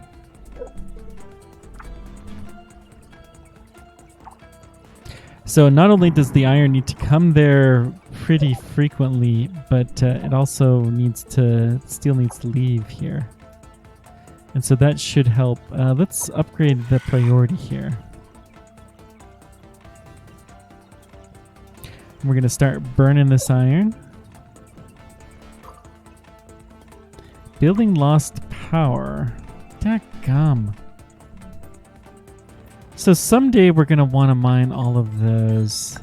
So not only does the iron need to come there pretty frequently, but it also needs to... Steel needs to leave here. And so that should help. Let's upgrade the priority here. We're going to start burning this iron. Building lost power. Dadgum. So someday we're going to want to mine all of those.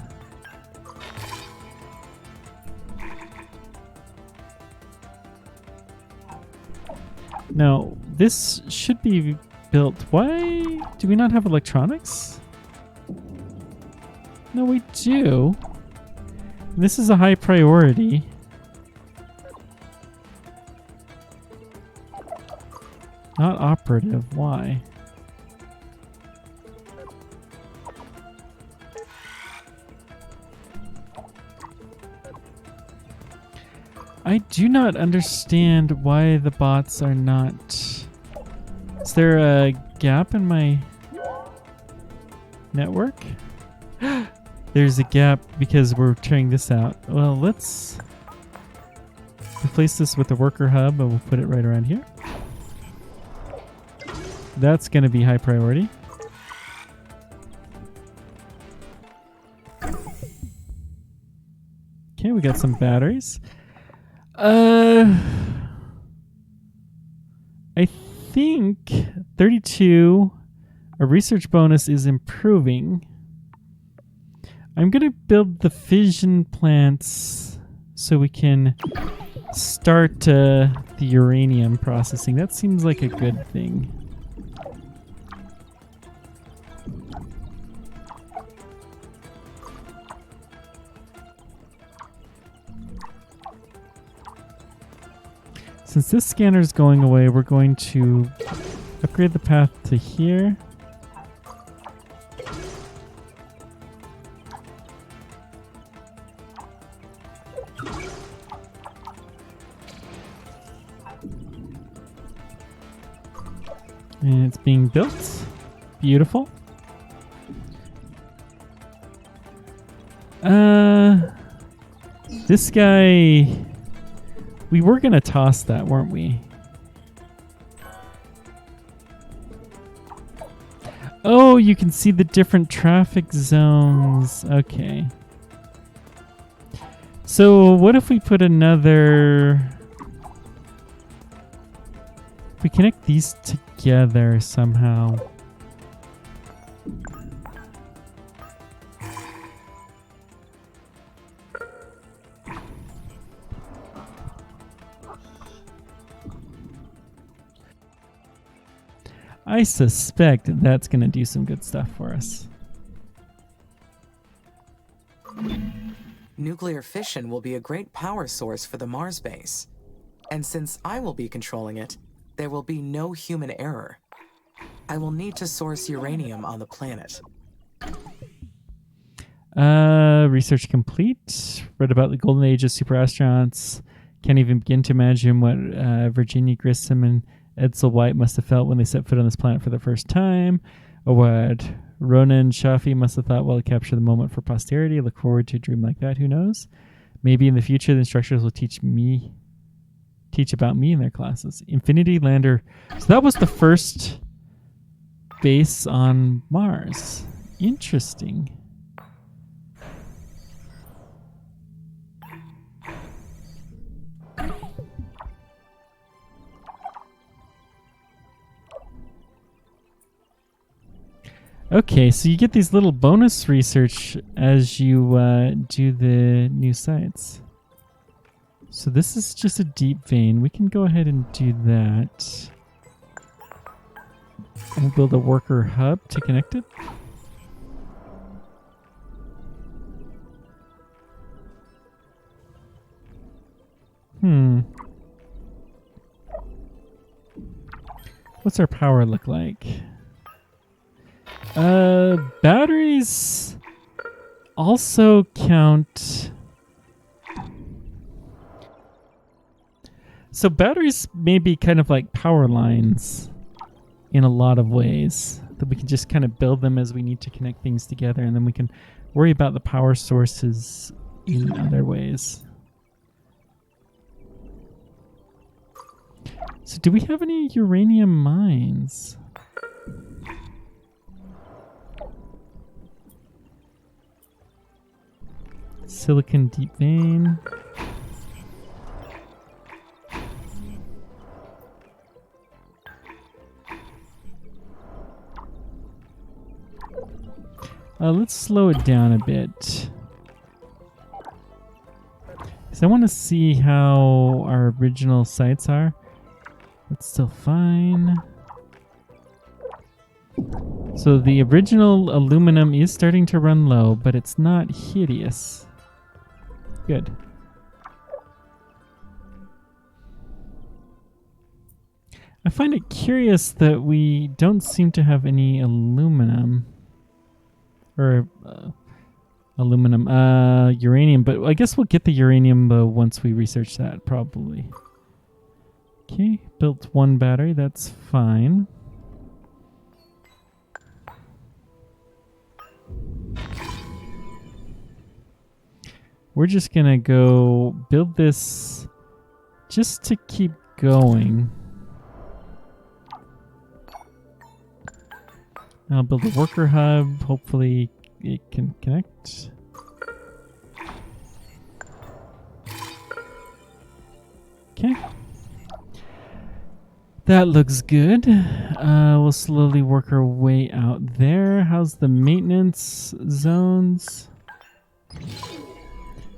Now, this should be built. Why do we not have electronics? No, we do. This is a high priority. Not operative. Why? I do not understand why the bots are not... Is there a gap in my network? There's a gap because we're tearing this out. Well, let's replace this with a worker hub and we'll put it right around here. That's going to be high priority. Okay, we got some batteries. I think 32, a research bonus is improving. I'm going to build the fission plants so we can start the uranium processing. That seems like a good thing. Since this scanner is going away, we're going to upgrade the path to here. And it's being built. Beautiful. This guy... We were going to toss that, weren't we? Oh, you can see the different traffic zones. Okay. So what if we put another... If we connect these together somehow. I suspect that's going to do some good stuff for us. Nuclear fission will be a great power source for the Mars base. And since I will be controlling it, there will be no human error. I will need to source uranium on the planet. Research complete. Read about the golden age of super astronauts. Can't even begin to imagine what Virginia Grissom and Edsel White must have felt when they set foot on this planet for the first time, or what Ronan Shafi must have thought while they capture the moment for posterity. I look forward to a dream like that. Who knows? Maybe in the future the instructors will teach about me in their classes. Infinity Lander. So that was the first base on Mars. Interesting. Okay, so you get these little bonus research as you do the new sites. So this is just a deep vein. We can go ahead and do that. We'll build a worker hub to connect it. What's our power look like? Batteries also count. So batteries may be kind of like power lines in a lot of ways, that we can just kind of build them as we need to connect things together, and then we can worry about the power sources in other ways. So do we have any uranium mines? Silicon deep vein. Let's slow it down a bit. Because I want to see how our original sites are. That's still fine. So the original aluminum is starting to run low, but it's not hideous. Good. I find it curious that we don't seem to have any aluminum. Or uranium, but I guess we'll get the uranium once we research that, probably. Okay, built one battery, that's fine. We're just gonna go build this just to keep going. I'll build a worker hub. Hopefully it can connect. Okay. That looks good. We'll slowly work our way out there. How's the maintenance zones?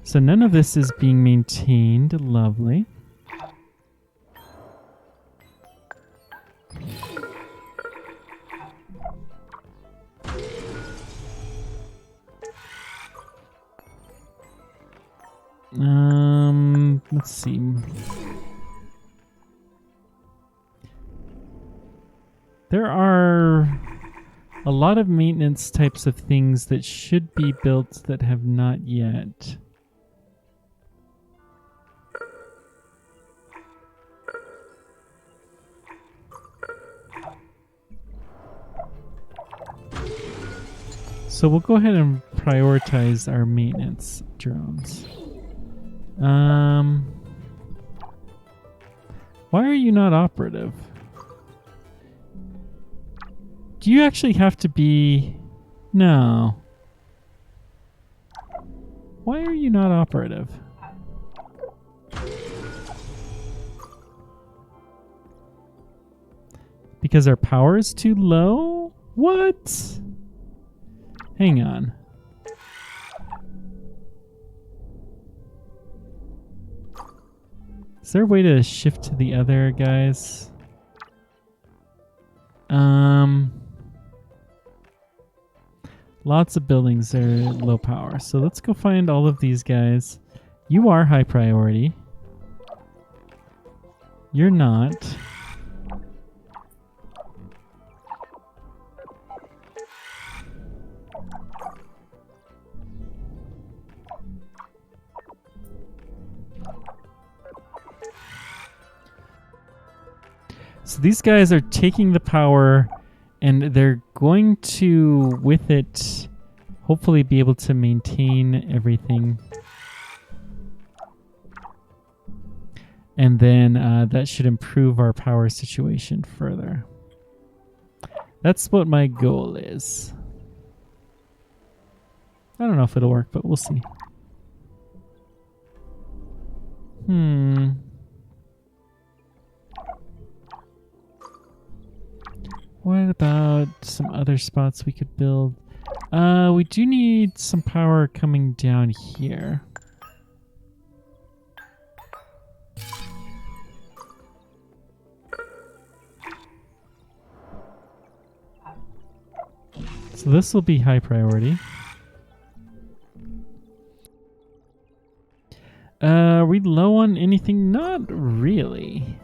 So none of this is being maintained. Lovely. Let's see. There are a lot of maintenance types of things that should be built that have not yet. So we'll go ahead and prioritize our maintenance drones. Why are you not operative? Do you actually have to be... No. Why are you not operative? Because our power is too low? What? Hang on. Is there a way to shift to the other guys? Lots of buildings are low power. So let's go find all of these guys. You are high priority. You're not. So these guys are taking the power, and they're going to, with it, hopefully be able to maintain everything. And then that should improve our power situation further. That's what my goal is. I don't know if it'll work, but we'll see. What about some other spots we could build? We do need some power coming down here. So this will be high priority. Are we low on anything? Not really.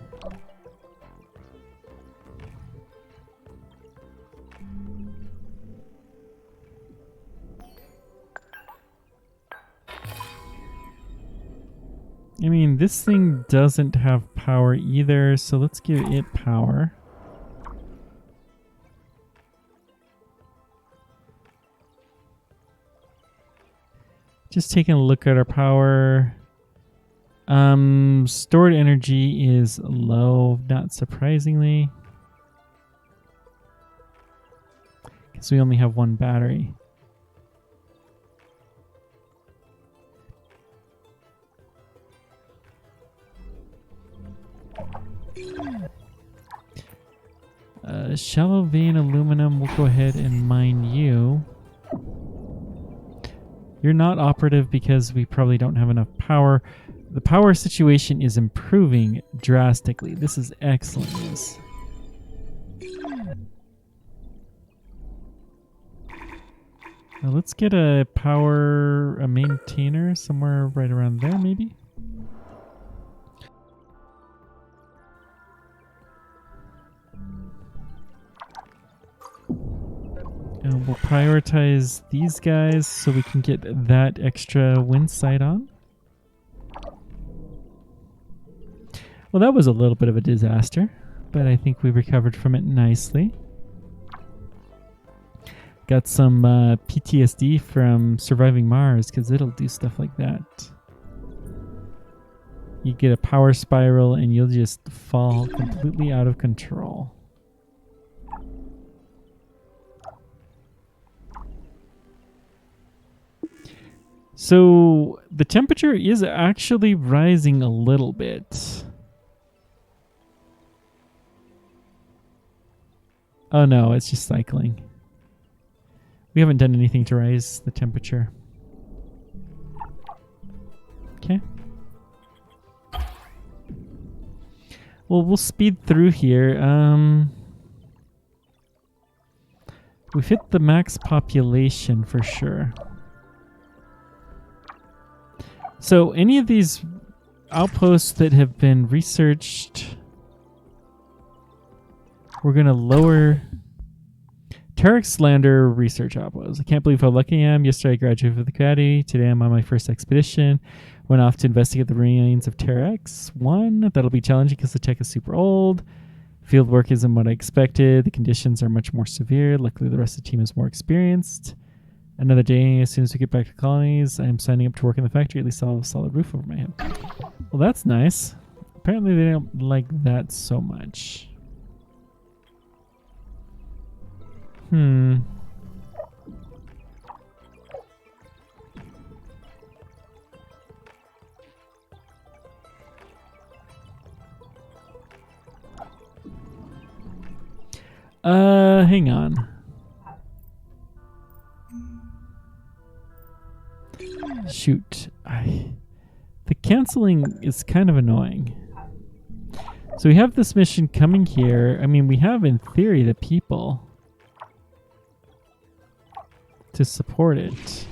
I mean, this thing doesn't have power either, so let's give it power. Just taking a look at our power. Stored energy is low, not surprisingly. Because we only have one battery. Shallow vein aluminum, we'll go ahead and mine you. You're not operative because we probably don't have enough power. The power situation is improving drastically. This is excellent news. Now let's get a maintainer somewhere right around there, maybe. And we'll prioritize these guys so we can get that extra wind sight on. Well, that was a little bit of a disaster, but I think we recovered from it nicely. Got some PTSD from surviving Mars because it'll do stuff like that. You get a power spiral and you'll just fall completely out of control. So the temperature is actually rising a little bit. Oh no, it's just cycling. We haven't done anything to rise the temperature. Okay. Well, we'll speed through here. We've hit the max population for sure. So any of these outposts that have been researched, we're going to lower. Tarek's Lander Research Outpost. I can't believe how lucky I am. Yesterday I graduated from the Academy. Today I'm on my first expedition. Went off to investigate the remains of Terex 1. That'll be challenging because the tech is super old. Field work isn't what I expected. The conditions are much more severe. Luckily the rest of the team is more experienced. Another day, as soon as we get back to colonies, I am signing up to work in the factory. At least I'll have a solid roof over my head. Well, that's nice. Apparently they don't like that so much. Hang on. Shoot. The canceling is kind of annoying. So we have this mission coming here. I mean, we have in theory the people to support it.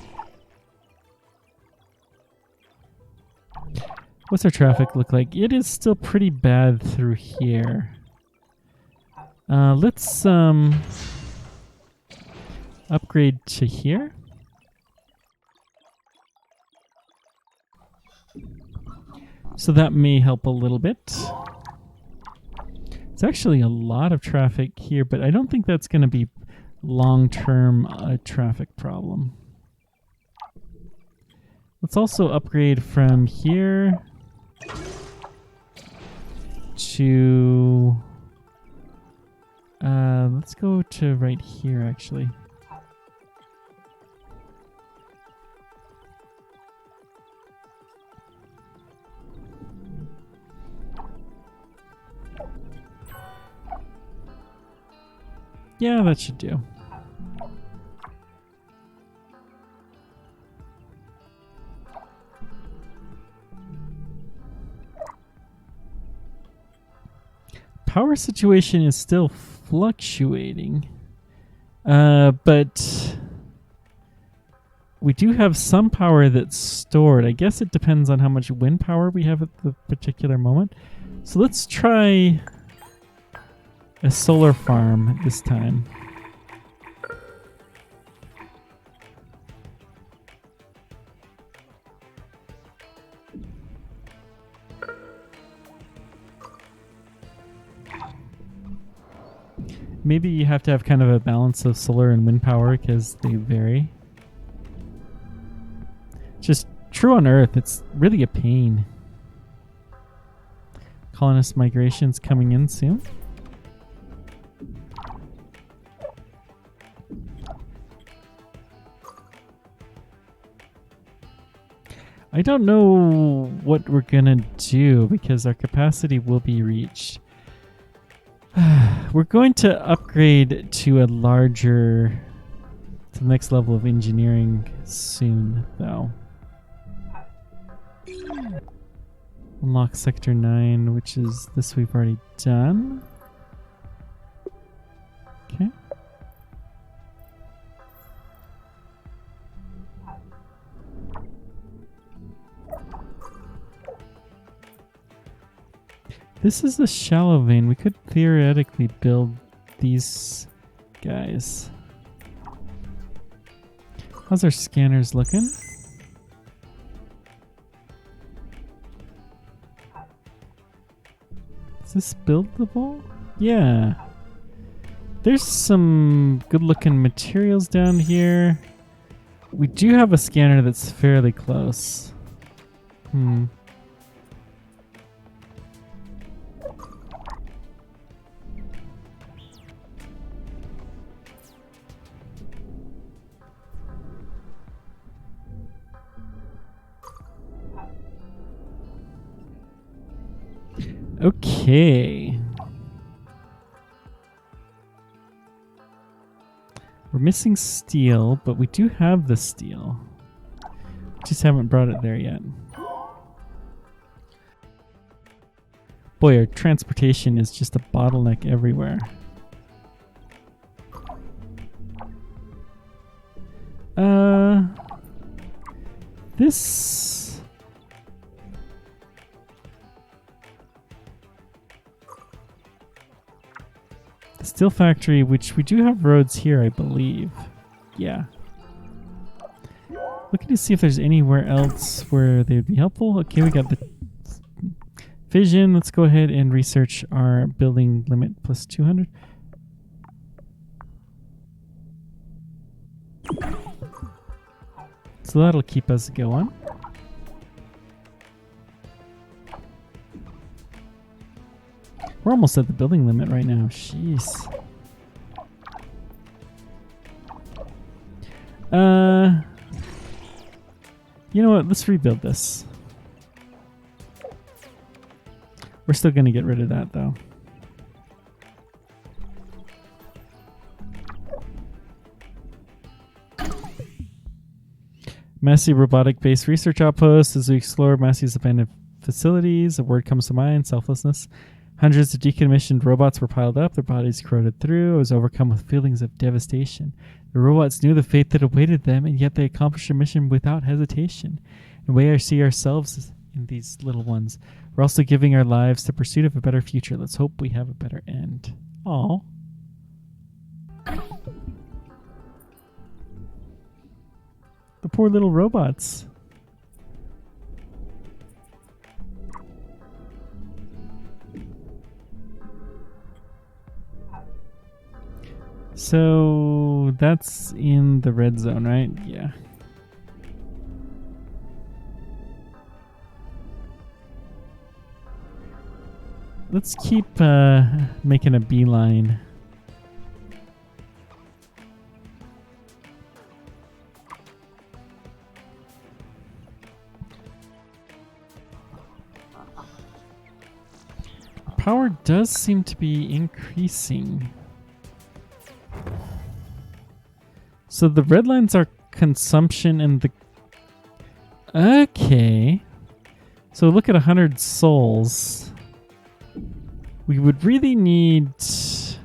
What's our traffic look like? It is still pretty bad through here. Let's upgrade to here. So that may help a little bit. It's actually a lot of traffic here, but I don't think that's going to be long-term traffic problem. Let's also upgrade from here to... let's go to right here, actually. Yeah, that should do. Power situation is still fluctuating, but we do have some power that's stored. I guess it depends on how much wind power we have at the particular moment. So let's try a solar farm this time. Maybe you have to have kind of a balance of solar and wind power because they vary. Just true on Earth, it's really a pain. Colonist migration's coming in soon. I don't know what we're gonna do because our capacity will be reached. We're going to upgrade to a larger, to the next level of engineering soon, though. Unlock Sector 9, which is this we've already done. Okay. This is a shallow vein. We could theoretically build these guys. How's our scanners looking? Is this buildable? Yeah. There's some good looking materials down here. We do have a scanner that's fairly close. Okay. We're missing steel, but we do have the steel. Just haven't brought it there yet. Boy, our transportation is just a bottleneck everywhere. This... The steel factory, which we do have roads here, I believe. Yeah. Looking to see if there's anywhere else where they would be helpful. Okay, we got the vision. Let's go ahead and research our building limit plus 200. So that'll keep us going. We're almost at the building limit right now. Jeez. You know what? Let's rebuild this. We're still going to get rid of that, though. Massey robotic-based research outpost. As we explore Massey's abandoned facilities, a word comes to mind: selflessness. Hundreds of decommissioned robots were piled up, their bodies corroded through. I was overcome with feelings of devastation. The robots knew the fate that awaited them, and yet they accomplished their mission without hesitation. In a way, I see ourselves in these little ones. We're also giving our lives to pursuit of a better future. Let's hope we have a better end. Aww. The poor little robots. So that's in the red zone, right? Yeah. Let's keep making a beeline. Power does seem to be increasing. So the red lines are consumption and the... Okay. So look at 100 souls. We would really need... It's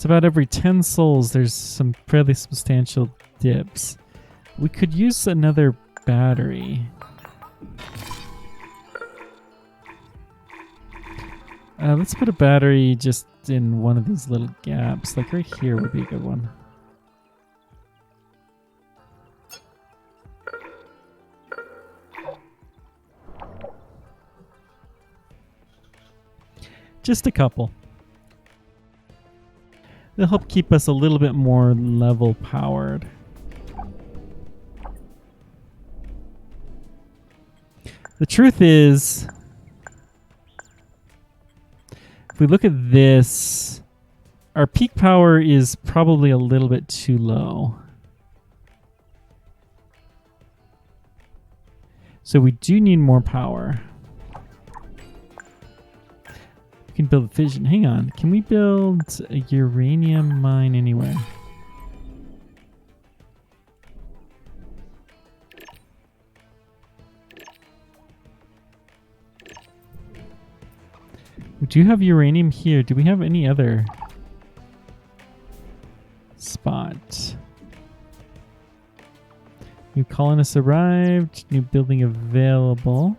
about every 10 souls there's some fairly substantial dips. We could use another battery. Let's put a battery just in one of these little gaps. Like right here would be a good one. Just a couple. They'll help keep us a little bit more level powered. The truth is, if we look at this, our peak power is probably a little bit too low. So we do need more power. We can build fission. Hang on. Can we build a uranium mine anywhere? We do have uranium here. Do we have any other spot? New colonists arrived. New building available.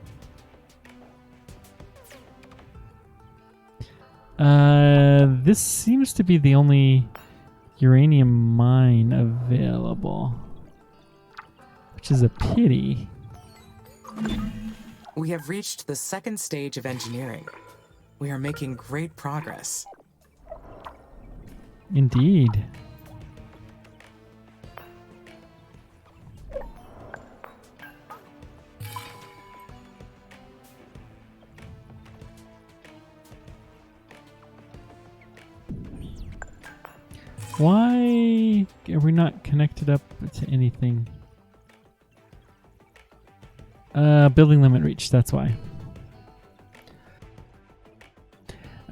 This seems to be the only uranium mine available, which is a pity. We have reached the second stage of engineering. We are making great progress. Indeed. Why are we not connected up to anything? Building limit reached, that's why.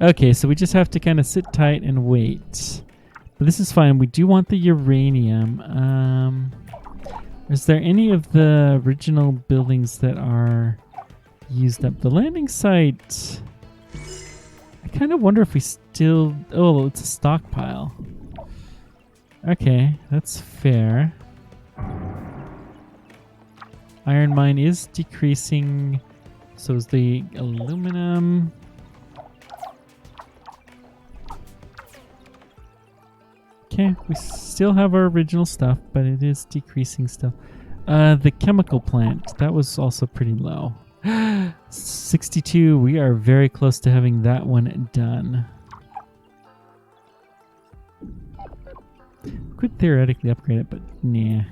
Okay, so we just have to kind of sit tight and wait. But this is fine. We do want the uranium. Is there any of the original buildings that are used up? The landing site... I kind of wonder if we still... Oh, it's a stockpile. Okay, that's fair. Iron mine is decreasing. So is the aluminum. Okay, we still have our original stuff, but it is decreasing still. The chemical plant, that was also pretty low. 62, we are very close to having that one done. Could theoretically upgrade it, but nah.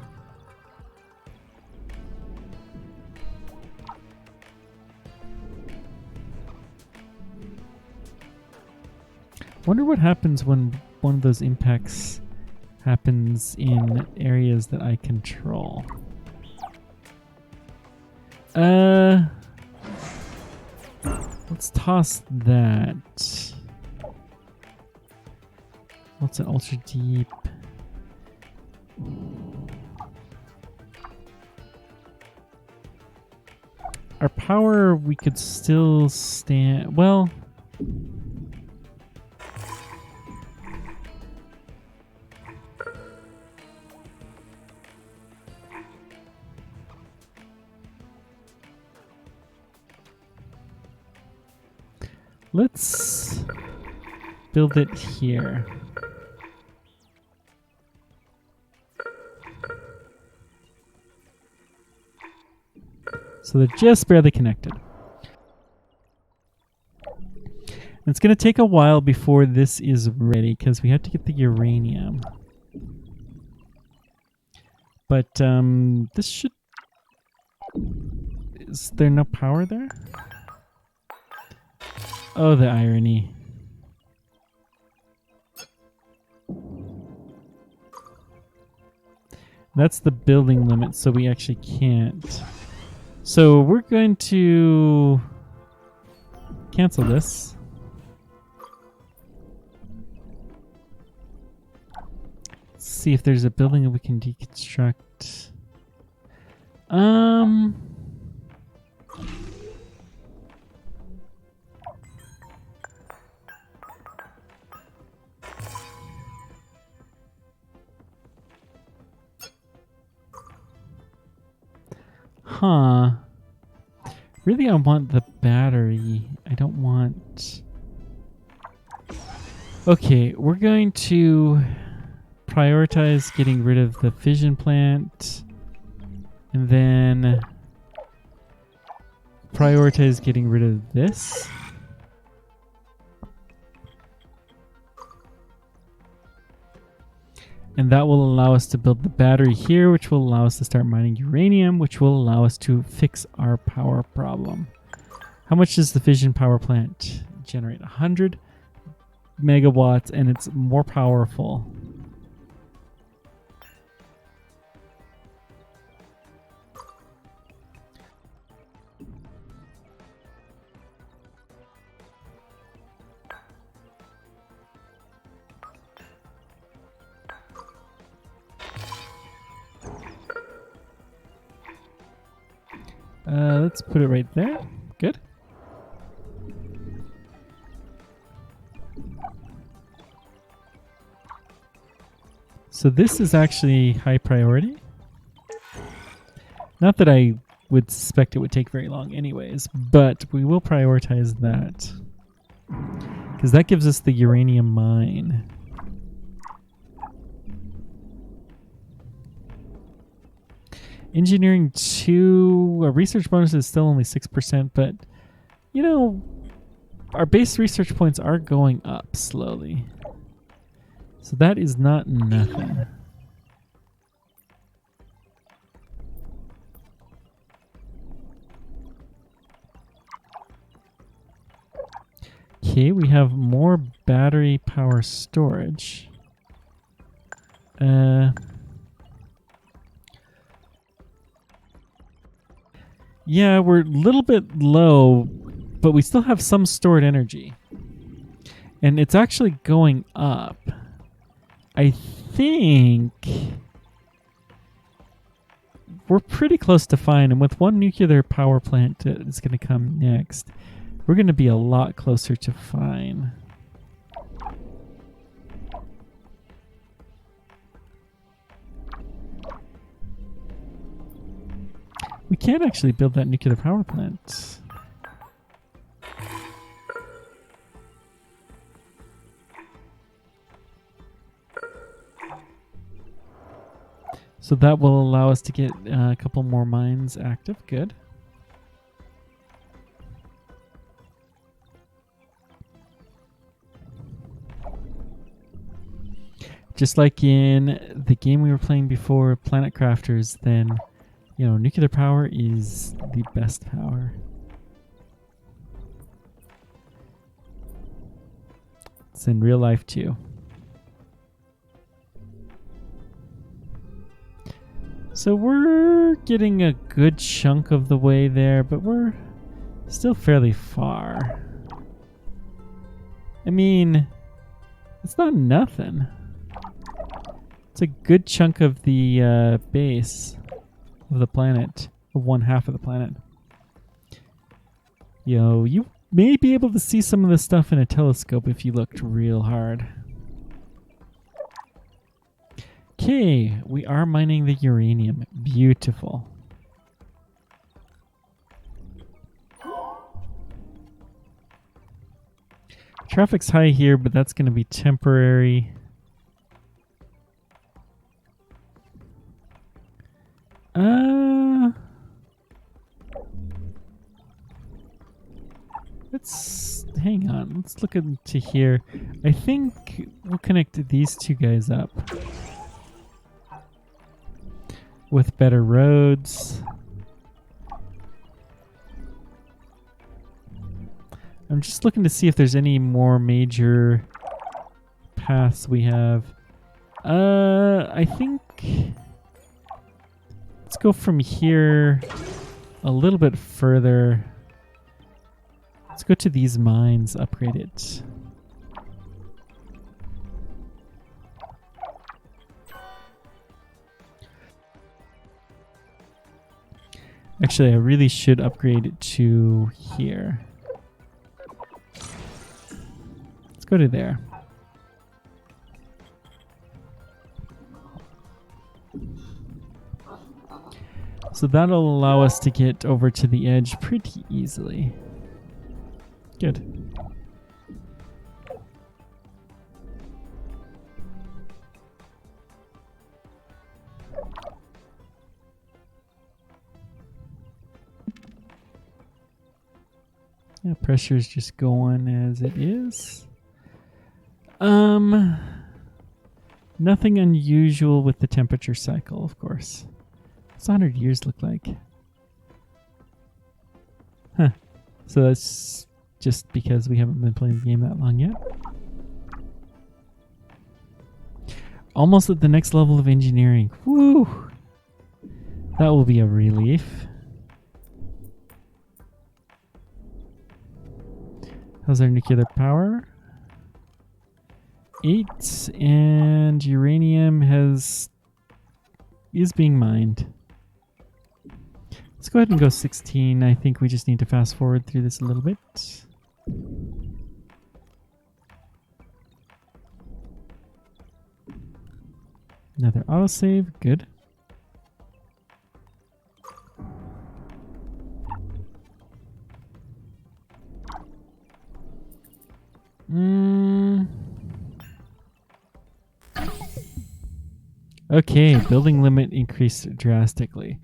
Wonder what happens when one of those impacts happens in areas that I control. Let's toss that. What's an ultra deep? Our power, we could still stand. Well, let's build it here. So they're just barely connected. And it's going to take a while before this is ready because we have to get the uranium. But this should... Is there no power there? Oh, the irony. That's the building limit, so we actually can't. So we're going to cancel this. see if there's a building that we can deconstruct. Huh. Really, I want the battery. I don't want... Okay, we're going to prioritize getting rid of the fission plant. And then prioritize getting rid of this. And that will allow us to build the battery here, which will allow us to start mining uranium, which will allow us to fix our power problem. How much does the fission power plant generate? 100 megawatts, and it's more powerful. Let's put it right there. Good. So this is actually high priority. Not that I would suspect it would take very long anyways, but we will prioritize that. Because that gives us the uranium mine. Engineering 2, research bonus is still only 6%, but, you know, our base research points are going up slowly. So that is not nothing. Okay, we have more battery power storage. Yeah, we're a little bit low, but we still have some stored energy. And it's actually going up. I think we're pretty close to fine, and with one nuclear power plant that is going to come next, we're going to be a lot closer to fine. We can actually build that nuclear power plant. So that will allow us to get a couple more mines active. Good. Just like in the game we were playing before, Planet Crafters, then, you know, nuclear power is the best power. It's in real life too. So we're getting a good chunk of the way there, but we're still fairly far. I mean, it's not nothing. It's a good chunk of the base of the planet, of one half of the planet. Yo, you may be able to see some of this stuff in a telescope if you looked real hard. Okay, we are mining the uranium. Beautiful. Traffic's high here, but that's going to be temporary. Let's hang on. Let's look into here. I think we'll connect these two guys up with better roads. I'm just looking to see if there's any more major paths we have. I think let's go from here a little bit further. Let's go to these mines, upgrade it. Actually, I really should upgrade it to here. Let's go to there. So that'll allow us to get over to the edge pretty easily. Good. Yeah, pressure's just going as it is. Nothing unusual with the temperature cycle, of course. What's 100 years look like? Huh. So that's just because we haven't been playing the game that long yet. Almost at the next level of engineering. Woo! That will be a relief. How's our nuclear power? 8, and uranium is being mined. Let's go ahead and go 16. I think we just need to fast forward through this a little bit. Another autosave, good. Okay, building limit increased drastically.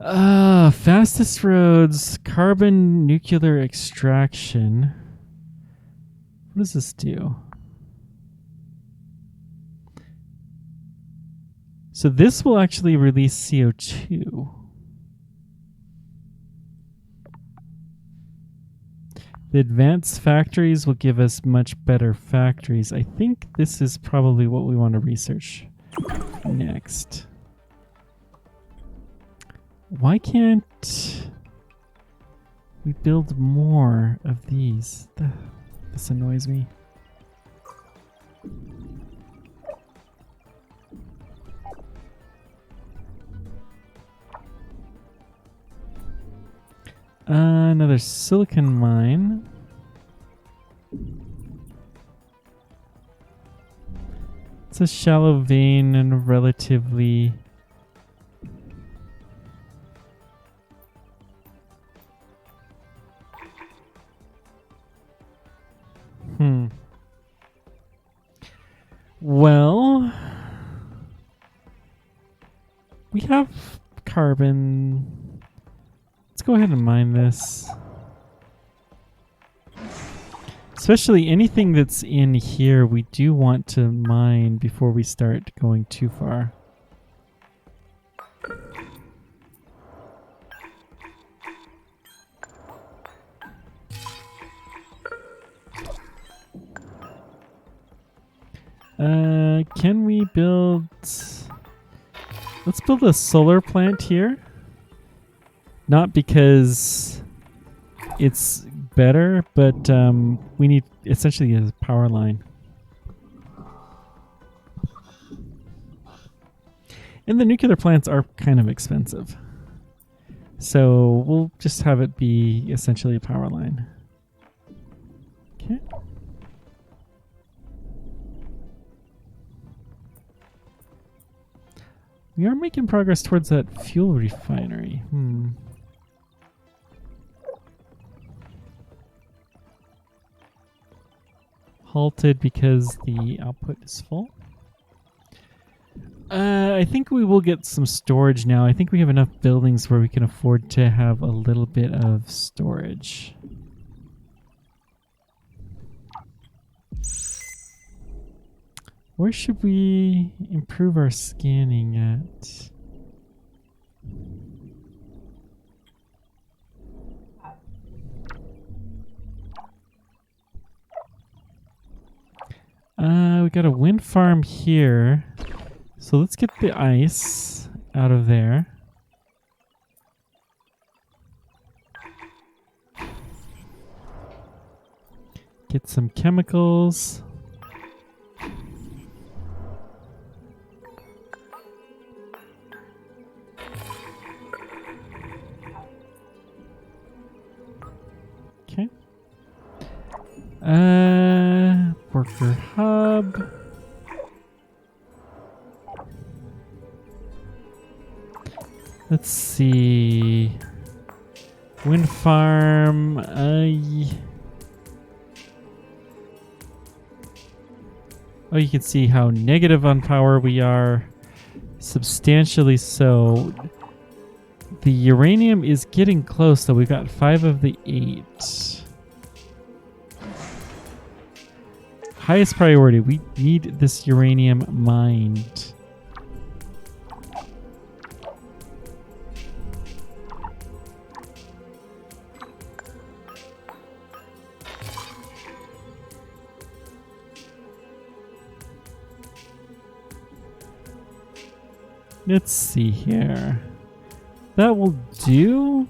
Fastest roads, carbon nuclear extraction. What does this do? So this will actually release CO2. The advanced factories will give us much better factories. I think this is probably what we want to research next. Why can't we build more of these? This annoys me. Another silicon mine. It's a shallow vein and relatively... Well, we have carbon. Let's go ahead and mine this. Especially anything that's in here, we do want to mine before we start going too far. Can we build... Let's build a solar plant here. Not because it's better, but we need essentially a power line. And the nuclear plants are kind of expensive. So we'll just have it be essentially a power line. Okay. We are making progress towards that fuel refinery. Halted because the output is full. I think we will get some storage now. I think we have enough buildings where we can afford to have a little bit of storage. Where should we improve our scanning at? We got a wind farm here. So let's get the ice out of there. Get some chemicals. Worker hub. Let's see. Wind farm. Oh, you can see how negative on power we are. Substantially so. The uranium is getting close, though. We've got 5 of the 8. Highest priority. We need this uranium mined. Let's see here. That will do.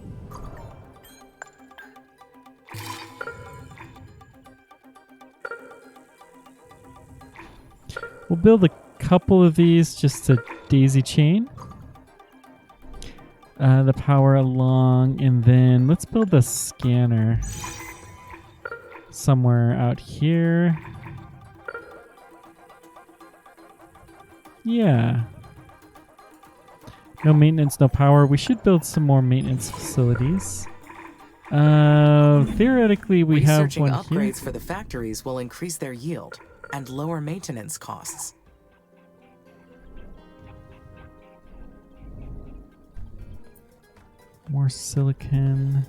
We'll build a couple of these just to daisy chain the power along, and then let's build a scanner somewhere out here. Yeah. No maintenance, no power. We should build some more maintenance facilities. Theoretically, we have Researching one upgrades here. for the factories will increase their yield and lower maintenance costs. More silicon.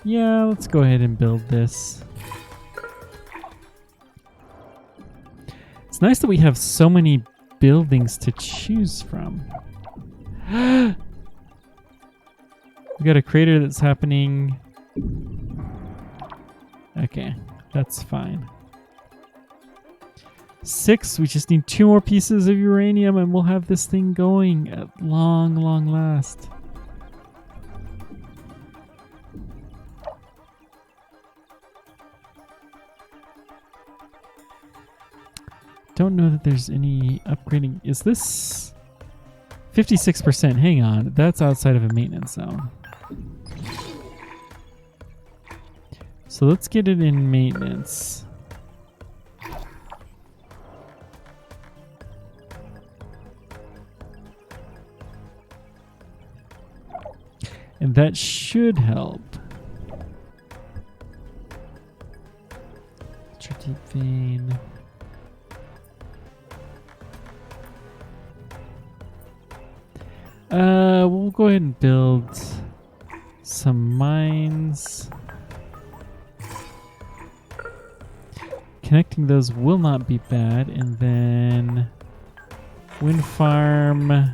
Yeah, let's go ahead and build this. It's nice that we have so many buildings to choose from. We got a crater that's happening. Okay, that's fine. 6, we just need 2 more pieces of uranium and we'll have this thing going at long, long last. Don't know that there's any upgrading. Is this 56%? Hang on, that's outside of a maintenance zone. So let's get it in maintenance. And that should help. Ultra deep vein. We'll go ahead and build some mines. Connecting those will not be bad. And then wind farm.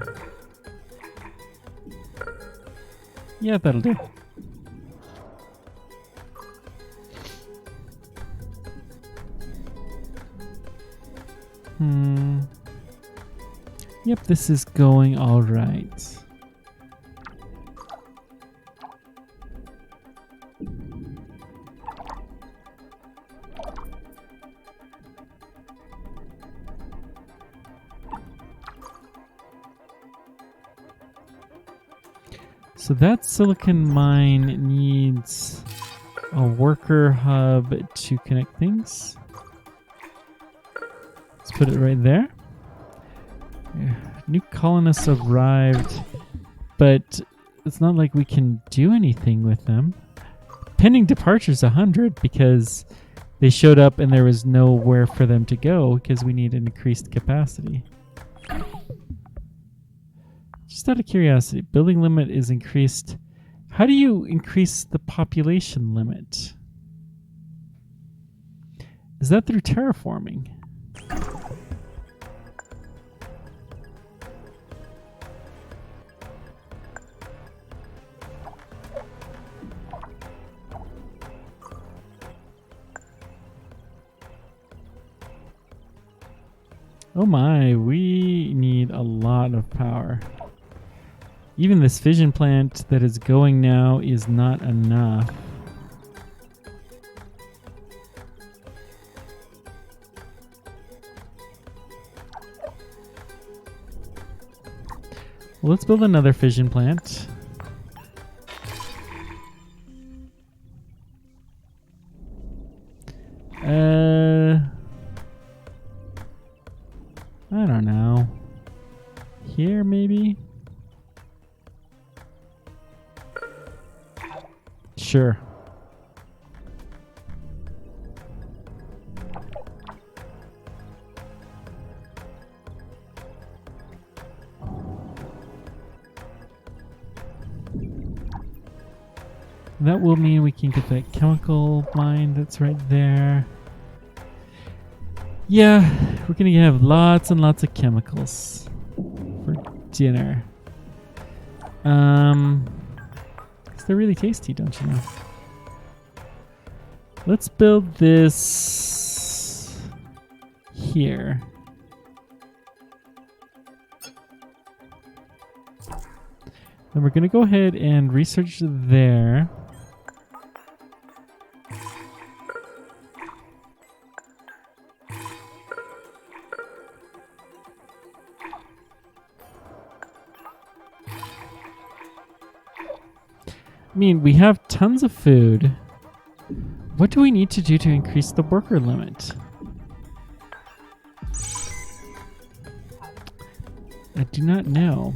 Yeah, that'll do. Yep, this is going all right. So that silicon mine needs a worker hub to connect things. Let's put it right there. New colonists arrived, but it's not like we can do anything with them. Pending departure's 100 because they showed up and there was nowhere for them to go because we need an increased capacity. Just out of curiosity, building limit is increased. How do you increase the population limit? Is that through terraforming? Oh my, we need a lot of power. Even this fission plant that is going now is not enough. Well, let's build another fission plant. I don't know. Here, maybe? Sure. That will mean we can get that chemical mine that's right there. Yeah, we're gonna have lots and lots of chemicals for dinner. They're really tasty, don't you know? Let's build this here. Then we're gonna go ahead and research there. I mean, we have tons of food. What do we need to do to increase the worker limit? I do not know.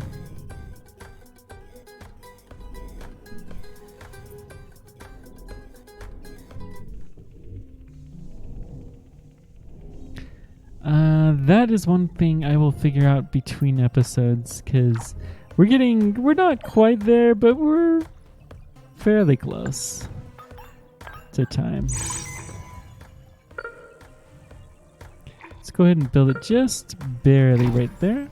That is one thing I will figure out between episodes, because we're not quite there, but we're fairly close to time. Let's go ahead and build it just barely right there.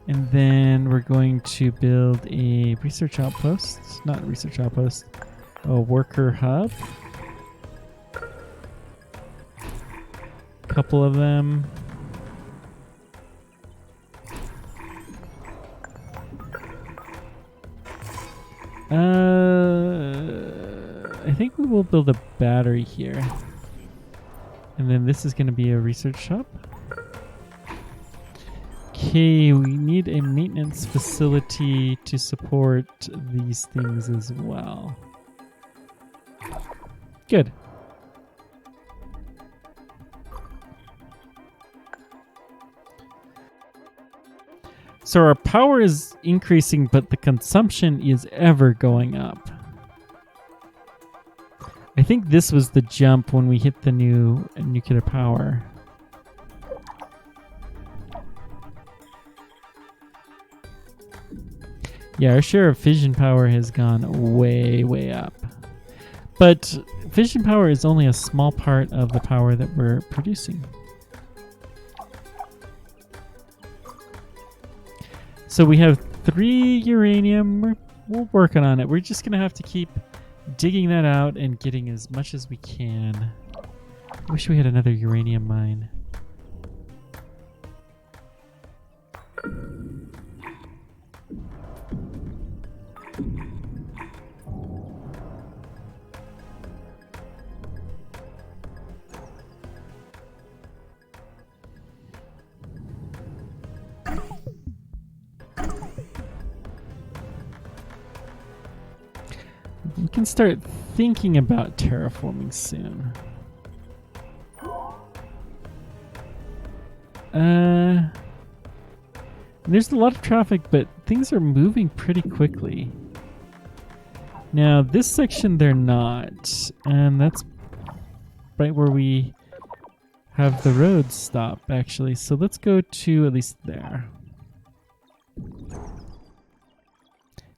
And then we're going to build a research outpost, not a research outpost, a worker hub. Couple of them. I think we will build a battery here. And then this is going to be a research shop. Okay, we need a maintenance facility to support these things as well. Good. So our power is increasing, but the consumption is ever going up. I think this was the jump when we hit the new nuclear power. Yeah, our share of fission power has gone way, way up. But fission power is only a small part of the power that we're producing. So we have 3 uranium. We're working on it. We're just going to have to keep digging that out and getting as much as we can. I wish we had another uranium mine. We can start thinking about terraforming soon. There's a lot of traffic, but things are moving pretty quickly. Now, this section they're not, and that's right where we have the roads stop, actually. So let's go to at least there.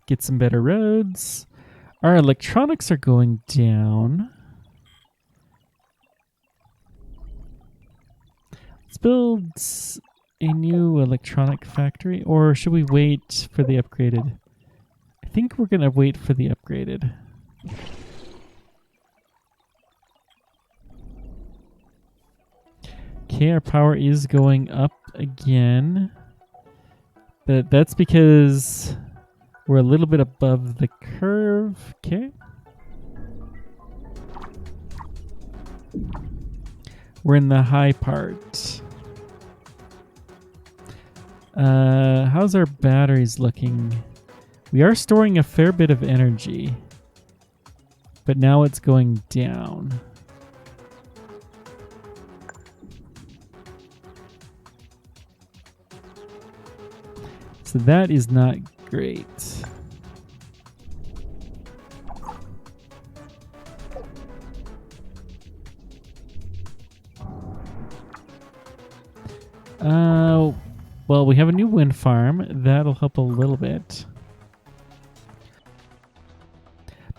Get some better roads. Our electronics are going down. Let's build a new electronic factory, or should we wait for the upgraded? I think we're gonna wait for the upgraded. Okay, our power is going up again, but that's because we're a little bit above the curve. Okay. We're in the high part. How's our batteries looking? We are storing a fair bit of energy, but now it's going down. So that is not great. Well, we have a new wind farm. That'll help a little bit.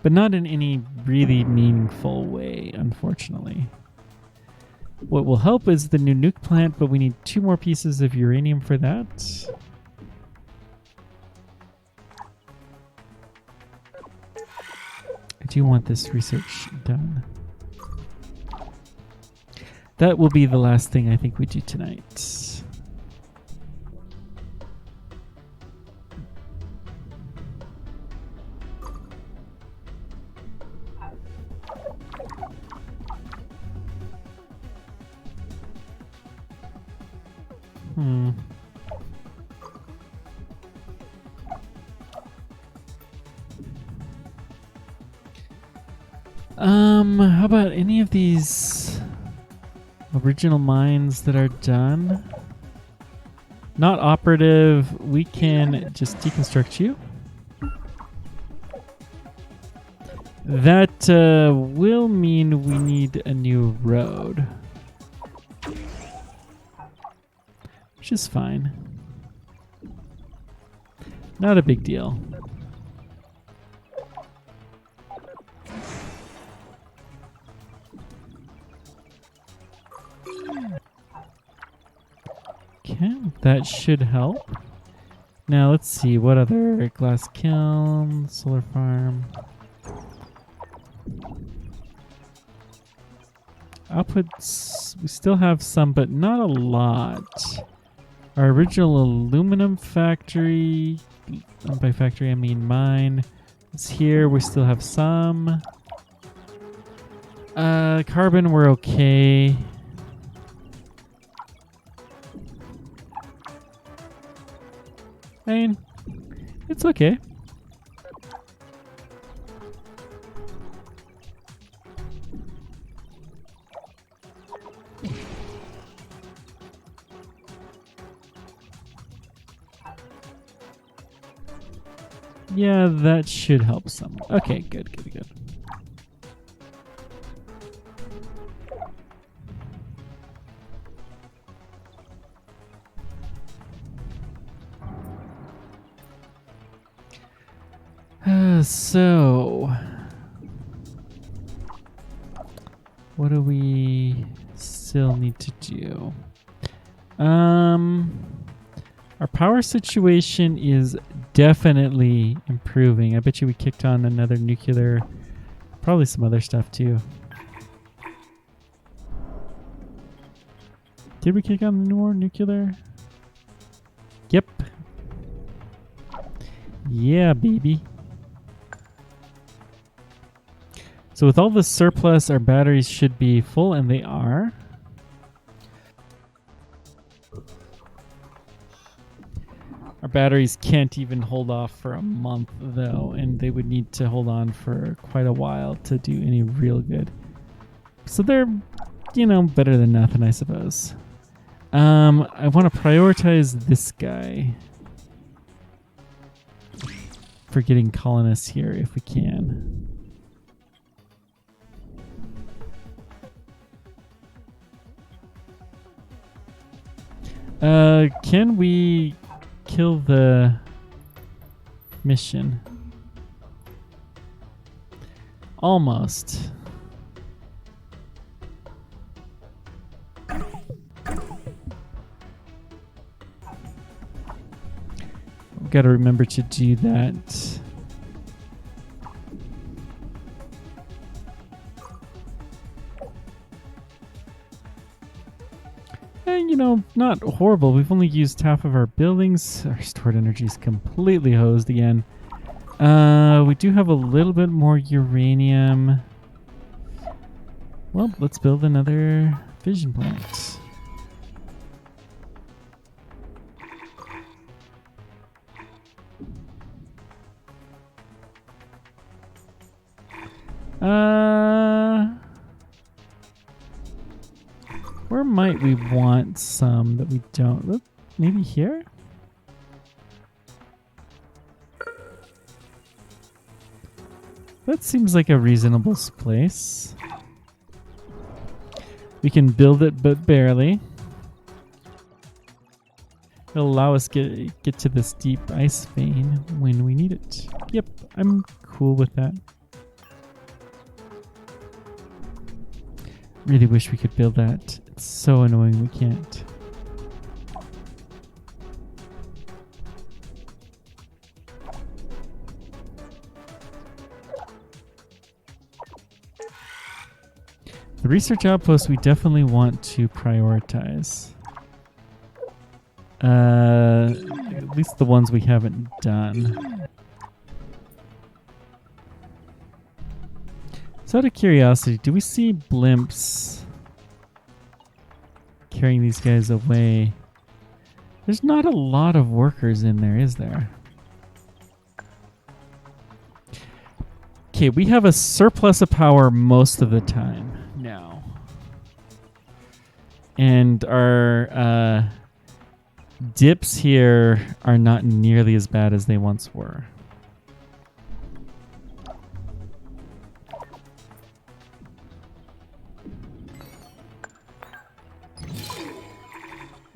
But not in any really meaningful way, unfortunately. What will help is the new nuke plant, but we need 2 more pieces of uranium for that. I do want this research done. That will be the last thing I think we do tonight. How about any of these original mines that are done? Not operative. We can just deconstruct you. That will mean we need a new road, which is fine. Not a big deal. Okay, that should help. Now let's see, what other glass kiln, solar farm. Outputs, we still have some, but not a lot. Our original aluminum factory, by factory I mean mine, is here. We still have some. Carbon, we're okay. I mean, it's okay. Yeah, that should help some. Okay, good. So, what do we still need to do? Our power situation is definitely improving. I bet you we kicked on another nuclear, probably some other stuff too. Did we kick on more nuclear? Yep. Yeah, baby. So with all the surplus, our batteries should be full, and they are. Our batteries can't even hold off for a month, though, and they would need to hold on for quite a while to do any real good. So they're, better than nothing, I suppose. I want to prioritize this guy for getting colonists here if we can. Can we kill the mission? Almost. Got to remember to do that. Not horrible. We've only used half of our buildings. Our stored energy is completely hosed again. We do have a little bit more uranium. Well, let's build another fission plant. Where might we want some that we don't? Look, maybe here? That seems like a reasonable place. We can build it, but barely. It'll allow us get to this deep ice vein when we need it. Yep, I'm cool with that. Really wish we could build that. It's so annoying we can't. The research outpost we definitely want to prioritize. At least the ones we haven't done. So out of curiosity, do we see blimps carrying these guys away? There's not a lot of workers in there, is there? Okay, we have a surplus of power most of the time now. And our dips here are not nearly as bad as they once were.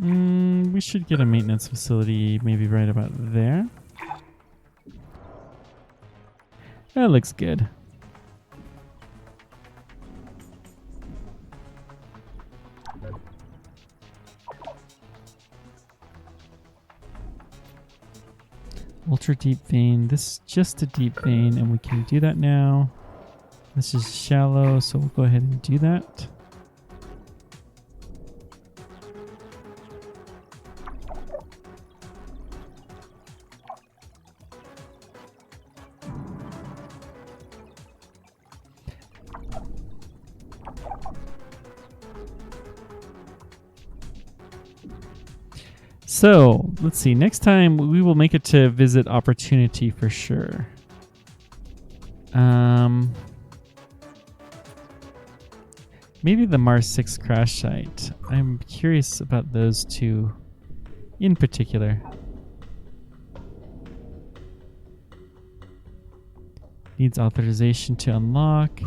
We should get a maintenance facility maybe right about there. That looks good. Ultra deep vein. This is just a deep vein, and we can do that now. This is shallow, so we'll go ahead and do that. So, let's see. Next time, we will make it to visit Opportunity for sure. Maybe the Mars 6 crash site. I'm curious about those two in particular. Needs authorization to unlock.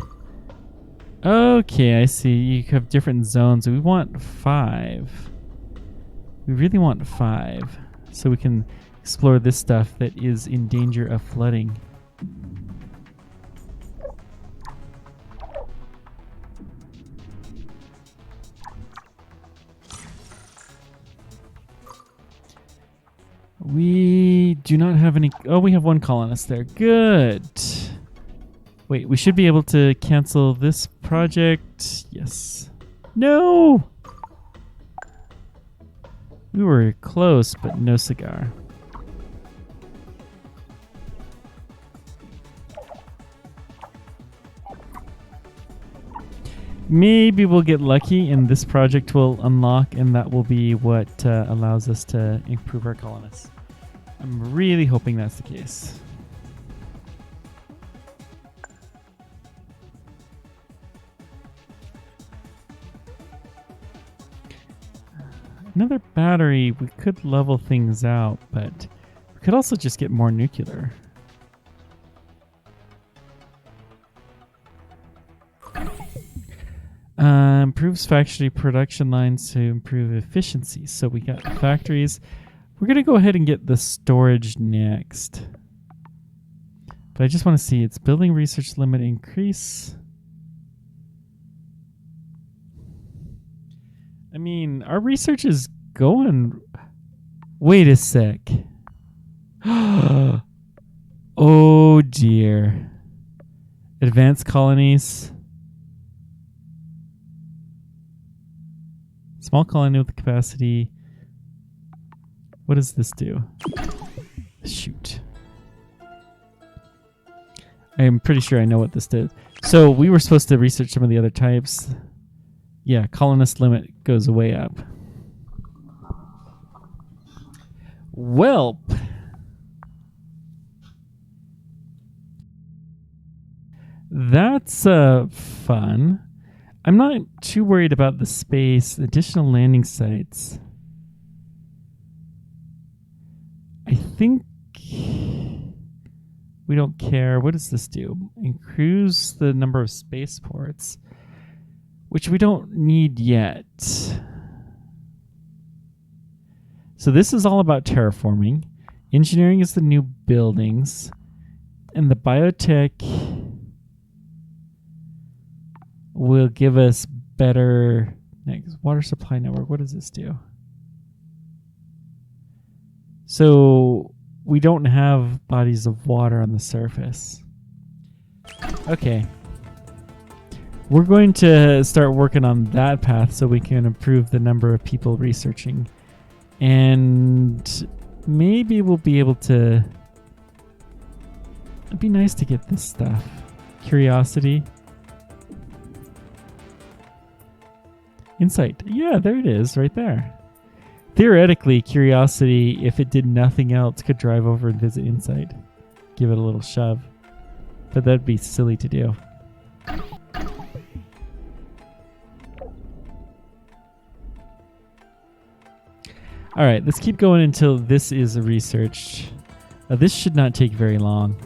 Okay, I see. You have different zones. We want 5. We really want 5, so we can explore this stuff that is in danger of flooding. We do not have any... Oh, we have one colonist there. Good. Wait, we should be able to cancel this project. Yes. No! We were close, but no cigar. Maybe we'll get lucky and this project will unlock, and that will be what allows us to improve our colonists. I'm really hoping that's the case. Another battery, we could level things out, but we could also just get more nuclear. Improves factory production lines to improve efficiency. So we got factories. We're going to go ahead and get the storage next. But I just want to see its building research limit increase. I mean, our research is going... Wait a sec. Oh dear. Advanced colonies. Small colony with capacity. What does this do? Shoot. I am pretty sure I know what this did. So we were supposed to research some of the other types. Yeah, colonist limit goes way up. Welp. That's fun. I'm not too worried about the space. Additional landing sites. I think we don't care. What does this do? Increase the number of spaceports, which we don't need yet. So this is all about terraforming. Engineering is the new buildings. And the biotech will give us better water supply network. What does this do? So we don't have bodies of water on the surface. Okay. We're going to start working on that path so we can improve the number of people researching. And maybe we'll be able to... It'd be nice to get this stuff. Curiosity. Insight. Yeah, there it is, right there. Theoretically, curiosity, if it did nothing else, could drive over and visit Insight. Give it a little shove. But that'd be silly to do. Alright, let's keep going until this is researched. This should not take very long.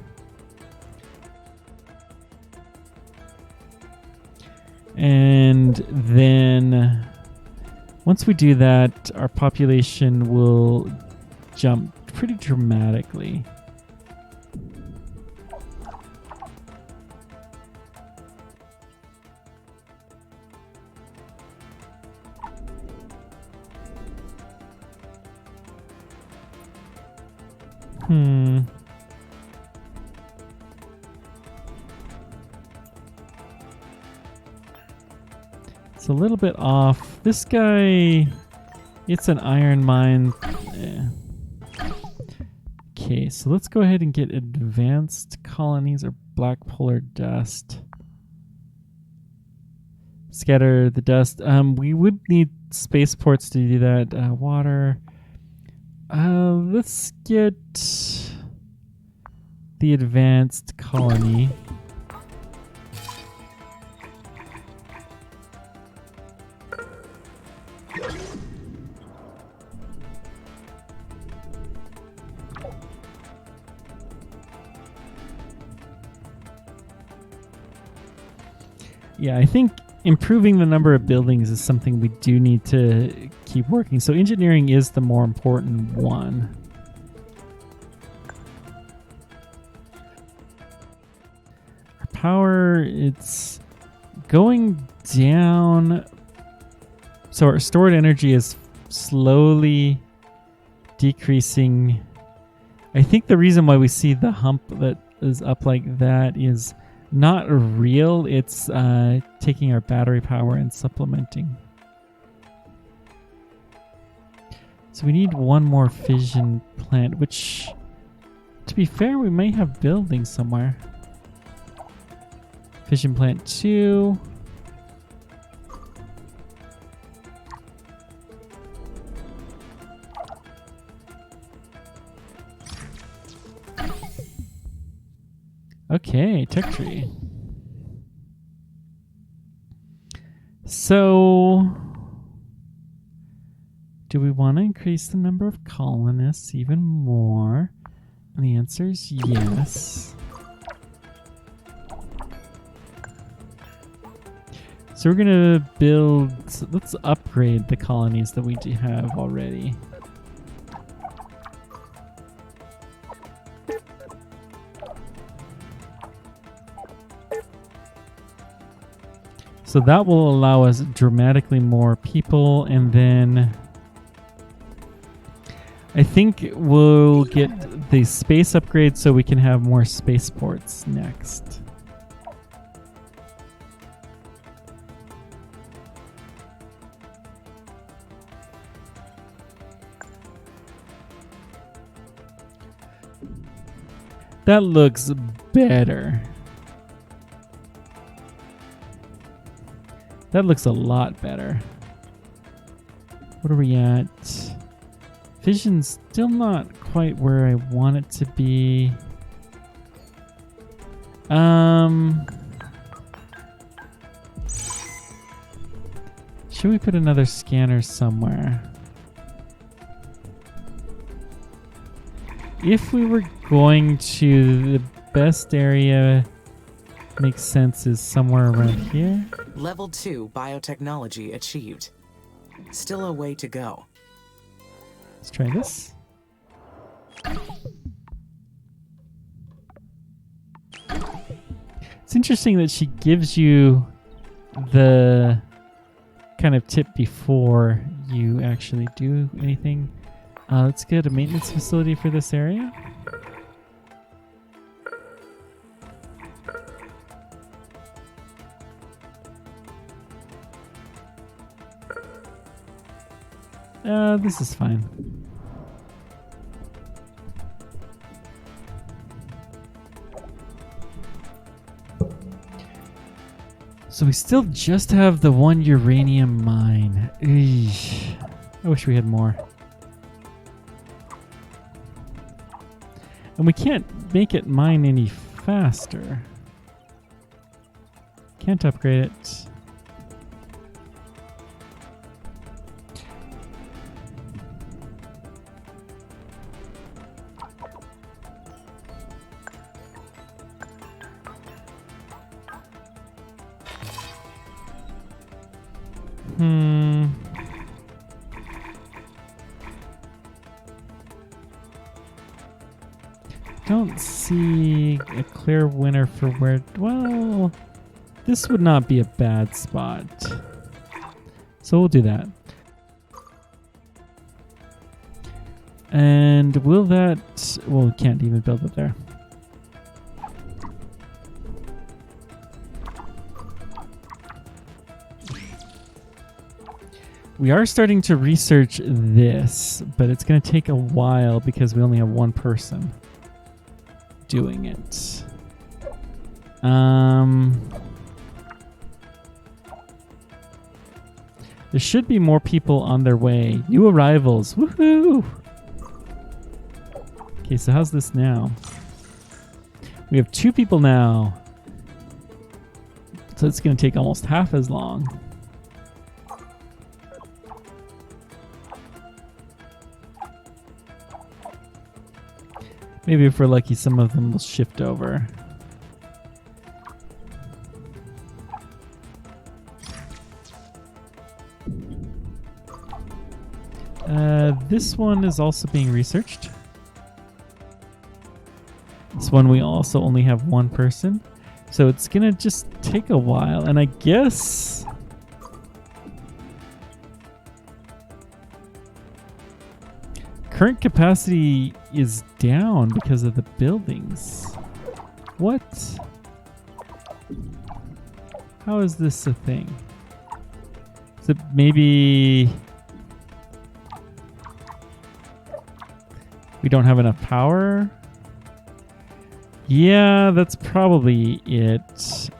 And then once we do that, our population will jump pretty dramatically. It's a little bit off. This guy, it's an iron mine. Okay, so let's go ahead and get advanced colonies or black polar dust. Scatter the dust. We would need spaceports to do that. Water. Let's get the advanced colony. Yeah, I think improving the number of buildings is something we do need to keep working. So engineering is the more important one. Our power, it's going down. So our stored energy is slowly decreasing. I think the reason why we see the hump that is up like that is not real. It's taking our battery power and supplementing. So we need one more fission plant, which, to be fair, we may have buildings somewhere. Fission plant 2. Okay, tech tree. So, do we want to increase the number of colonists even more? And the answer is yes. So we're going to build, let's upgrade the colonies that we do have already. So that will allow us dramatically more people, and then I think we'll get the space upgrade so we can have more spaceports next. That looks better. That looks a lot better. What are we at? Vision's still not quite where I want it to be. Should we put another scanner somewhere? If we were going to, the best area makes sense is somewhere around here. Level 2 biotechnology achieved. Still a way to go. Let's try this. It's interesting that she gives you the kind of tip before you actually do anything. Let's get a maintenance facility for this area. This is fine. So we still just have the one uranium mine. Eesh. I wish we had more. And we can't make it mine any faster. Can't upgrade it. Don't see a clear winner for where... Well, this would not be a bad spot. So we'll do that. And will that... Well, we can't even build it there. We are starting to research this, but it's going to take a while because we only have one person doing it. There should be more people on their way. New arrivals. Woohoo! Okay, so how's this now? We have 2 people now. So it's going to take almost half as long. Maybe if we're lucky, some of them will shift over. This one is also being researched. This one we also only have one person. So it's gonna just take a while. And I guess... current capacity is down because of the buildings. What? How is this a thing? Is it maybe we don't have enough power? Yeah, that's probably it.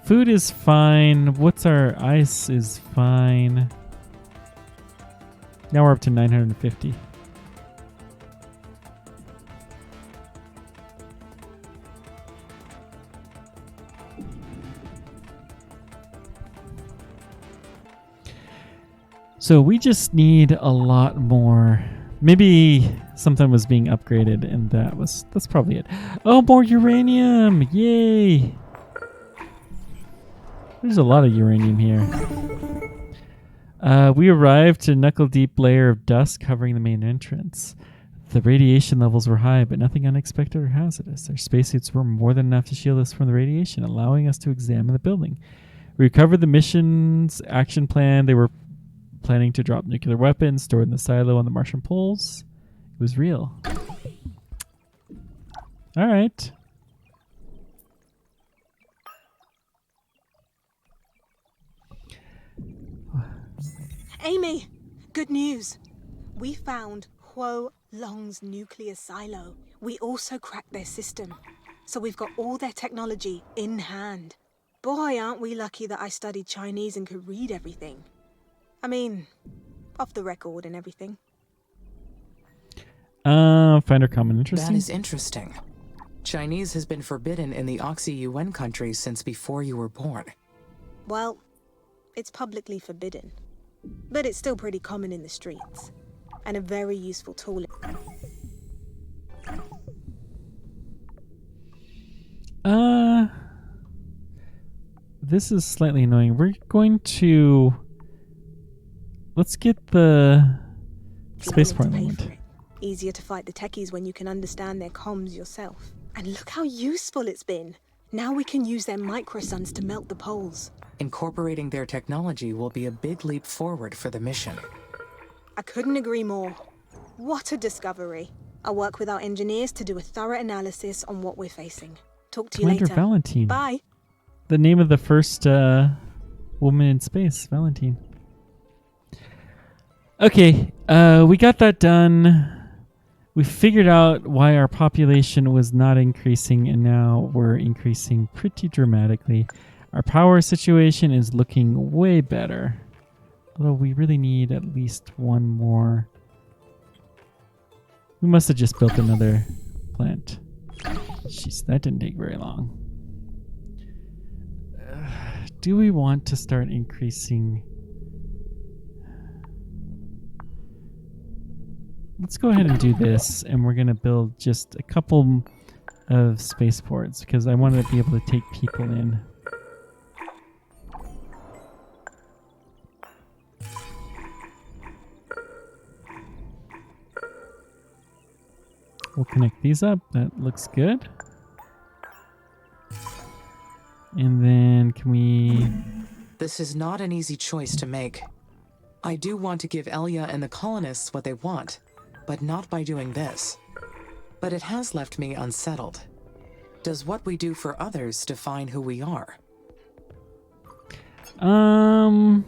Food is fine. What's our ice is fine. Now we're up to 950. So we just need a lot more. Maybe something was being upgraded and that's probably it. Oh, more uranium! Yay! There's a lot of uranium here. We arrived to a knuckle-deep layer of dust covering the main entrance. The radiation levels were high, but nothing unexpected or hazardous. Our spacesuits were more than enough to shield us from the radiation, allowing us to examine the building. We recovered the mission's action plan. They were planning to drop nuclear weapons stored in the silo on the Martian poles. It was real. All right. Amy, good news. We found Huo Long's nuclear silo. We also cracked their system. So we've got all their technology in hand. Boy, aren't we lucky that I studied Chinese and could read everything. I mean, off the record and everything. Find our common interesting. That is interesting. Chinese has been forbidden in the Oxy-UN countries since before you were born. Well, It's publicly forbidden. But it's still pretty common in the streets. And a very useful tool. This is slightly annoying. We're going to... Let's get the spaceport moment. Easier to fight the techies when you can understand their comms yourself. And look how useful it's been. Now we can use their microsuns to melt the poles. Incorporating their technology will be a big leap forward for the mission. I couldn't agree more. What a discovery. I'll work with our engineers to do a thorough analysis on what we're facing. Talk to you Commander later. Valentine. Bye. The name of the first woman in space, Valentine. Okay, we got that done. We figured out why our population was not increasing, and now we're increasing pretty dramatically. Our power situation is looking way better. Although we really need at least one more. We must have just built another plant. Jeez, that didn't take very long. Do we want to start increasing? Let's go ahead and do this, and we're going to build just a couple of spaceports because I want to be able to take people in. We'll connect these up. That looks good. And then can we... This is not an easy choice to make. I do want to give Elia and the colonists what they want, but not by doing this. But it has left me unsettled. Does what we do for others define who we are? No.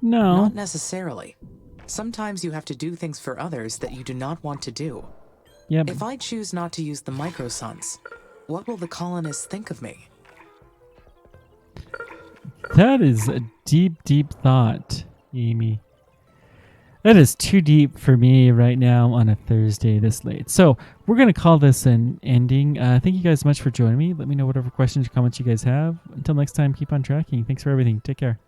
Not necessarily. Sometimes you have to do things for others that you do not want to do. Yeah. If I choose not to use the microsuns, what will the colonists think of me? That is a deep, deep thought, Amy. That is too deep for me right now on a Thursday this late. So we're going to call this an ending. Thank you guys so much for joining me. Let me know whatever questions or comments you guys have. Until next time, keep on tracking. Thanks for everything. Take care.